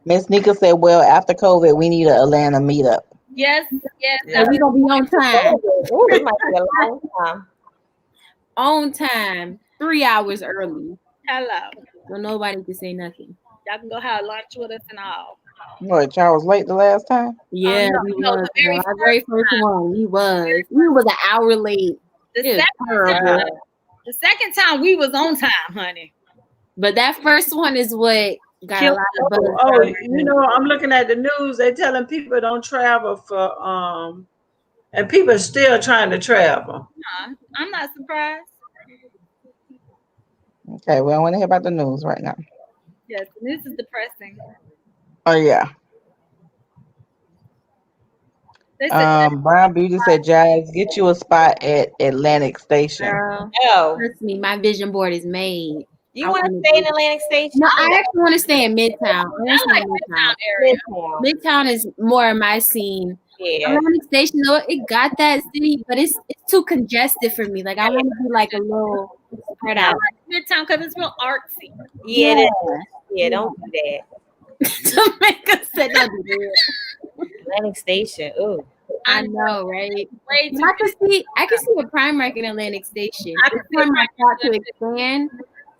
Miss Nika said, well, after COVID, we need an Atlanta meetup. Yes, yes. Yeah. So we gonna be on time. Ooh, it might be a long time. On time. 3 hours early. Hello. So nobody can say nothing. Y'all can go have lunch with us and all. What, y'all was late the last time? Yeah, no, we no, was. the very Our very first one. He was. He was an hour late. The It was terrible. second time we was on time, honey. But that first one is what got a lot of buzz. Oh, you know, I'm looking at the news. They telling people don't travel for and people are still trying to travel. I'm not surprised. Okay, well, I want to hear about the news right now. Yes, this is depressing. Oh, yeah. They said Brown Beauty said, Jazz, get you a spot at Atlantic Station. Girl, Oh, trust me, my vision board is made. you I want to wanna stay in do- Atlantic Station? No, I actually want to stay in Midtown. I want to stay I like in Midtown Midtown. area. Midtown. Midtown is more of my scene. Yeah. Atlantic Station, though, it got that city, but it's too congested for me. Like I want to be like a little spread I out. like Midtown because it's real artsy. Yeah, it is. Yeah, don't do that. Jamaica said don't do that. Atlantic Station. Ooh. I know, right? Way too I can see a Primark in Atlantic Station. I If can see a Primark got to expand,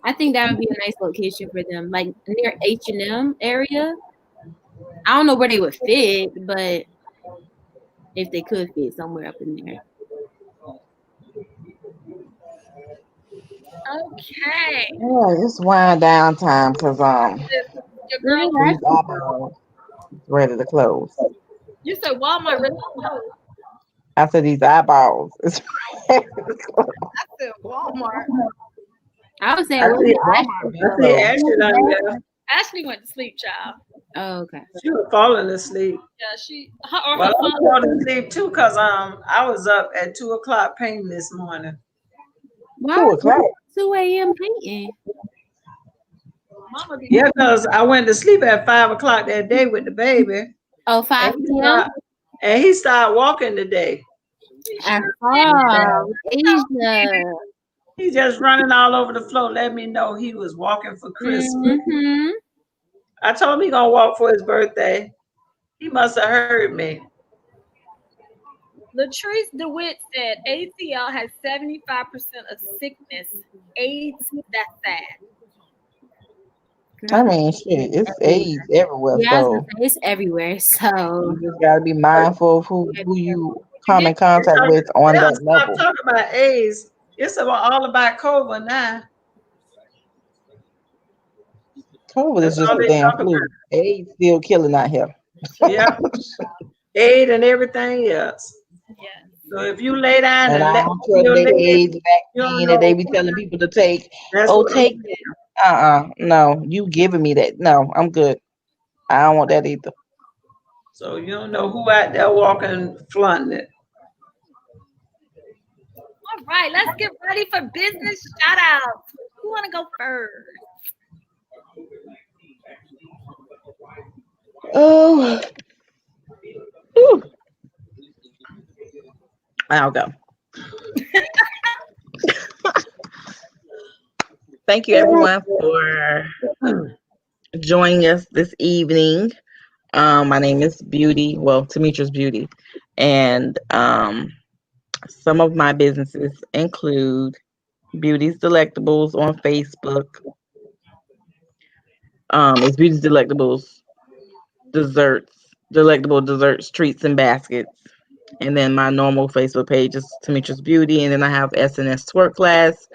I think that would be a nice location for them, like near H&M area. I don't know where they would fit, but if they could fit somewhere up in there. Okay. Yeah, it's wind down time because Your girl, these eyeballs ready to close. you said Walmart really closed. I said these eyeballs is ready to close. I said Walmart. I would say, I see Walmart. Ashley done left. Ashley went to sleep, child. oh, okay. She was falling asleep. Yeah, her Well, I phone. was falling asleep too because I was up at 2:00 painting this morning. Why 2 o'clock. 2 a.m. painting? Mama be Yeah, because I went to sleep at 5:00 that day with the baby. Oh, 5 p.m. And he started walking today. I saw Asia. He just running all over the floor, let me know he was walking for Christmas. Mm-hmm. I told him he gonna walk for his birthday. He must have heard me. Latrice DeWitt said ATL has 75% of sickness. AIDS, that's sad. I mean, shit, it's AIDS everywhere, Yeah, I was so gonna say, it's everywhere. So you just gotta be mindful of who you come in contact with on Yeah, that stop level. talking about AIDS. It's all about COVID now. COVID is That's just all a they damn talk flu. about. AIDS still killing out here. Yeah. AIDS and everything else. Yeah. So if you lay down And and I let don't trust your that leg, AIDS you don't vaccine know. that they be telling people to take. That's Oh, what take that. No, you giving me that. No, I'm good. I don't want that either. So you don't know who out there walking flaunting it. All right, let's get ready for business shout outs. Who want to go first? Oh, whew, I'll go. Thank you, everyone, for joining us this evening. My name is Beauty. Well, Tamitra's Beauty, and some of my businesses include Beauty's Delectables on Facebook. It's Beauty's Delectables desserts, delectable desserts, treats, and baskets. And then my normal Facebook page is Tamitra's Beauty. And then I have SNS Twerk Class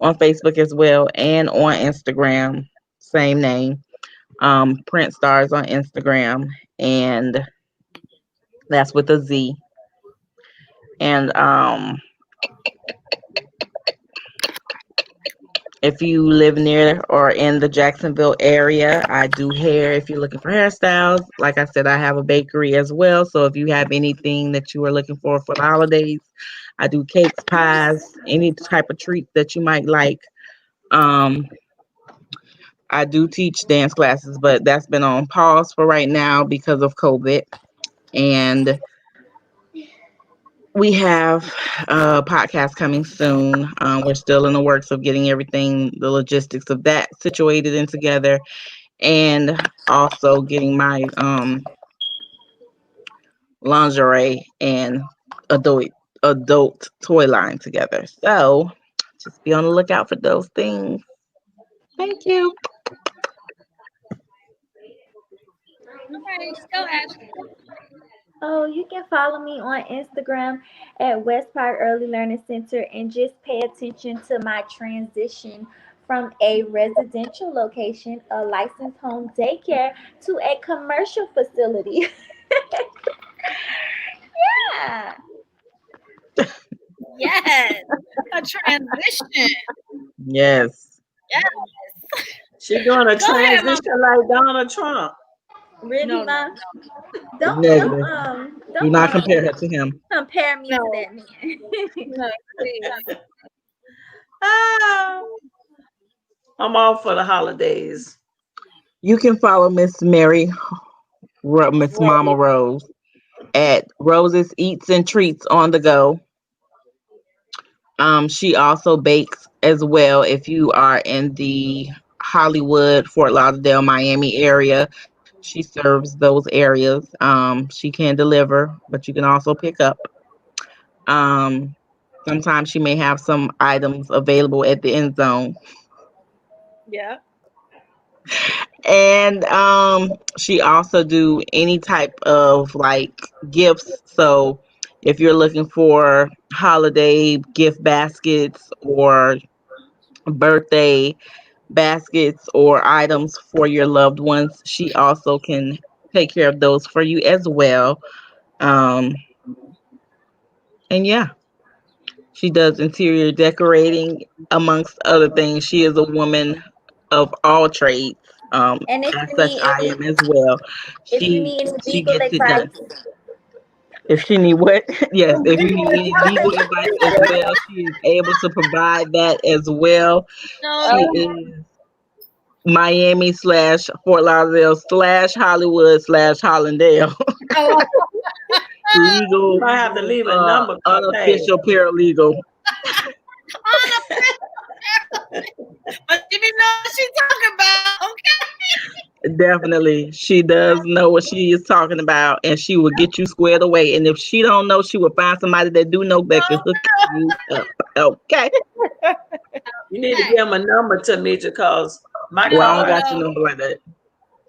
on Facebook as well and on Instagram, same name. Print Stars on Instagram, and that's with a Z. And if you live near or in the Jacksonville area, I do hair. If you're looking for hairstyles, like I said, I have a bakery as well. So if you have anything that you are looking for the holidays, I do cakes, pies, any type of treat that you might like. Um, I do teach dance classes, but that's been on pause for right now because of COVID. And we have a podcast coming soon. We're still in the works of getting everything, the logistics of that situated and together, and also getting my lingerie and adult adult toy line together. So just be on the lookout for those things. Thank you. All right, go Ashley. Oh, you can follow me on Instagram at West Park Early Learning Center and just pay attention to my transition from a residential location, a licensed home daycare, to a commercial facility. Yeah. Yes, a transition. Yes. Yes. She doing a Go ahead, Mama. transition like Donald Trump. Really, No, no, Mom? Don't Negative. Do don't not compare her to him. compare me to no, that man. no, please. Ah, I'm off for the holidays. You can follow Miss Miss Mama Rose at Roses Eats and Treats on the go. She also bakes as well if you are in the Hollywood, Fort Lauderdale, Miami area. She serves those areas. She can deliver, but you can also pick up. Um, Sometimes she may have some items available at the end zone. Yeah. And she also do any type of like gifts. So if you're looking for holiday gift baskets or birthday baskets or items for your loved ones, she also can take care of those for you as well. Um, and yeah, she does interior decorating amongst other things. She is a woman of all trades. And if As you such, need I any am as well. if you She need any she legal gets it advice, done. If she need what? Yes, if you need any legal advice as well, she is able to provide that as well. No, She is Miami slash Fort Lauderdale slash Hollywood slash Hollandale no. You legal might have to leave a number, cause hey, unofficial paralegal. But you didn't know what she's talking about. Okay. Definitely, she does know what she is talking about, and she will get you squared away. And if she don't know, she will find somebody that do know that can hook you up. Okay. you need to Okay. give him a number to me because my Well, I don't card. got your No. number like that.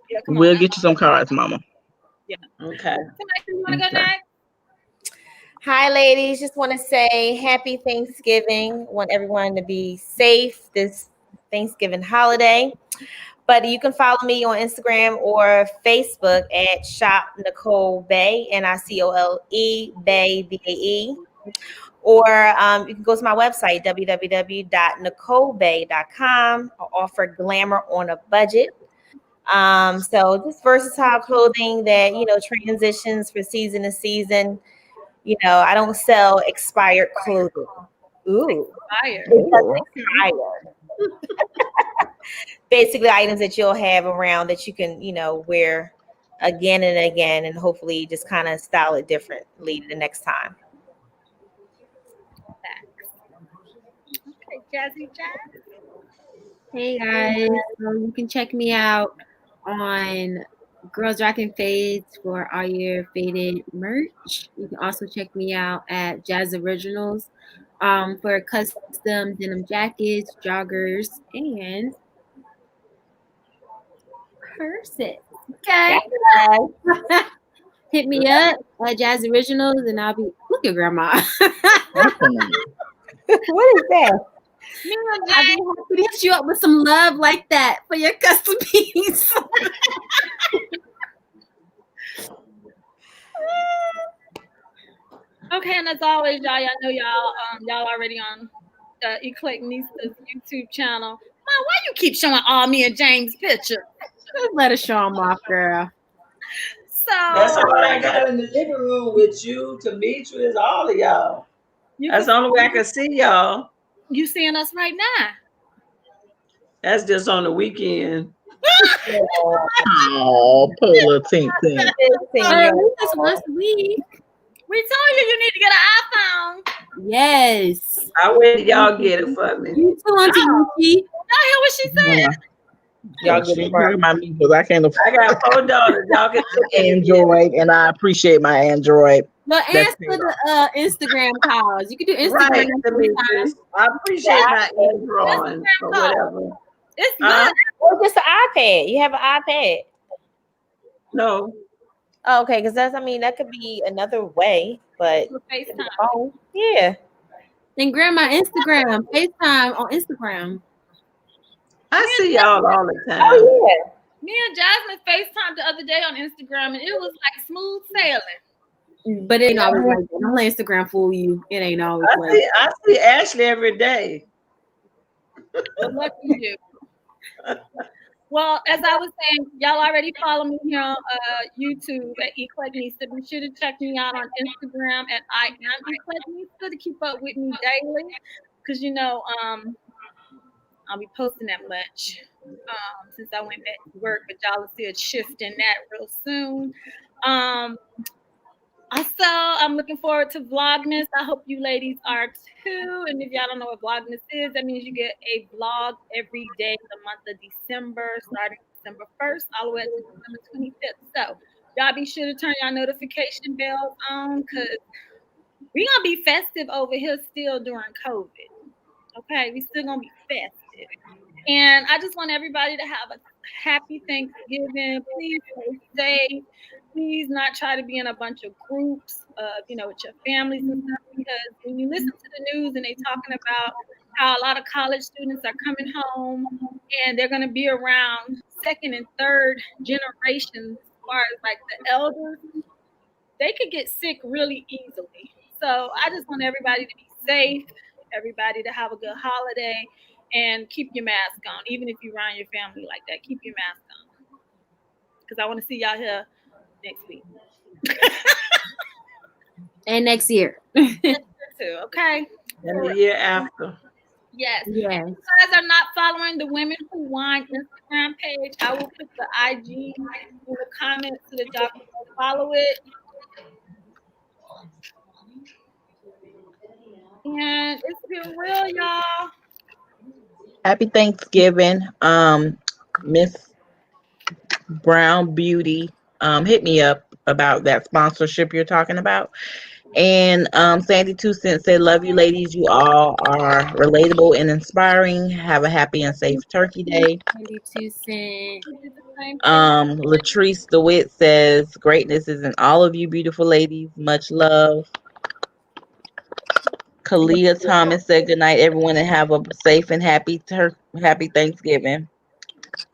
Yeah, come on We'll now. get you some cards, Mama. Yeah. Okay. Somebody you want to go Okay. next? Hi, ladies. Just want to say happy Thanksgiving. Want everyone to be safe this Thanksgiving holiday. But you can follow me on Instagram or Facebook at Shop Nicole Bay, Nicole Bay, BAE. Or you can go to my website, www.nicolebay.com. I offer glamour on a budget. So just versatile clothing that, transitions for season to season. I don't sell expired clothing. Ooh, Fire. Ooh. higher. Basically, items that you'll have around that you can, wear again and again, and hopefully just kind of style it differently the next time. Okay, Jazzy Jazz. Hey guys, so you can check me out on Girls Rockin' Fades for all your faded merch. You can also check me out at Jazz Originals for custom denim jackets, joggers, and purses. Okay, hit me up at Jazz Originals, and I'll be look at Grandma. What is that? Me and I'll be happy to hit you up with some love like that for your custom piece. Okay, and as always, y'all know y'all already on the Eclecticnista's YouTube channel. Mom, why you keep showing all me and James pictures? Just let us show them off, girl. That's So all I got in the living room with you, Demetrius, all of y'all. That's the only way I can see y'all. You seeing us right now? That's just on the weekend. Oh, poor little tink tink. At least it's once a week. We told you need to get an iPhone. Yes. I wait till y'all get it for me. You too, Auntie Yuki. Y'all hear what she said? Y'all She get it talking about me because I can't afford I got 4 daughters. Y'all can Android, and I appreciate my Android. But That's answer the Instagram calls. You can do Instagram. right, Demetrius. I appreciate my Android or whatever. It's good. Or just an iPad. You have an iPad. No. Oh, okay, because that could be another way, but FaceTime. oh, yeah. And Grandma Instagram, FaceTime on Instagram. I see y'all all the time. Oh, yeah. Me and Jasmine FaceTime the other day on Instagram, and it was like smooth sailing. But it ain't always like that. Don't let Instagram fool you. It ain't always like that. I see Ashley every day. Well, lucky you. Well, as I was saying, y'all already follow me here on YouTube at Eclecticnista. Be sure to check me out on Instagram at I am Eclecticnista to keep up with me daily, because I'll be posting that much since I went back to work, but y'all will see a shift in that real soon. Also, I'm looking forward to Vlogmas. I hope you ladies are too. And if y'all don't know what Vlogmas is, that means you get a vlog every day the month of December, starting December 1st, all the way to December 25th. So y'all be sure to turn your notification bells on, because we're going to be festive over here still during COVID. Okay, we still going to be festive. And I just want everybody to have a happy Thanksgiving. Please stay safe. Please not try to be in a bunch of groups, with your families and stuff, because when you listen to the news and they talking about how a lot of college students are coming home and they're going to be around second and third generations as far as like the elders, they could get sick really easily. So I just want everybody to be safe, everybody to have a good holiday, and keep your mask on. Even if you're around your family like that, keep your mask on. Because I want to see y'all here next week. And next year. Too, okay? And the year after. Yes. Yes. If you guys are not following the Women Who Wine Instagram page, I will put the IG in the comments so that y'all can go follow it. And it's been real, y'all. Happy Thanksgiving, Miss Brown Beauty. Hit me up about that sponsorship you're talking about. And Sandy 2 Cents said, "Love you, ladies. You all are relatable and inspiring. Have a happy and safe Turkey Day." 92 cents. Latrice DeWitt says, "Greatness is in all of you, beautiful ladies. Much love." Kalia Thomas said, "Good night, everyone, and have a safe and happy Thanksgiving."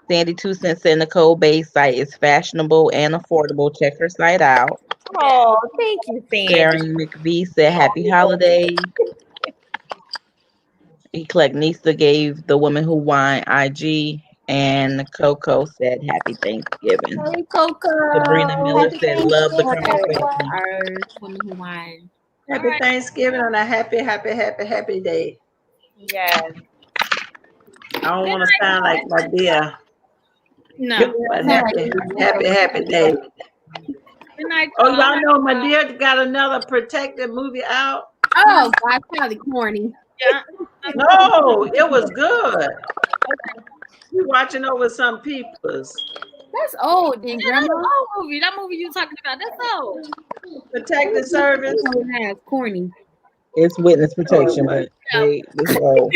Sandy 2 Cents said, "Nicole Bay's site is fashionable and affordable. Check her site out." Oh, thank you, Sandy. Sharon McVie said, "Happy holidays." Eclecticnista gave the Woman Who Wine IG, and Coco said, "Happy Thanksgiving." Hey, Coco. Sabrina Miller Happy said, "Love the Thanksgiving, conversation." everyone. Our Women Who Wine. Happy Thanksgiving and a happy day. Yes. I don't want to sound like my dear. No. But happy day. Good night, Oh, y'all. y'all know my dear got another protected movie out. Oh, God, probably corny. Yeah. No, it was good. You watching over some people's That's old, then, Yeah, that's Grandma. an old movie. That movie you talking about, that's old. protected service. That's corny. It's witness protection, but this old.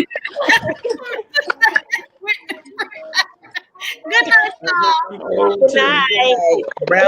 Good night, y'all. Old Good too. night. Right. Brown